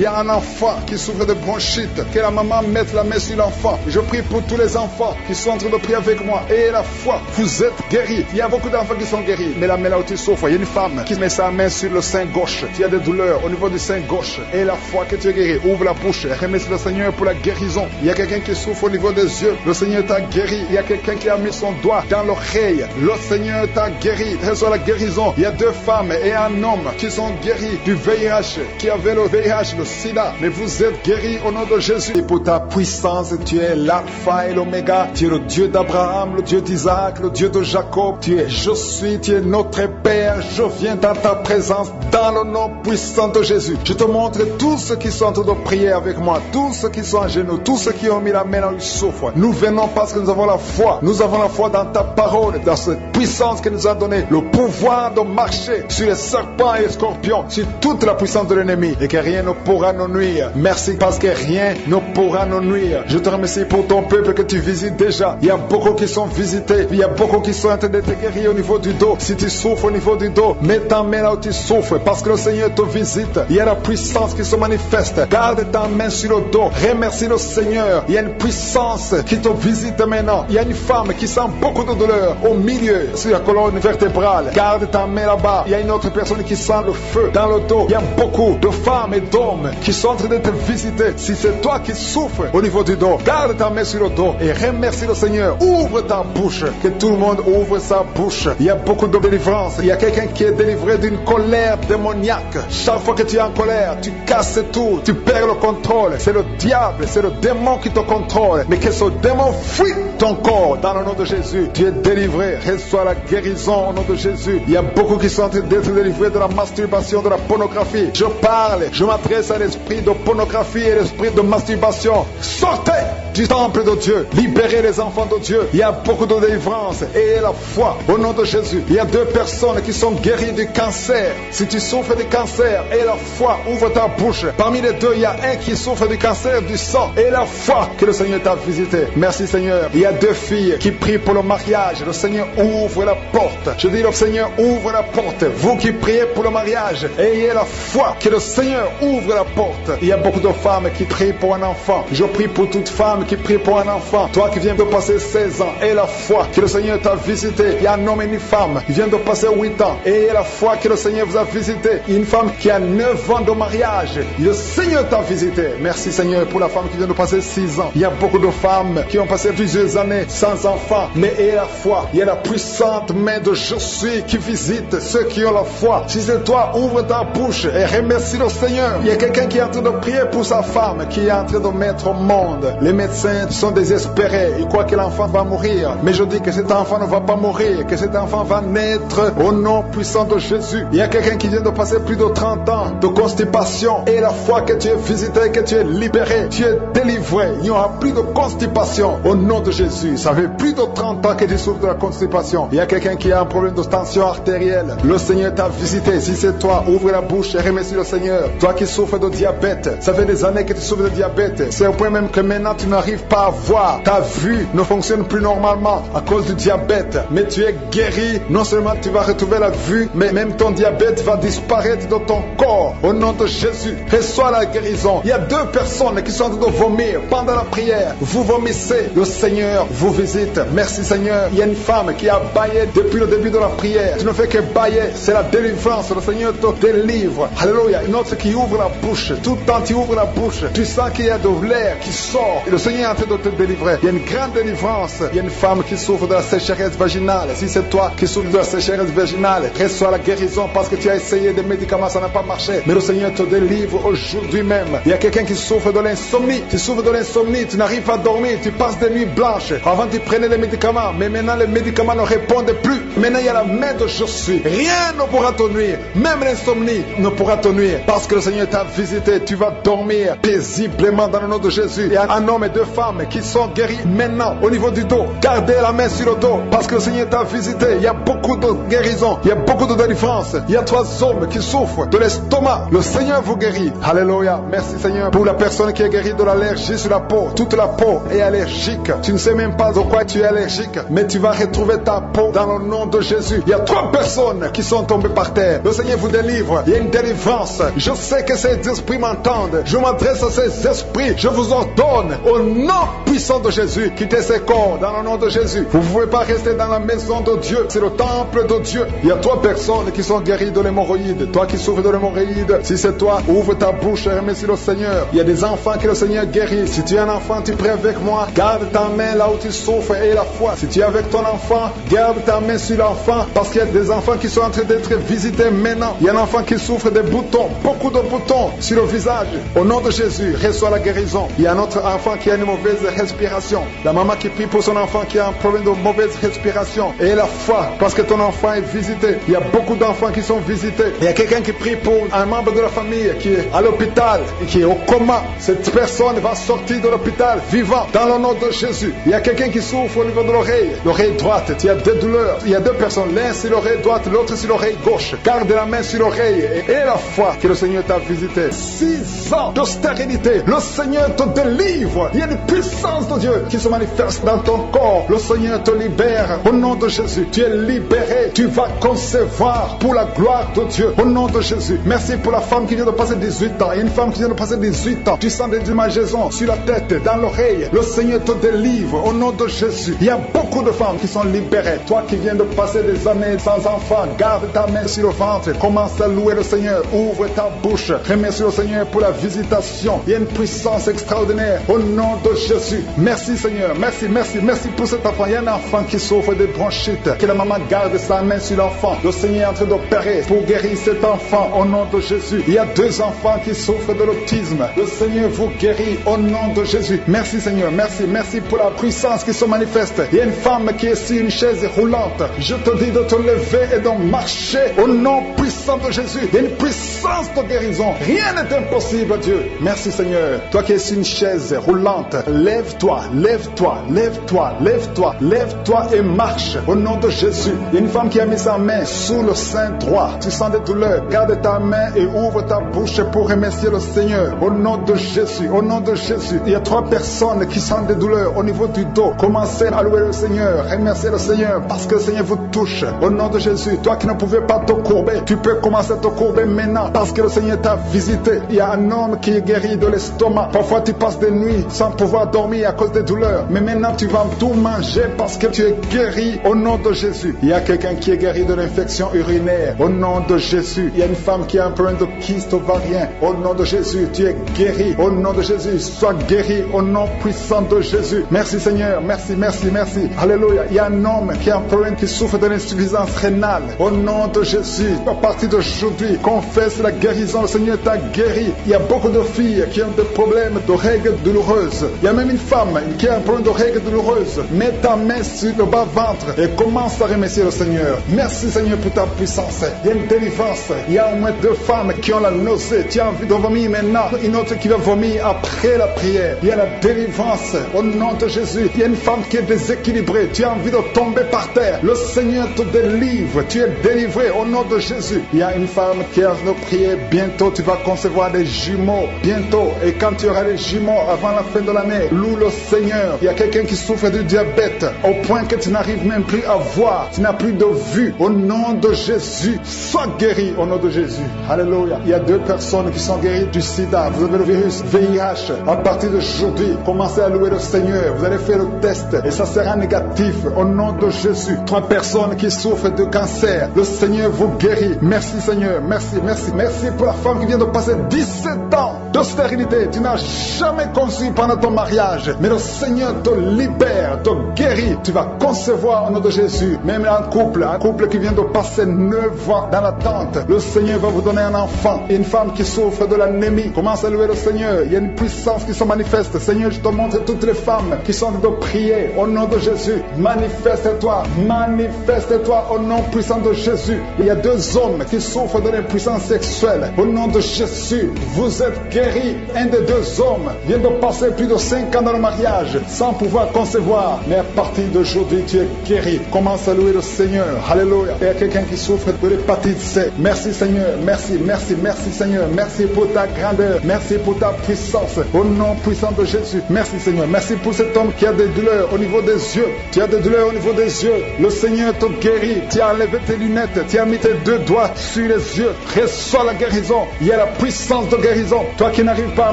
y a un enfant qui souffre de bronchite. Que la maman mette la main sur l'enfant. Je prie pour tous les enfants qui sont en train de prier avec moi. Et la foi, vous êtes guéris. Il y a beaucoup d'enfants qui sont guéris. Mais la main là où tu souffres, il y a une femme qui met sa main sur le sein gauche. Tu as des douleurs au niveau du sein gauche. Et la foi que tu es guéri. Ouvre la bouche. Remercie le Seigneur pour la guérison. Il y a quelqu'un qui souffre au niveau des yeux. Le Seigneur t'a guéri. Il y a quelqu'un qui a mis son doigt dans l'oreille. Le Seigneur t'a guéri. Reçois la guérison. Il y a 2 femmes et un homme qui sont guéris du VIH, qui avaient le VIH, le sida. Mais vous êtes guéris au nom de Jésus. Et pour ta puissance, tu es l'alpha et l'oméga. Tu es le Dieu d'Abraham, le Dieu d'Isaac, le Dieu de Jacob. Tu es je suis, tu es notre Père. Je viens dans ta présence dans le nom puissant de Jésus. Je te montre tous ceux qui sont en train de prier avec moi, tous ceux qui sont à genoux, tous ceux qui ont mis la main dans le souffle. Nous venons parce que nous avons la foi. Nous avons la foi dans ta parole, dans cette puissance que nous a donné le pouvoir de marcher sur les serpents et les scorpions, sur toute la puissance de l'ennemi, et que rien ne pourra nous nuire. Merci parce que rien ne pourra nous nuire. Je te remercie pour ton peuple que tu visites déjà. Il y a beaucoup qui sont visités. Il y a beaucoup qui sont en train de te guérir au niveau du dos. Si tu souffres au niveau du dos, mets ta main là où tu souffres parce que le Seigneur te visite. Il y a la puissance qui se manifeste. Garde ta main sur le dos. Remercie le Seigneur. Il y a une puissance qui te visite maintenant. Il y a une femme qui sent beaucoup de douleur au milieu, sur la colonne vertébrale. Garde ta main là-bas. Il y a une autre personne qui sent le feu dans le dos. Il y a beaucoup de femmes et d'hommes qui sont en train de te visiter. Si c'est toi qui souffres au niveau du dos, garde ta main sur le dos et remercie le Seigneur. Ouvre ta bouche. Que tout le monde ouvre sa bouche. Il y a beaucoup de délivrance. Il y a quelqu'un qui est délivré d'une colère démoniaque. Chaque fois que tu es en colère, tu casses tout. Tu perds le contrôle. C'est le diable, c'est le démon qui te contrôle. Mais que ce démon fuit ton corps dans le nom de Jésus. Tu es délivré. Reçois la guérison au nom de Jésus. Il y a beaucoup qui sont en train d'être délivrés de la masturbation, de la pornographie. Je parle, je m'adresse à l'esprit de pornographie et l'esprit de masturbation. Sortez du temple de Dieu. Libérez les enfants de Dieu. Il y a beaucoup de délivrance. Et la foi au nom de Jésus. Il y a 2 personnes qui sont guéries du cancer. Si tu souffres du cancer, et la foi, ouvre ta bouche. Parmi les 2, il y a un qui souffre du cancer du sang. Et la foi que le Seigneur t'a visité. Merci Seigneur. Il y a 2 filles qui prient pour le mariage. Le Seigneur ouvre la porte. Je dis le Seigneur ouvre la porte. Vous qui priez pour le mariage, ayez la foi que le Seigneur ouvre la porte. Il y a beaucoup de femmes qui prient pour un enfant. Je prie pour toute femme qui prie pour un enfant. Toi qui viens de passer 16 ans, aie la foi que le Seigneur t'a visité. Il y a un homme et une femme qui viennent de passer 8 ans. Ayez la foi que le Seigneur vous a visité. Il y a une femme qui a 9 ans de mariage. Le Seigneur t'a visité. Merci Seigneur pour la femme qui vient de passer 6 ans. Il y a beaucoup de femmes qui ont passé plusieurs années sans enfants. Mais ayez la foi. Il y a la puissante main de je suis qui visite ceux qui ont la foi. Si c'est toi, ouvre ta bouche et remercie le Seigneur. Il y a quelqu'un qui est en train de prier pour sa femme, qui est en train de mettre au monde. Les médecins médecins sont désespérés. Ils croient que l'enfant va mourir. Mais je dis que cet enfant ne va pas mourir, que cet enfant va naître au nom puissant de Jésus. Il y a quelqu'un qui vient de passer plus de 30 ans de constipation. Et la fois que tu es visité, que tu es libéré, tu es délivré. Il n'y aura plus de constipation au nom de Jésus. Ça fait plus de 30 ans que tu souffres de la constipation. Il y a quelqu'un qui a un problème de tension artérielle. Le Seigneur t'a visité. Si c'est toi, ouvre la bouche et remercie le Seigneur. Toi qui souffres de diabète, ça fait des années que tu souffres de diabète. C'est au point même que maintenant tu n'arrives pas à voir. Ta vue ne fonctionne plus normalement à cause du diabète. Mais tu es guéri. Non seulement tu vas retrouver la vue, mais même ton diabète va disparaître de ton corps. Au nom de Jésus, reçois la guérison. Il y a 2 personnes qui sont en train de vomir pendant la prière. Vous vomissez. Le Seigneur vous visite. Merci Seigneur. Il y a une femme qui a baillé depuis le début de la prière. Tu ne fais que bailler. C'est la délivrance. Le Seigneur te délivre. Alléluia. Une autre qui ouvre la bouche. Tout le temps tu ouvres la bouche. Tu sens qu'il y a de l'air qui sort. Et le Seigneur est en train de te délivrer. Il y a une grande délivrance. Il y a une femme qui souffre de la sécheresse vaginale. Si c'est toi qui souffres de la sécheresse vaginale, reçois la guérison parce que tu as essayé des médicaments, ça n'a pas marché. Mais le Seigneur te délivre aujourd'hui même. Il y a quelqu'un qui souffre de l'insomnie. Tu souffres de l'insomnie, tu n'arrives pas à dormir, tu passes des nuits blanches. Avant tu prenais les médicaments, mais maintenant les médicaments ne répondent plus. Maintenant il y a la main de je suis. Rien ne pourra te nuire. Même l'insomnie ne pourra te nuire. Parce que le Seigneur t'a visité, tu vas dormir paisiblement dans le nom de Jésus. Il y a un homme et 2 femmes qui sont guéris maintenant au niveau du dos. Gardez la main sur le dos parce que le Seigneur t'a visité. Il y a beaucoup de guérison, il y a beaucoup de délivrance. Il y a 3 hommes qui souffrent de l'estomac. Le Seigneur vous guérit. Alléluia. Merci Seigneur pour la personne qui est guérie de l'allergie sur la peau. Toute la peau est allergique. Tu ne sais même pas de quoi tu es allergique, mais tu vas retrouver ta peau dans le nom de Jésus. Il y a 3 personnes qui sont tombées par terre. Le Seigneur vous délivre. Il y a une délivrance. Je sais que ces esprits m'entendent. Je m'adresse à ces esprits. Je vous ordonne au nom puissant de Jésus, quittez ces corps dans le nom de Jésus. Vous ne pouvez pas rester dans la maison de Dieu. C'est le temple de Dieu. Il y a 3 personnes qui sont guéries de l'hémorroïde. Toi qui souffres de l'hémorroïde, si c'est toi, ouvre ta bouche et remercie le Seigneur. Il y a des enfants que le Seigneur guérit. Si tu es un enfant, tu pries avec moi. Garde ta main là où tu souffres et la foi. Si tu es avec ton enfant, garde ta main sur l'enfant parce qu'il y a des enfants qui sont en train d'être visités maintenant. Il y a un enfant qui souffre des boutons, beaucoup de boutons sur le visage. Au nom de Jésus, reçois la guérison. Il y a un autre enfant qui a une mauvaise respiration. La maman qui prie pour son enfant qui a un problème de mauvaise respiration. Et la foi, parce que ton enfant est visité. Il y a beaucoup d'enfants qui sont visités. Il y a quelqu'un qui prie pour un membre de la famille qui est à l'hôpital et qui est au coma. Cette personne va sortir de l'hôpital vivant dans le nom de Jésus. Il y a quelqu'un qui souffre au niveau de l'oreille droite. Il y a des douleurs. Il y a 2 personnes, l'un sur l'oreille droite, l'autre sur l'oreille gauche. Garde la main sur l'oreille et la foi que le Seigneur t'a visité. 6 ans de stérilité. Le Seigneur te délivre. Il y a une puissance de Dieu qui se manifeste dans ton corps. Le Seigneur te libère. Au nom de Jésus, tu es libéré. Tu vas concevoir pour la gloire de Dieu. Au nom de Jésus. Merci pour la femme qui vient de passer 18 ans. Il y a une femme qui vient de passer 18 ans. Tu sens des démangeaisons sur la tête, dans l'oreille. Le Seigneur te délivre. Au nom de Jésus. Il y a beaucoup de femmes qui sont libérées. Toi qui viens de passer des années sans enfant, garde ta main sur le ventre. Commence à louer le Seigneur. Ouvre ta bouche. Remercie le Seigneur pour la visitation. Il y a une puissance extraordinaire. Au nom de Jésus. Merci Seigneur. Merci, merci, merci pour cet enfant. Il y a un enfant qui souffre de bronchite. Que la maman garde sa main sur l'enfant. Le Seigneur est en train d'opérer pour guérir cet enfant au nom de Jésus. Il y a 2 enfants qui souffrent de l'autisme. Le Seigneur vous guérit au nom de Jésus. Merci Seigneur. Merci, merci pour la puissance qui se manifeste. Il y a une femme qui est sur une chaise roulante. Je te dis de te lever et de marcher au nom puissant de Jésus. Il y a une puissance de guérison. Rien n'est impossible, Dieu. Merci Seigneur. Toi qui es sur une chaise roulante, lève-toi, lève-toi, lève-toi, lève-toi, lève-toi et marche au nom de Jésus. Il y a une femme qui a mis sa main sous le sein droit. Tu sens des douleurs. Garde ta main et ouvre ta bouche pour remercier le Seigneur. Au nom de Jésus, au nom de Jésus. Il y a 3 personnes qui sentent des douleurs au niveau du dos. Commencez à louer le Seigneur. Remerciez le Seigneur parce que le Seigneur vous touche. Au nom de Jésus, toi qui ne pouvais pas te courber, tu peux commencer à te courber maintenant parce que le Seigneur t'a visité. Il y a un homme qui est guéri de l'estomac. Parfois tu passes des nuits sans pouvoir dormir à cause des douleurs. Mais maintenant tu vas tout manger parce que tu es guéri au nom de Jésus. Il y a quelqu'un qui est guéri de l'infection urinaire au nom de Jésus. Il y a une femme qui a un problème de kyste ovarien au nom de Jésus. Tu es guéri au nom de Jésus. Sois guéri au nom puissant de Jésus. Merci Seigneur. Merci, merci, merci. Alléluia. Il y a un homme qui a un problème, qui souffre de l'insuffisance rénale au nom de Jésus. À partir d'aujourd'hui, confesse la guérison. Le Seigneur t'a guéri. Il y a beaucoup de filles qui ont des problèmes de règles douloureuses. douloureuse. Il y a même une femme qui a un problème de règles douloureuses. Mets ta main sur le bas-ventre et commence à remercier le Seigneur. Merci Seigneur pour ta puissance. Il y a une délivrance. Il y a au moins 2 femmes qui ont la nausée. Tu as envie de vomir maintenant. Une autre qui va vomir après la prière. Il y a la délivrance au nom de Jésus. Il y a une femme qui est déséquilibrée. Tu as envie de tomber par terre. Le Seigneur te délivre. Tu es délivré au nom de Jésus. Il y a une femme qui a envie de prier. Bientôt tu vas concevoir des jumeaux. Bientôt. Et quand tu auras les jumeaux avant la fin de l'année, loue le Seigneur. Il y a quelqu'un qui souffre du diabète au point que tu n'arrives même plus à voir. Tu n'as plus de vue. Au nom de Jésus, sois guéri au nom de Jésus. Alléluia. Il y a 2 personnes qui sont guéries du sida. Vous avez le virus VIH. À partir d'aujourd'hui, commencez à louer le Seigneur. Vous allez faire le test et ça sera négatif au nom de Jésus. 3 personnes qui souffrent de cancer. Le Seigneur vous guérit. Merci Seigneur. Merci, merci. Merci pour la femme qui vient de passer 17 ans de stérilité. Tu n'as jamais conçu pendant ton mariage. Mais le Seigneur te libère, te guérit. Tu vas concevoir au nom de Jésus. Même un couple qui vient de passer 9 ans dans l'attente. Le Seigneur va vous donner un enfant. Une femme qui souffre de l'anémie. Commence à louer le Seigneur. Il y a une puissance qui se manifeste. Seigneur, je te montre toutes les femmes qui sont en train de prier au nom de Jésus. Manifeste-toi. Manifeste-toi au nom puissant de Jésus. Il y a 2 hommes qui souffrent de l'impuissance sexuelle. Au nom de Jésus, vous êtes guéris. Un des 2 hommes vient de passer plus de 5 ans dans le mariage sans pouvoir concevoir. Mais à partir d'aujourd'hui, tu es guéri. Commence à louer le Seigneur. Alléluia. Il y a quelqu'un qui souffre de l'hépatite C. Merci Seigneur. Merci, merci, merci Seigneur. Merci pour ta grandeur. Merci pour ta puissance. Au nom puissant de Jésus. Merci Seigneur. Merci pour cet homme qui a des douleurs au niveau des yeux. Tu as des douleurs au niveau des yeux. Le Seigneur te guérit. Tu as enlevé tes lunettes. Tu as mis tes 2 doigts sur les yeux. Reçois la guérison. Il y a la puissance de guérison. Toi qui n'arrives pas à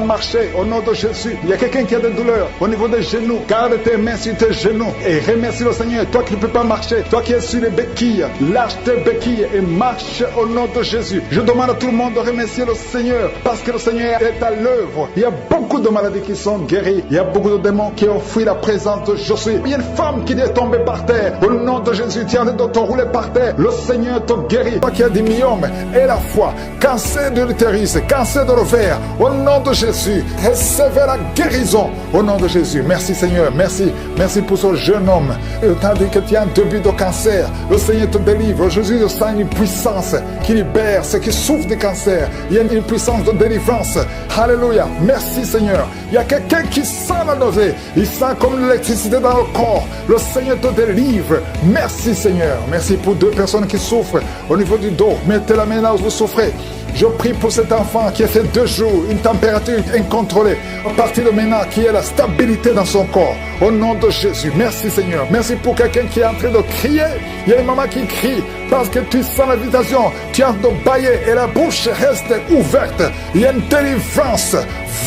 marcher, au nom de Jésus. Il y a quelqu'un qui a des douleurs au niveau des genoux. Garde tes mains sur tes genoux et remercie le Seigneur. Toi qui ne peux pas marcher, toi qui es sur les béquilles, lâche tes béquilles et marche au nom de Jésus. Je demande à tout le monde de remercier le Seigneur parce que le Seigneur est à l'œuvre. Il y a beaucoup de maladies qui sont guéries. Il y a beaucoup de démons qui ont fui la présence de Jésus. Il y a une femme qui est tombée par terre. Au nom de Jésus, tu es en train de te rouler par terre. Le Seigneur te guérit. Toi qui as des myomes et la foi, cancer de l'utérus, cancer de l'ovaire, au nom de Jésus, recevez la guérison au nom de Jésus. Merci Seigneur, merci. Merci pour ce jeune homme. Il t'a dit que tu as un début de cancer. Le Seigneur te délivre. Jésus te sent une puissance qui libère ceux qui souffrent de cancer. Il y a une puissance de délivrance. Alléluia. Merci Seigneur. Il y a quelqu'un qui sent la nausée. Il sent comme l'électricité dans le corps. Le Seigneur te délivre. Merci Seigneur. Merci pour 2 personnes qui souffrent au niveau du dos. Mettez la main là où vous souffrez. Je prie pour cet enfant qui a fait 2 jours, une température incontrôlée. À partir de maintenant, qui ait la stabilité dans son corps. Au nom de Jésus. Merci Seigneur. Merci pour quelqu'un qui est en train de crier. Il y a une maman qui crie parce que tu sens l'invitation. Tu es en train de bailler et la bouche reste ouverte. Il y a une délivrance.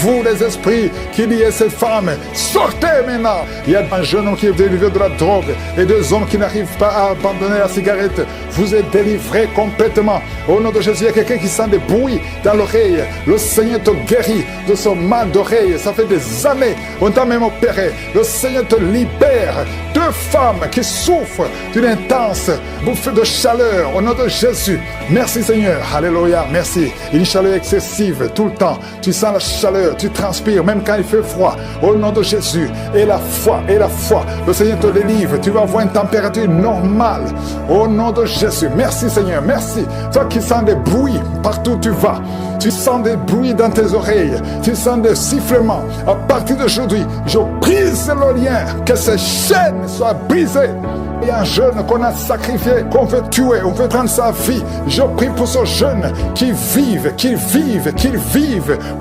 Vous les esprits qui liez cette femme, sortez maintenant. Il y a un jeune homme qui est délivré de la drogue et 2 hommes qui n'arrivent pas à abandonner la cigarette. Vous êtes délivrés complètement. Au nom de Jésus, il y a quelqu'un qui sent des bruits dans l'oreille. Le Seigneur te guérit de son mal d'oreille. Ça fait des années. On t'a même opéré. Le Seigneur te libère. 2 femmes qui souffrent d'une intense bouffée de chaleur. Au nom de Jésus. Merci Seigneur. Alléluia. Merci. Une chaleur excessive tout le temps. Tu sens la chaleur. Tu transpires même quand il fait froid. Au nom de Jésus. Et la foi. Et la foi. Le Seigneur te délivre. Tu vas avoir une température normale. Au nom de Jésus. Merci Seigneur. Merci. Toi qui sens des bruits partout où tu vas. Tu sens des bruits dans tes oreilles. Tu sens des sifflements. À partir d'aujourd'hui, je brise le lien. Que ces chaînes soient brisées. Il y a un jeune qu'on a sacrifié, qu'on veut tuer, on veut prendre sa vie. Je prie pour ce jeune qu'il vive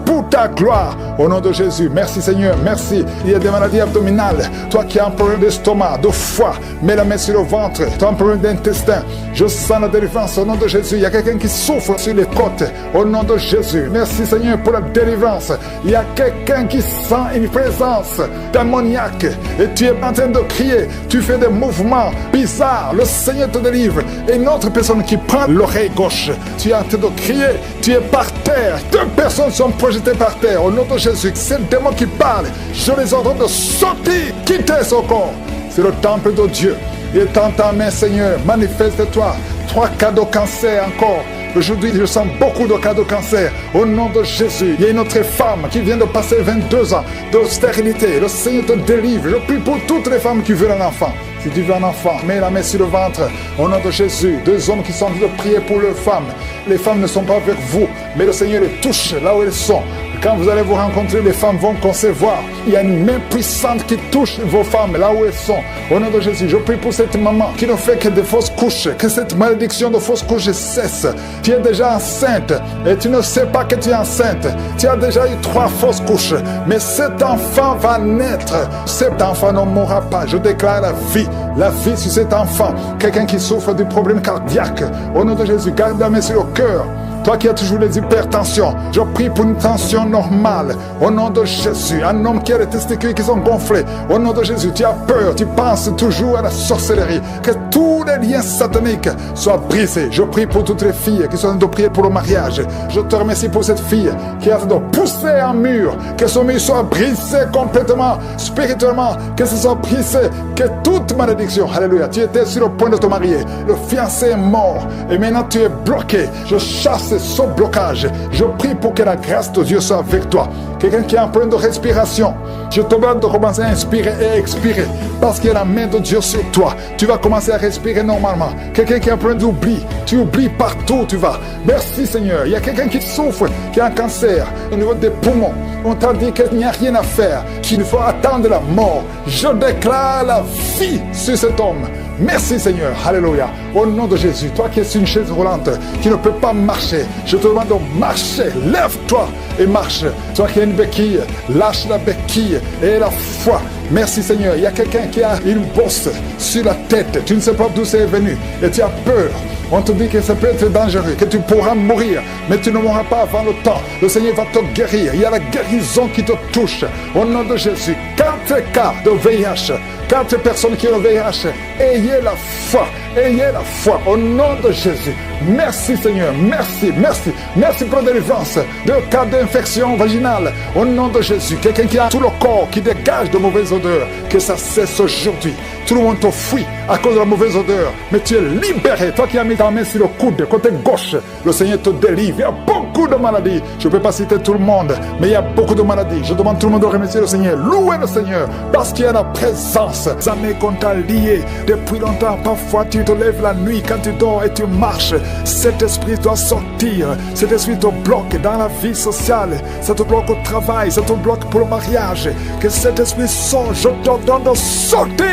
pour ta gloire. Au nom de Jésus, merci Seigneur, merci. Il y a des maladies abdominales. Toi qui as un problème d'estomac, de foie, mets la main sur le ventre. Tu as un problème d'intestin. Je sens la délivrance au nom de Jésus. Il y a quelqu'un qui souffre sur les côtes. Au nom de Jésus, merci Seigneur pour la délivrance. Il y a quelqu'un qui sent une présence démoniaque et tu es en train de crier. Tu fais des mouvements bizarre, le Seigneur te délivre. Et une autre personne qui prend l'oreille gauche, tu es en train de crier, tu es par terre. 2 personnes sont projetées par terre. Au nom de Jésus, c'est le démon qui parle. Je les ordonne de sortir, quitter son corps. C'est le temple de Dieu. Il est en ta main, Seigneur. Manifeste-toi. 3 cas de cancer encore. Aujourd'hui, je sens beaucoup de cas de cancer. Au nom de Jésus, il y a une autre femme qui vient de passer 22 ans de stérilité. Le Seigneur te délivre. Je prie pour toutes les femmes qui veulent un enfant. Si tu veux un enfant, mets la main sur le ventre. Au nom de Jésus, 2 hommes qui sont en train de prier pour leurs femmes. Les femmes ne sont pas avec vous, mais le Seigneur les touche là où elles sont. Quand vous allez vous rencontrer, les femmes vont concevoir. Il y a une main puissante qui touche vos femmes là où elles sont. Au nom de Jésus, je prie pour cette maman qui ne fait que de fausses couches. Que cette malédiction de fausses couches cesse. Tu es déjà enceinte et tu ne sais pas que tu es enceinte. Tu as déjà eu 3 fausses couches. Mais cet enfant va naître. Cet enfant ne mourra pas. Je déclare la vie. La vie sur cet enfant. Quelqu'un qui souffre du problème cardiaque. Au nom de Jésus, garde la main sur le cœur. Toi qui as toujours les hypertensions, je prie pour une tension normale. Au nom de Jésus, un homme qui a les testicules qui sont gonflés. Au nom de Jésus, tu as peur, tu penses toujours à la sorcellerie. Que tous les liens sataniques soient brisés. Je prie pour toutes les filles qui sont en train de prier pour le mariage. Je te remercie pour cette fille qui est en train de pousser un mur. Que ce mur soit brisé complètement, spirituellement. Que ce soit brisé. Que toute malédiction, alléluia, tu étais sur le point de te marier. Le fiancé est mort et maintenant tu es bloqué. Je chasse ce blocage. Je prie pour que la grâce de Dieu soit avec toi. Quelqu'un qui a un problème de respiration, je te demande de commencer à inspirer et expirer parce qu'il y a la main de Dieu sur toi. Tu vas commencer à respirer normalement. Quelqu'un qui a un problème d'oubli, tu oublies partout où tu vas. Merci Seigneur. Il y a quelqu'un qui souffre, qui a un cancer au niveau des poumons. On t'a dit qu'il n'y a rien à faire, qu'il faut attendre la mort. Je déclare la vie sur cet homme. Merci Seigneur, alléluia. Au nom de Jésus, toi qui es sur une chaise roulante, qui ne peut pas marcher, je te demande de marcher. Lève-toi et marche. Toi qui as une béquille, lâche la béquille et la foi. Merci Seigneur. Il y a quelqu'un qui a une bosse sur la tête. Tu ne sais pas d'où c'est venu et tu as peur. On te dit que ça peut être dangereux, que tu pourras mourir, mais tu ne mourras pas avant le temps. Le Seigneur va te guérir. Il y a la guérison qui te touche. Au nom de Jésus, 4 cas de VIH, 4 personnes qui ont le VIH, ayez la foi. Ayez la foi au nom de Jésus. Merci Seigneur, merci, merci. Merci pour la délivrance de cas d'infection vaginale. Au nom de Jésus, quelqu'un qui a tout le corps qui dégage de mauvaises odeurs, que ça cesse aujourd'hui. Tout le monde te fuit à cause de la mauvaise odeur, mais tu es libéré. Toi qui as mis ta main sur le coude, côté gauche, le Seigneur te délivre. Il y a beaucoup de maladies. Je ne peux pas citer tout le monde, mais il y a beaucoup de maladies. Je demande tout le monde de remercier le Seigneur. Louez le Seigneur, parce qu'il y a la présence. Ça n'est qu'on t'a lié depuis longtemps. Parfois, tu te lèves la nuit quand tu dors et tu marches. Cet esprit doit sortir. Cet esprit te bloque dans la vie sociale. Ça te bloque au travail. Ça te bloque pour le mariage. Que cet esprit sorte. Je t'ordonne de sortir.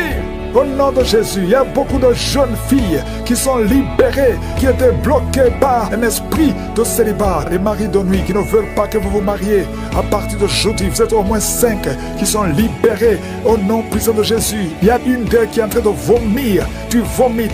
Au nom de Jésus, il y a beaucoup de jeunes filles qui sont libérées, qui étaient bloquées par un esprit de célibat. Les maris de nuit qui ne veulent pas que vous vous mariez. À partir d'aujourd'hui, vous êtes au moins 5 qui sont libérés au nom puissant de Jésus. Il y a une d'elles qui est en train de vomir. Tu vomis.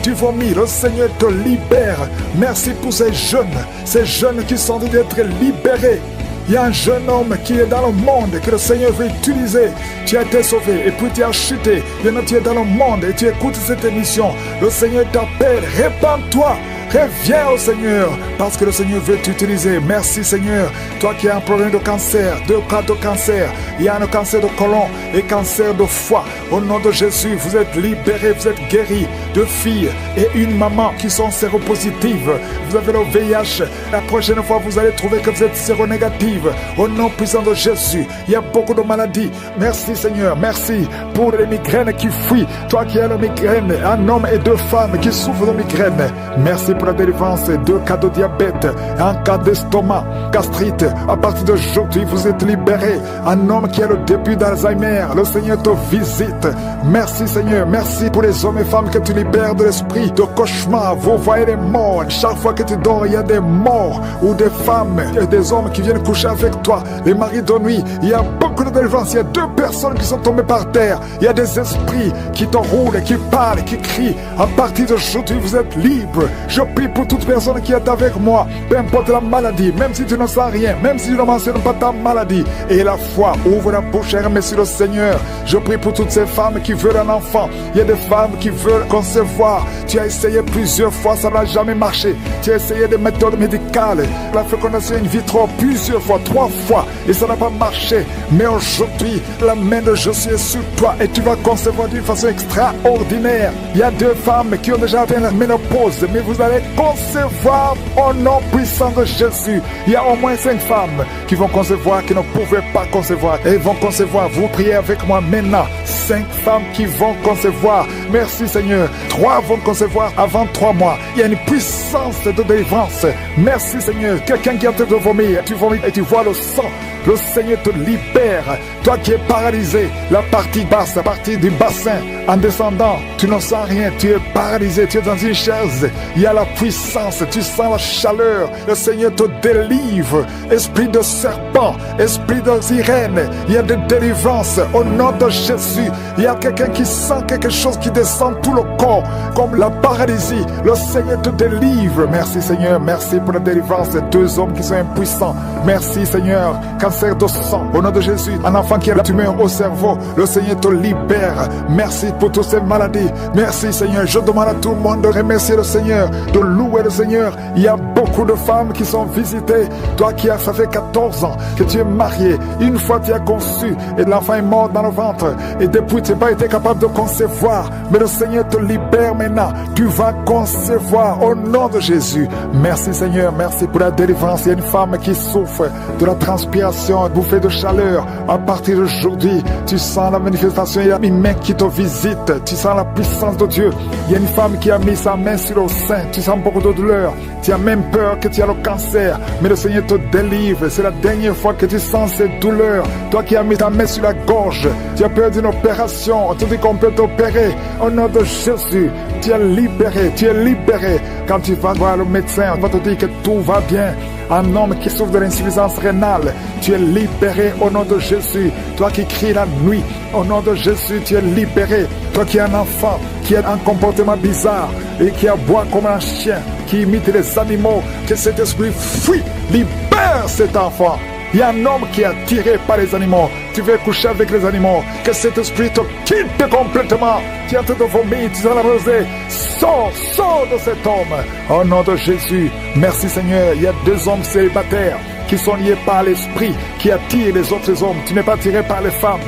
Le Seigneur te libère. Merci pour ces jeunes qui sont en train d'être libérés. Il y a un jeune homme qui est dans le monde que le Seigneur veut utiliser. Tu as été sauvé et puis tu as chuté. Maintenant tu es dans le monde et tu écoutes cette émission. Le Seigneur t'appelle. Répands-toi. Reviens au Seigneur parce que le Seigneur veut t'utiliser. Merci Seigneur. Toi qui as un problème de cancer, 2 cas de cancer. Il y a un cancer de côlon et cancer de foie. Au nom de Jésus, vous êtes libérés, vous êtes guéris. 2 filles et une maman qui sont séropositives. Vous avez le VIH. La prochaine fois, vous allez trouver que vous êtes séronégative. Au nom puissant de Jésus, il y a beaucoup de maladies. Merci Seigneur. Merci pour les migraines qui fuient. Toi qui as la migraine, un homme et 2 femmes qui souffrent de migraine. Merci pour la délivrance, 2 cas de diabète, 1 cas d'estomac, gastrite. À partir d'aujourd'hui, vous êtes libérés. Un homme qui a le début d'Alzheimer, le Seigneur te visite. Merci Seigneur, merci pour les hommes et femmes que tu libères de l'esprit de cauchemar. Vous voyez les morts. Chaque fois que tu dors, il y a des morts ou des femmes et des hommes qui viennent coucher avec toi. Les maris de nuit, il y a beaucoup de délivrance. Il y a 2 personnes qui sont tombées par terre. Il y a des esprits qui t'enroulent, qui parlent, qui crient. À partir d'aujourd'hui, vous êtes libres. Je prie pour toute personne qui est avec moi, peu importe la maladie, même si tu ne sens rien, même si tu ne mentionnes pas ta maladie. Et la foi, ouvre la bouche et remercie le Seigneur. Je prie pour toutes ces femmes qui veulent un enfant. Il y a des femmes qui veulent concevoir. Tu as essayé plusieurs fois, ça n'a jamais marché. Tu as essayé des méthodes médicales, la fécondation in vitro plusieurs fois, 3 fois, et ça n'a pas marché. Mais aujourd'hui, la main de Jésus est sur toi et tu vas concevoir d'une façon extraordinaire. Il y a 2 femmes qui ont déjà atteint la ménopause, mais vous allez allez concevoir au nom puissant de Jésus. Il y a au moins 5 femmes qui vont concevoir, qui ne pouvaient pas concevoir. Et vont concevoir. Vous priez avec moi maintenant. 5 femmes qui vont concevoir. Merci Seigneur. 3 vont concevoir avant 3 mois. Il y a une puissance de délivrance. Merci Seigneur. Quelqu'un qui est en train de vomir, tu vomis et tu vois le sang. Le Seigneur te libère. Toi qui es paralysé, la partie basse, la partie du bassin, en descendant, tu ne sens rien, tu es paralysé, tu es dans une chaise. Il y a la puissance, tu sens la chaleur. Le Seigneur te délivre. Esprit de serpent, esprit de sirène, il y a de délivrance au nom de Jésus. Il y a quelqu'un qui sent quelque chose qui descend tout le corps, comme la paralysie. Le Seigneur te délivre. Merci Seigneur, merci pour la délivrance de 2 hommes qui sont impuissants. Merci Seigneur. Cancer de sang, au nom de Jésus. Un enfant qui a la tumeur au cerveau, le Seigneur te libère. Merci pour toutes ces maladies. Merci Seigneur. Je demande à tout le monde de remercier le Seigneur, de louer le Seigneur. Il y a beaucoup de femmes qui sont visitées. Toi qui as, ça fait 14 ans que tu es marié. Une fois tu as conçu et l'enfant est mort dans le ventre. Et depuis tu n'as pas été capable de concevoir. Mais le Seigneur te libère maintenant. Tu vas concevoir au nom de Jésus. Merci Seigneur. Merci pour la délivrance. Il y a une femme qui souffre de la transpiration, bouffée de chaleur. À partir d'aujourd'hui, tu sens la manifestation. Il y a une main qui te visite. Tu sens la puissance de Dieu. Il y a une femme qui a mis sa main sur le sein. Tu sens beaucoup de douleur. Tu as même peur que tu as le cancer. Mais le Seigneur te délivre. C'est la dernière fois que tu sens cette douleur. Toi qui as mis ta main sur la gorge, tu as peur d'une opération. On te dit qu'on peut t'opérer. Au nom de Jésus, tu es libéré. Tu es libéré. Quand tu vas voir le médecin, on va te dire que tout va bien. Un homme qui souffre de l'insuffisance rénale, tu es libéré au nom de Jésus. Toi qui cries la nuit, au nom de Jésus, tu es libéré. Toi qui es un enfant, qui a un comportement bizarre et qui aboie comme un chien, qui imite les animaux, que cet esprit fuit, libère cet enfant. Il y a un homme qui est attiré par les animaux. Tu veux coucher avec les animaux. Que cet esprit te quitte complètement. Tu es en train de vomir, tu es la rosée. Sors de cet homme. Au nom de Jésus. Merci Seigneur. Il y a 2 hommes célibataires qui sont liés par l'esprit, qui attirent les autres hommes. Tu n'es pas attiré par les femmes,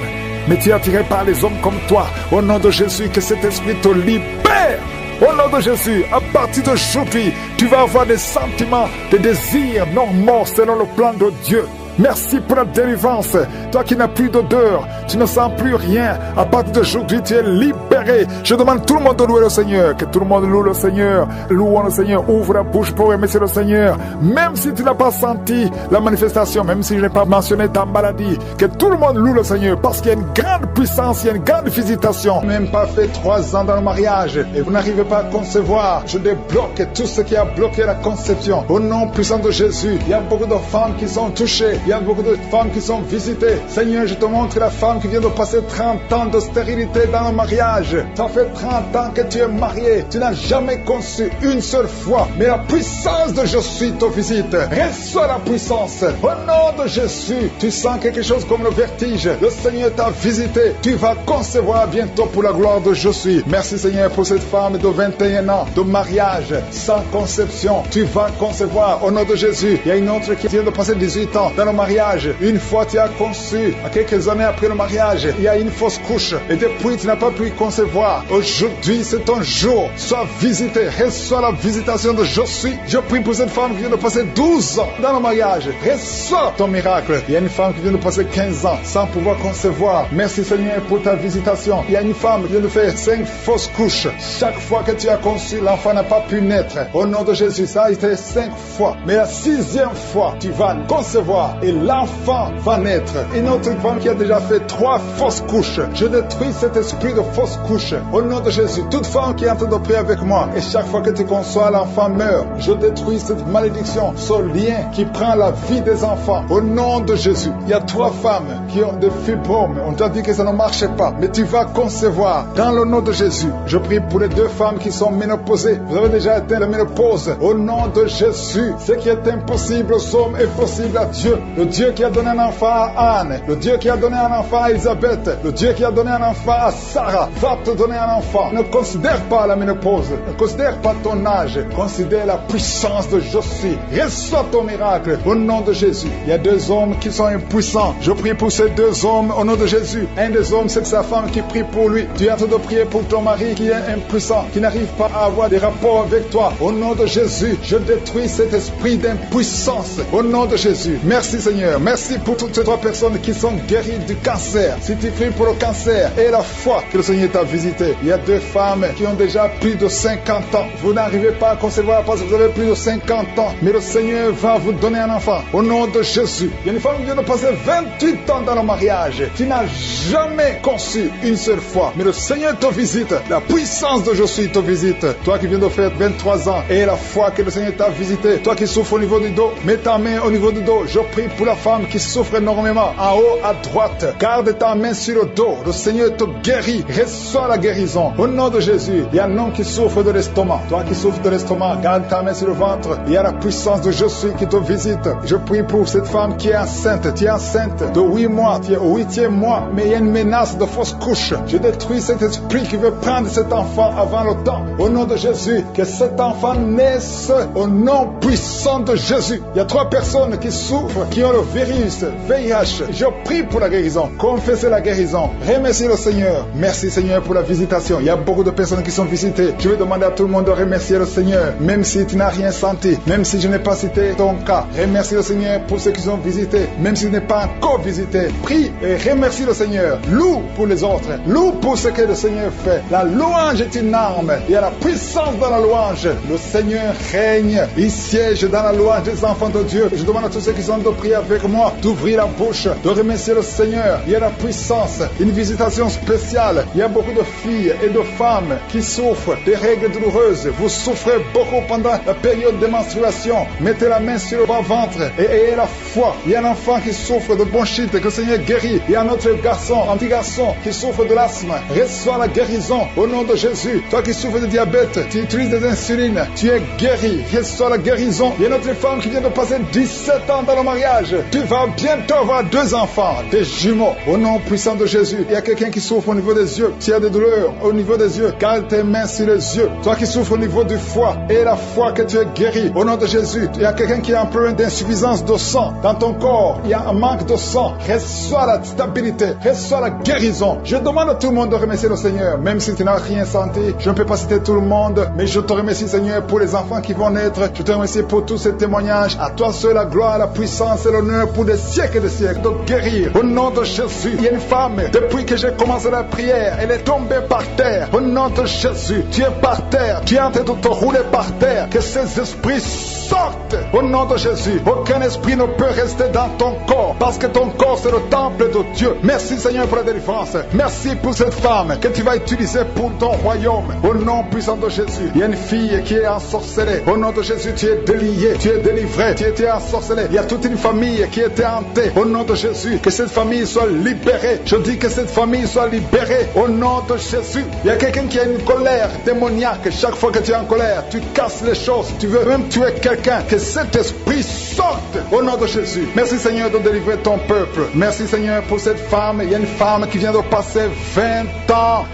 mais tu es attiré par les hommes comme toi. Au nom de Jésus, que cet esprit te libère. Au nom de Jésus, à partir d'aujourd'hui, tu vas avoir des sentiments, des désirs normaux selon le plan de Dieu. Merci pour la délivrance. Toi qui n'as plus d'odeur, tu ne sens plus rien. À partir d'aujourd'hui, tu es libéré. Je demande tout le monde de louer le Seigneur. Que tout le monde loue le Seigneur. Louons le Seigneur. Ouvre la bouche pour remercier le Seigneur. Même si tu n'as pas senti la manifestation, même si je n'ai pas mentionné ta maladie, que tout le monde loue le Seigneur. Parce qu'il y a une grande puissance, il y a une grande visitation. Même pas fait 3 ans dans le mariage et vous n'arrivez pas à concevoir. Je débloque tout ce qui a bloqué la conception. Au nom puissant de Jésus, il y a beaucoup de femmes qui sont touchées. Il y a beaucoup de femmes qui sont visitées. Seigneur, je te montre la femme qui vient de passer 30 ans de stérilité dans le mariage. Ça fait 30 ans que tu es marié. Tu n'as jamais conçu une seule fois. Mais la puissance de Je suis te visite. Reçois la puissance. Au nom de Jésus, tu sens quelque chose comme le vertige. Le Seigneur t'a visité. Tu vas concevoir bientôt pour la gloire de Je suis. Merci Seigneur pour cette femme de 21 ans de mariage sans conception. Tu vas concevoir au nom de Jésus. Il y a une autre qui vient de passer 18 ans dans le mariage. Une fois tu as conçu, à quelques années après le mariage, il y a une fausse couche et depuis tu n'as pas pu concevoir. Aujourd'hui c'est ton jour. Sois visité, reçois la visitation de Je suis. Je prie pour cette femme qui vient de passer 12 ans dans le mariage. Reçois ton miracle. Il y a une femme qui vient de passer 15 ans sans pouvoir concevoir. Merci Seigneur pour ta visitation. Il y a une femme qui vient de faire 5 fausses couches. Chaque fois que tu as conçu, l'enfant n'a pas pu naître. Au nom de Jésus, ça a été 5 fois. Mais la 6e fois, tu vas concevoir et l'enfant va naître. Une autre femme qui a déjà fait 3 fausses couches. Je détruis cet esprit de fausse couche. Au nom de Jésus, toute femme qui est en train de prier avec moi, et chaque fois que tu conçois, l'enfant meurt. Je détruis cette malédiction, ce lien qui prend la vie des enfants. Au nom de Jésus, il y a 3 femmes qui ont des fibromes. On t'a dit que ça ne marchait pas, mais tu vas concevoir. Dans le nom de Jésus, je prie pour les 2 femmes qui sont ménopausées. Vous avez déjà atteint la ménopause. Au nom de Jésus, ce qui est impossible aux hommes est possible à Dieu. le Dieu qui a donné un enfant à Anne, le Dieu qui a donné un enfant à Elisabeth, le Dieu qui a donné un enfant à Sarah, va te donner un enfant. Ne considère pas la ménopause, ne considère pas ton âge, considère la puissance de Josué. Reçois ton miracle au nom de Jésus. Il y a 2 hommes qui sont impuissants. Je prie pour ces 2 hommes au nom de Jésus. Un des hommes, c'est sa femme qui prie pour lui. Tu es en train de prier pour ton mari qui est impuissant, qui n'arrive pas à avoir des rapports avec toi. Au nom de Jésus, je détruis cet esprit d'impuissance. Au nom de Jésus. Merci Seigneur. Merci pour toutes ces 3 personnes qui sont guéries du cancer. Si tu pries pour le cancer et la foi que le Seigneur t'a visité. Il y a 2 femmes qui ont déjà plus de 50 ans. Vous n'arrivez pas à concevoir parce que vous avez plus de 50 ans. Mais le Seigneur va vous donner un enfant. Au nom de Jésus. Il y a une femme qui vient de passer 28 ans dans le mariage. Tu n'as jamais conçu une seule fois. Mais le Seigneur te visite. La puissance de Josué te visite. Toi qui viens de faire 23 ans et la foi que le Seigneur t'a visité. Toi qui souffres au niveau du dos, mets ta main au niveau du dos. Je prie pour la femme qui souffre énormément. En haut à droite, garde ta main sur le dos. Le Seigneur te guérit. Reçois la guérison. Au nom de Jésus, il y a un homme qui souffre de l'estomac. Toi qui souffres de l'estomac, garde ta main sur le ventre. Il y a la puissance de Josué qui te visite. Je prie pour cette femme qui est enceinte. Tu es enceinte de 8 mois. Tu es au 8e mois, mais il y a une menace de fausse couche. Je détruis cet esprit qui veut prendre cet enfant avant le temps. Au nom de Jésus, que cet enfant naisse au nom puissant de Jésus. Il y a 3 personnes qui souffrent, qui ont le virus VIH. Je prie pour la guérison. Confessez la guérison. Remerciez le Seigneur. Merci Seigneur pour la visitation. Il y a beaucoup de personnes qui sont visitées. Je vais demander à tout le monde de remercier le Seigneur. Même si tu n'as rien senti, même si je n'ai pas cité ton cas. Remercie le Seigneur pour ceux qui sont visités. Même si tu n'es pas encore visité. Prie et remercie le Seigneur. Loue pour les autres. Loue pour ce que le Seigneur fait. La louange est une arme. Il y a la puissance dans la louange. Le Seigneur règne. Il siège dans la louange des enfants de Dieu. Je demande à tous ceux qui sont de prier avec moi d'ouvrir la bouche, de remercier le Seigneur. Il y a la puissance, une visitation spéciale. Il y a beaucoup de filles et de femmes qui souffrent des règles douloureuses. Vous souffrez beaucoup pendant la période de menstruation. Mettez la main sur le bas-ventre et ayez la foi. Il y a un enfant qui souffre de bronchite, que le Seigneur guérit. Il y a un autre garçon, un petit garçon qui souffre de l'asthme. Reçois la guérison au nom de Jésus. Toi qui souffres de diabète, tu utilises des insulines, tu es guéri. Reçois la guérison. Il y a une autre femme qui vient de passer 17 ans dans le mariage. Tu vas bientôt avoir 2 enfants, des jumeaux. Au nom puissant de Jésus. Il y a quelqu'un qui souffre au niveau des yeux. Tu as des douleurs au niveau des yeux. Garde tes mains sur les yeux. Toi qui souffres au niveau du foie et la foi que tu es guéri. Au nom de Jésus. Il y a quelqu'un qui a un problème d'insuffisance de sang dans ton corps. Il y a un manque de sang. Reçois la stabilité. Reçois la guérison. Je demande à tout le monde de remercier le Seigneur. Même si tu n'as rien senti, je ne peux pas citer tout le monde, mais je te remercie Seigneur pour les enfants qui vont naître. Je te remercie pour tous ces témoignages. À toi seul la gloire, la puissance et l'honneur pour des siècles et des siècles. De guérir. Au nom de Jésus. Il y a une femme, depuis que j'ai commencé la prière, elle est tombée par terre. Au nom de Jésus. Tu es par terre. Tu es en train de te rouler par terre. Que ces esprits sortent. Au nom de Jésus. Aucun esprit ne peut rester dans ton corps. Parce que ton corps c'est le temple de Dieu. Merci Seigneur pour la délivrance. Merci pour cette femme que tu vas utiliser pour ton royaume. Au nom puissant de Jésus. Il y a une fille qui est ensorcelée. Au nom de Jésus, tu es délié, tu es délivré, tu étais ensorcelé. Il y a toute une famille qui était hantée. Au nom de Jésus, que cette famille soit libérée. Je dis que cette famille soit libérée. Au nom de Jésus. Il y a quelqu'un qui a une colère démoniaque. Chaque fois que tu es en colère, tu casses les choses. Tu veux même tuer quelqu'un. Que cet esprit sorte. Au nom de Jésus. Merci Seigneur de délivrer ton peuple. Merci Seigneur pour cette femme. Il y a une femme qui vient de passer 20 ans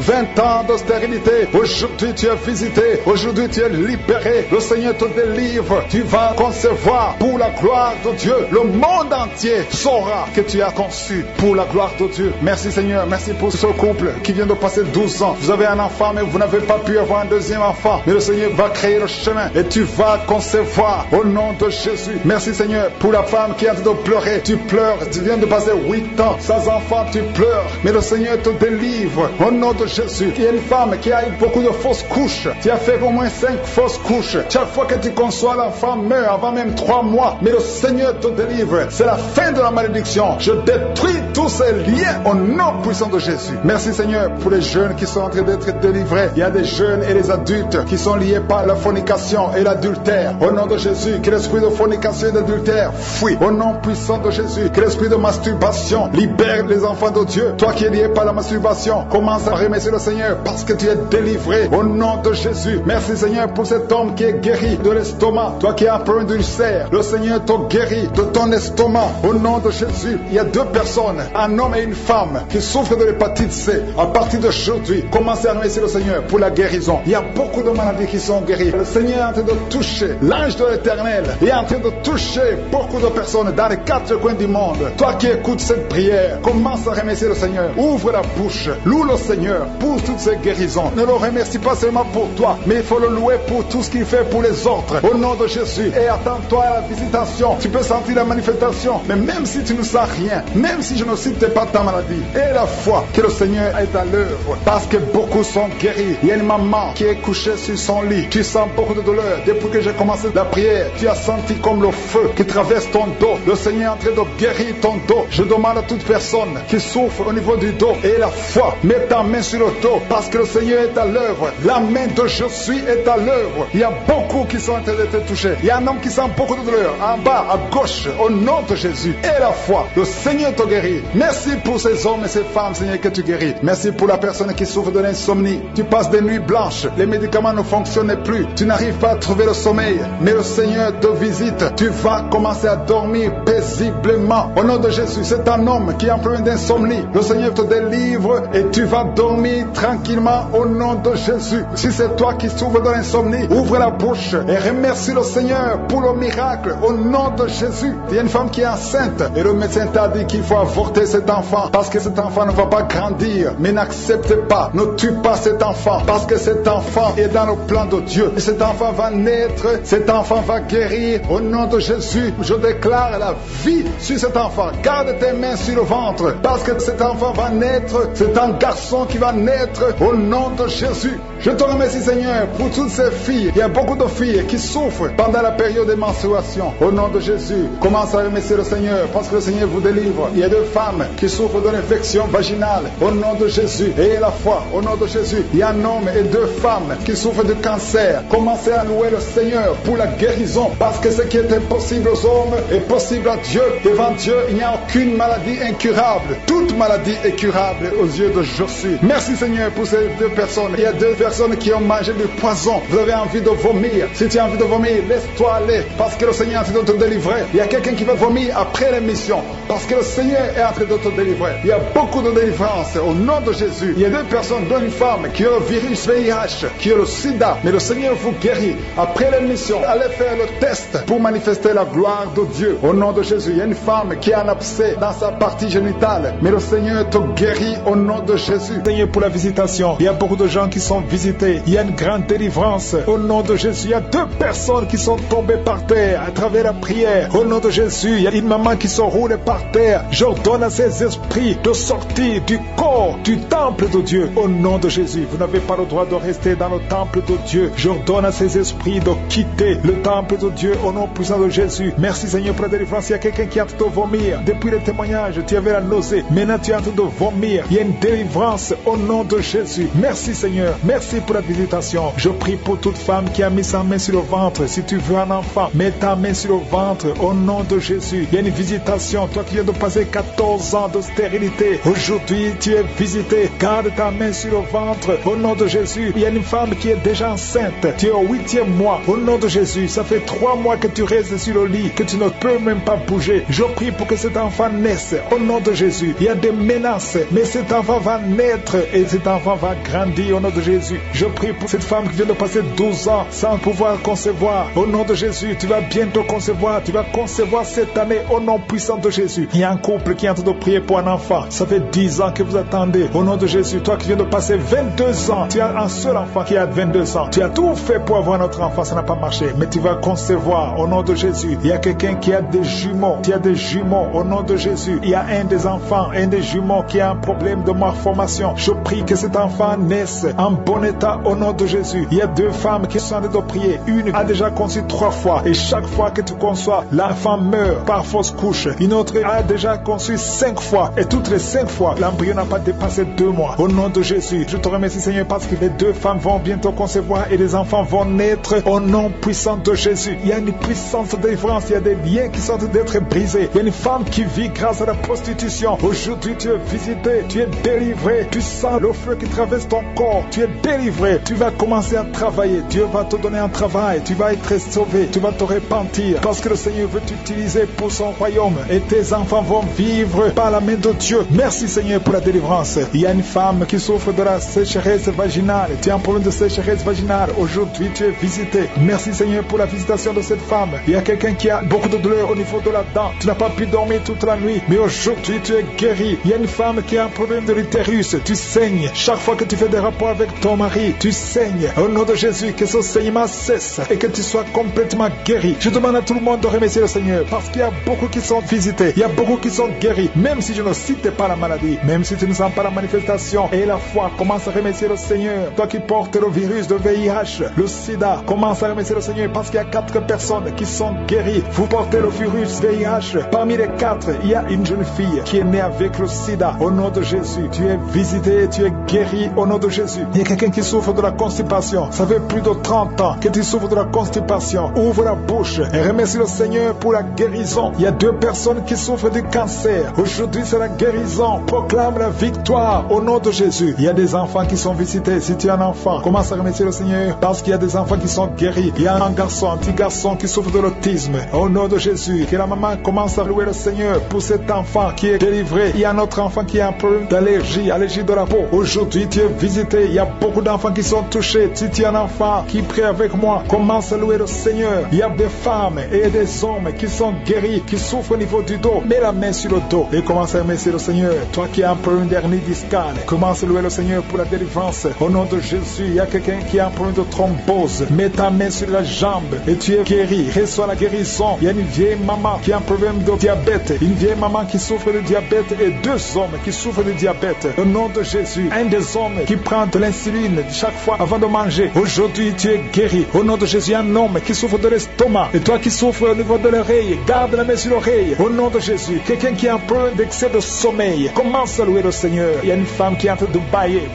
de stérilité. Aujourd'hui tu es visité. Aujourd'hui tu es libéré. Le Seigneur te délivre. Tu vas concevoir pour la gloire de Dieu. Le monde entier saura que tu as conçu pour la gloire de Dieu. Merci Seigneur. Merci pour ce couple qui vient de passer 12 ans. Vous avez un enfant mais vous n'avez pas pu avoir un deuxième enfant. Mais le Seigneur va créer le chemin et tu vas concevoir au nom de Jésus. Merci Seigneur pour la femme qui est en train de pleurer. Tu pleures. Tu viens de passer 8 ans sans enfant. Tu pleures. Mais le Seigneur te délivre au nom de Jésus. Il y a une femme qui a eu beaucoup de fausses couches. Tu as fait au moins 5 fausses couches. Chaque fois que tu conçois, l'enfant meurt avant même 3 mois. Mais le Seigneur te délivre. C'est la fin de la malédiction. Je détruis tous ces liens au nom puissant de Jésus. Merci Seigneur pour les jeunes qui sont en train d'être délivrés. Il y a des jeunes et des adultes qui sont liés par la fornication et l'adultère. Au nom de Jésus, que l'esprit de fornication et d'adultère fuit. Au nom puissant de Jésus, que l'esprit de masturbation libère les enfants de Dieu. Toi qui es lié par la masturbation, commence à remercier le Seigneur parce que tu es délivré. Au nom de Jésus, merci Seigneur pour cet homme qui est guéri de l'estomac. Toi qui as un problème d'ulcère, le Seigneur t'a guéri de ton estomac. Au nom de Jésus, il y a deux personnes, un homme et une femme, qui souffrent de l'hépatite C. À partir d'aujourd'hui, commencez à remercier le Seigneur pour la guérison. Il y a beaucoup de maladies qui sont guéries. Le Seigneur est en train de toucher l'ange de l'Éternel. Il est en train de toucher beaucoup de personnes dans les quatre coins du monde. Toi qui écoutes cette prière, commence à remercier le Seigneur. Ouvre la bouche, loue le Seigneur pour toutes ces guérisons. Ne le remercie pas seulement pour toi, mais il faut le louer pour tout ce qu'il fait pour les autres. Au nom de Jésus. Et attends-toi à la visitation. Tu peux sentir la manifestation, mais même si tu ne sens rien, même si je ne cite pas ta maladie, et la foi que le Seigneur est à l'œuvre, parce que beaucoup sont guéris. Il y a une maman qui est couchée sur son lit. Tu sens beaucoup de douleur. Depuis que j'ai commencé la prière, tu as senti comme le feu qui traverse ton dos. Le Seigneur est en train de guérir ton dos. Je demande à toute personne qui souffre au niveau du dos et la foi, mets ta main sur le dos parce que le Seigneur est à l'œuvre. La main de je suis est à l'œuvre. Il y a beaucoup qui sont en train d'être touchés. Il y a un homme qui sent beaucoup de douleur en bas, à gauche, au nom de Jésus. Et la foi, le Seigneur te guérit. Merci pour ces hommes et ces femmes, Seigneur, que tu guéris. Merci pour la personne qui souffre de l'insomnie. Tu passes des nuits blanches, les médicaments ne fonctionnent plus. Tu n'arrives pas à trouver le sommeil, mais le Seigneur te visite. Tu vas commencer à dormir paisiblement. Au nom de Jésus, c'est un homme qui est en problème d'insomnie. Le Seigneur te délivre et tu vas dormir tranquillement au nom de Jésus. Si c'est toi qui souffres de l'insomnie, ouvre la bouche et remercie le Seigneur pour le miracle au nom de Jésus. Il y a une femme qui est enceinte et le médecin t'a dit qu'il faut avorter cet enfant parce que cet enfant ne va pas grandir. Mais n'accepte pas, ne tue pas cet enfant parce que cet enfant est dans le plan de Dieu. Et cet enfant va naître, cet enfant va guérir au nom de Jésus. Je déclare la vie sur cet enfant. Garde tes mains sur le ventre parce que cet enfant va naître. C'est un garçon qui va naître au nom de Jésus. Je te remercie Seigneur pour toutes ces filles. Il y a beaucoup de filles qui souffrent pendant la période de menstruation. Au nom de Jésus, commence à remercier le Seigneur parce que le Seigneur vous délivre. Il y a deux femmes qui souffrent de l'infection vaginale. Au nom de Jésus, ayez la foi. Au nom de Jésus, il y a un homme et deux femmes qui souffrent de cancer. Commencez à louer le Seigneur pour la guérison parce que ce qui est impossible aux hommes est possible à Dieu. Devant Dieu, il n'y a aucune maladie incurable. Toute maladie est curable aux yeux de Jésus. Merci Seigneur pour ces deux personnes. Il y a deux personnes qui ont mangé du poison. Vous avez envie de vomir. Si tu as envie de vomir, laisse-toi aller parce que le Seigneur est en train de te délivrer. Il y a quelqu'un qui va vomir après l'émission parce que le Seigneur est en train de te délivrer. Il y a beaucoup de délivrance au nom de Jésus. Il y a deux personnes, dont une femme qui a le virus VIH, qui a le sida, mais le Seigneur vous guérit. Après l'émission, allez faire le test pour manifester la gloire de Dieu. Au nom de Jésus, il y a une femme qui a un abcès dans sa partie génitale, mais le Seigneur te guérit au nom de Jésus. Seigneur pour la visitation. Il y a beaucoup de gens qui sont visités. Il y a une grande délivrance au nom de Jésus. Il y a deux personnes qui sont tombées par terre à travers la prière. Au nom de Jésus, il y a une maman qui se roule par terre. J'ordonne à ces esprits de sortir du corps du temple de Dieu. Au nom de Jésus, vous n'avez pas le droit de rester dans le temple de Dieu. J'ordonne à ces esprits de quitter le temple de Dieu au nom puissant de Jésus. Merci Seigneur pour la délivrance. Il y a quelqu'un qui est en train de vomir. Depuis le témoignage, tu avais la nausée. Maintenant tu es en train de vomir. Il y a une délivrance au nom de Jésus. Merci Seigneur. Merci pour la visitation. Je prie pour toute femme qui a mis sa main sur le ventre. Si tu veux un enfant, mets ta main sur le ventre au nom de Jésus. Il y a une visitation. Toi qui viens de passer 14 ans de stérilité, aujourd'hui tu es visité. Garde ta main sur le ventre au nom de Jésus. Il y a une femme qui est déjà enceinte. Tu es au 8e mois au nom de Jésus. Ça fait 3 mois que tu restes sur le lit, que tu ne peux même pas bouger. Je prie pour que cet enfant naisse au nom de Jésus. Il y a des menaces, mais cet enfant va naître et cet enfant va grandir au nom de Jésus. Je prie pour cette femme qui vient de passer 12 ans sans pouvoir concevoir. Au nom de Jésus, tu vas bientôt concevoir. Tu vas concevoir cette année au nom puissant de Jésus. Il y a un couple qui est en train de prier pour un enfant. Ça fait 10 ans que vous attendez. Au nom de Jésus, toi qui viens de passer 22 ans, tu as un seul enfant qui a 22 ans. Tu as tout fait pour avoir notre enfant, ça n'a pas marché. Mais tu vas concevoir au nom de Jésus. Il y a quelqu'un qui a des jumeaux. Tu as des jumeaux au nom de Jésus. Il y a un des enfants, un des jumeaux qui a un problème de malformation. Je prie que cet enfant naisse en bon état au nom de Jésus. Il y a 2 femmes qui sont en train de prier. Une a déjà conçu 3 fois et chaque fois que tu conçois, l'enfant meurt par fausse couche. Une autre a déjà conçu 5 fois. Et toutes les 5 fois, l'embryon n'a pas dépassé 2 mois. Au nom de Jésus, je te remercie Seigneur parce que les 2 femmes vont bientôt concevoir et les enfants vont naître au nom puissant de Jésus. Il y a une puissance de délivrance, il y a des liens qui sont d'être brisés. Il y a une femme qui vit grâce à la prostitution. Aujourd'hui, tu es visité, tu es délivré, tu sens le feu qui traverse ton corps, tu es délivré, tu vas commencer à travailler, Dieu va te donner un travail, tu vas être sauvé, tu vas te repentir parce que le Seigneur veut t'utiliser pour son royaume et tes enfants vont vivre par la main de Dieu. Merci Seigneur pour la délivrance. Il y a une femme qui souffre de la sécheresse vaginale, tu as un problème de sécheresse vaginale, aujourd'hui tu es visité. Merci Seigneur pour la visitation de cette femme. Il y a quelqu'un qui a beaucoup de douleur au niveau de la dent, tu n'as pas pu dormir toute la nuit, mais aujourd'hui tu es guéri. Il y a une femme qui a un problème de l'utérus, tu saignes. Chaque fois que tu fais des rapports avec ton mari, tu saignes. Au nom de Jésus, que ce saignement cesse et que tu sois complètement guéri. Je demande à tout le monde de remercier le Seigneur parce qu'il y a beaucoup qui sont visités, il y a beaucoup qui sont guéris. Même si je ne cite pas la maladie, même si tu ne sens pas la manifestation et la foi, commence à remercier le Seigneur. Toi qui portes le virus de VIH, le sida, commence à remercier le Seigneur parce qu'il y a 4 personnes qui sont guéries. Vous portez le virus VIH. Parmi les 4, il y a une jeune fille qui est née avec le sida. Au nom de Jésus, tu es visité, tu es guéri au nom de Jésus. Il y a quelqu'un qui souffre de la constipation. Ça fait plus de 30 ans que tu souffres de la constipation. Ouvre la bouche et remercie le Seigneur pour la guérison. Il y a 2 personnes qui souffrent du cancer. Aujourd'hui, c'est la guérison. Proclame la victoire au nom de Jésus. Il y a des enfants qui sont visités. Si tu es un enfant, commence à remercier le Seigneur parce qu'il y a des enfants qui sont guéris. Il y a un petit garçon qui souffre de l'autisme. Au nom de Jésus, que la maman commence à louer le Seigneur pour cet enfant qui est délivré. Il y a un autre enfant qui a un problème d'allergie de la peau. Aujourd'hui, tu es visité. Il y a beaucoup d'enfants qui sont touchés. Si tu es un enfant qui prie avec moi, commence à louer le Seigneur. Il y a des femmes et des hommes qui sont guéris, qui souffrent au niveau du dos. Mets la main sur le dos et commence à remercier le Seigneur. Toi qui as un problème d'hernie discale, commence à louer le Seigneur pour la délivrance. Au nom de Jésus, il y a quelqu'un qui a un problème de thrombose. Mets ta main sur la jambe et tu es guéri. Reçois la guérison. Il y a une vieille maman qui a un problème de diabète. Une vieille maman qui souffre de diabète et 2 hommes qui souffrent de diabète. Au nom de Jésus, un des hommes qui prend de l'insuline chaque fois avant de manger. Aujourd'hui, tu es guéri. Au nom de Jésus, un homme qui souffre de l'estomac. Et toi qui souffres au niveau de l'oreille, garde la main sur l'oreille. Au nom de Jésus, quelqu'un qui a un problème d'excès de sommeil, commence à louer le Seigneur. Il y a une femme qui est en train de bailler.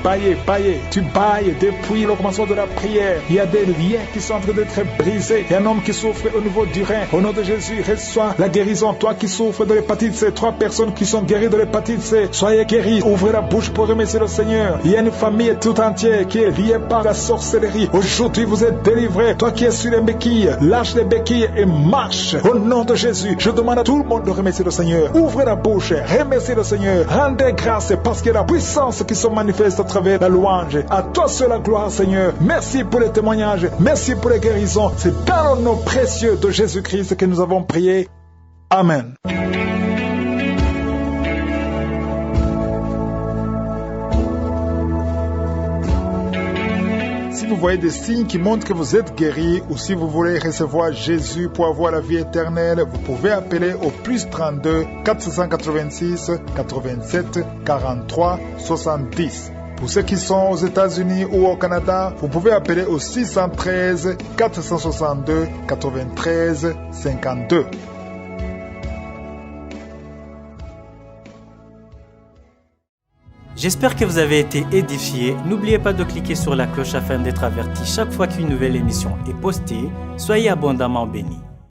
Tu bailles depuis le commencement de la prière. Il y a des liens qui sont en train d'être brisés. Il y a un homme qui souffre au niveau du rein. Au nom de Jésus, reçois la guérison. Toi qui souffres de l'hépatite C, 3 personnes qui sont guéries de l'hépatite C, soyez guéris. Ouvrez la bouche pour remercier le Seigneur. Il y a une famille tout entière qui est liée par la sorcellerie. Aujourd'hui, vous êtes délivrés. Toi qui es sur les béquilles, lâche les béquilles et marche. Au nom de Jésus, je demande à tout le monde de remercier le Seigneur. Ouvrez la bouche, remerciez le Seigneur. Rendez grâce parce qu'il y a la puissance qui se manifeste à travers la louange. À toi seul la gloire, Seigneur. Merci pour les témoignages. Merci pour les guérisons. C'est dans le nom précieux de Jésus-Christ que nous avons prié. Amen. Si vous voyez des signes qui montrent que vous êtes guéri ou si vous voulez recevoir Jésus pour avoir la vie éternelle, vous pouvez appeler au +32 486 87 43 70. Pour ceux qui sont aux États-Unis ou au Canada, vous pouvez appeler au 613 462 93 52. J'espère que vous avez été édifiés. N'oubliez pas de cliquer sur la cloche afin d'être averti chaque fois qu'une nouvelle émission est postée. Soyez abondamment bénis.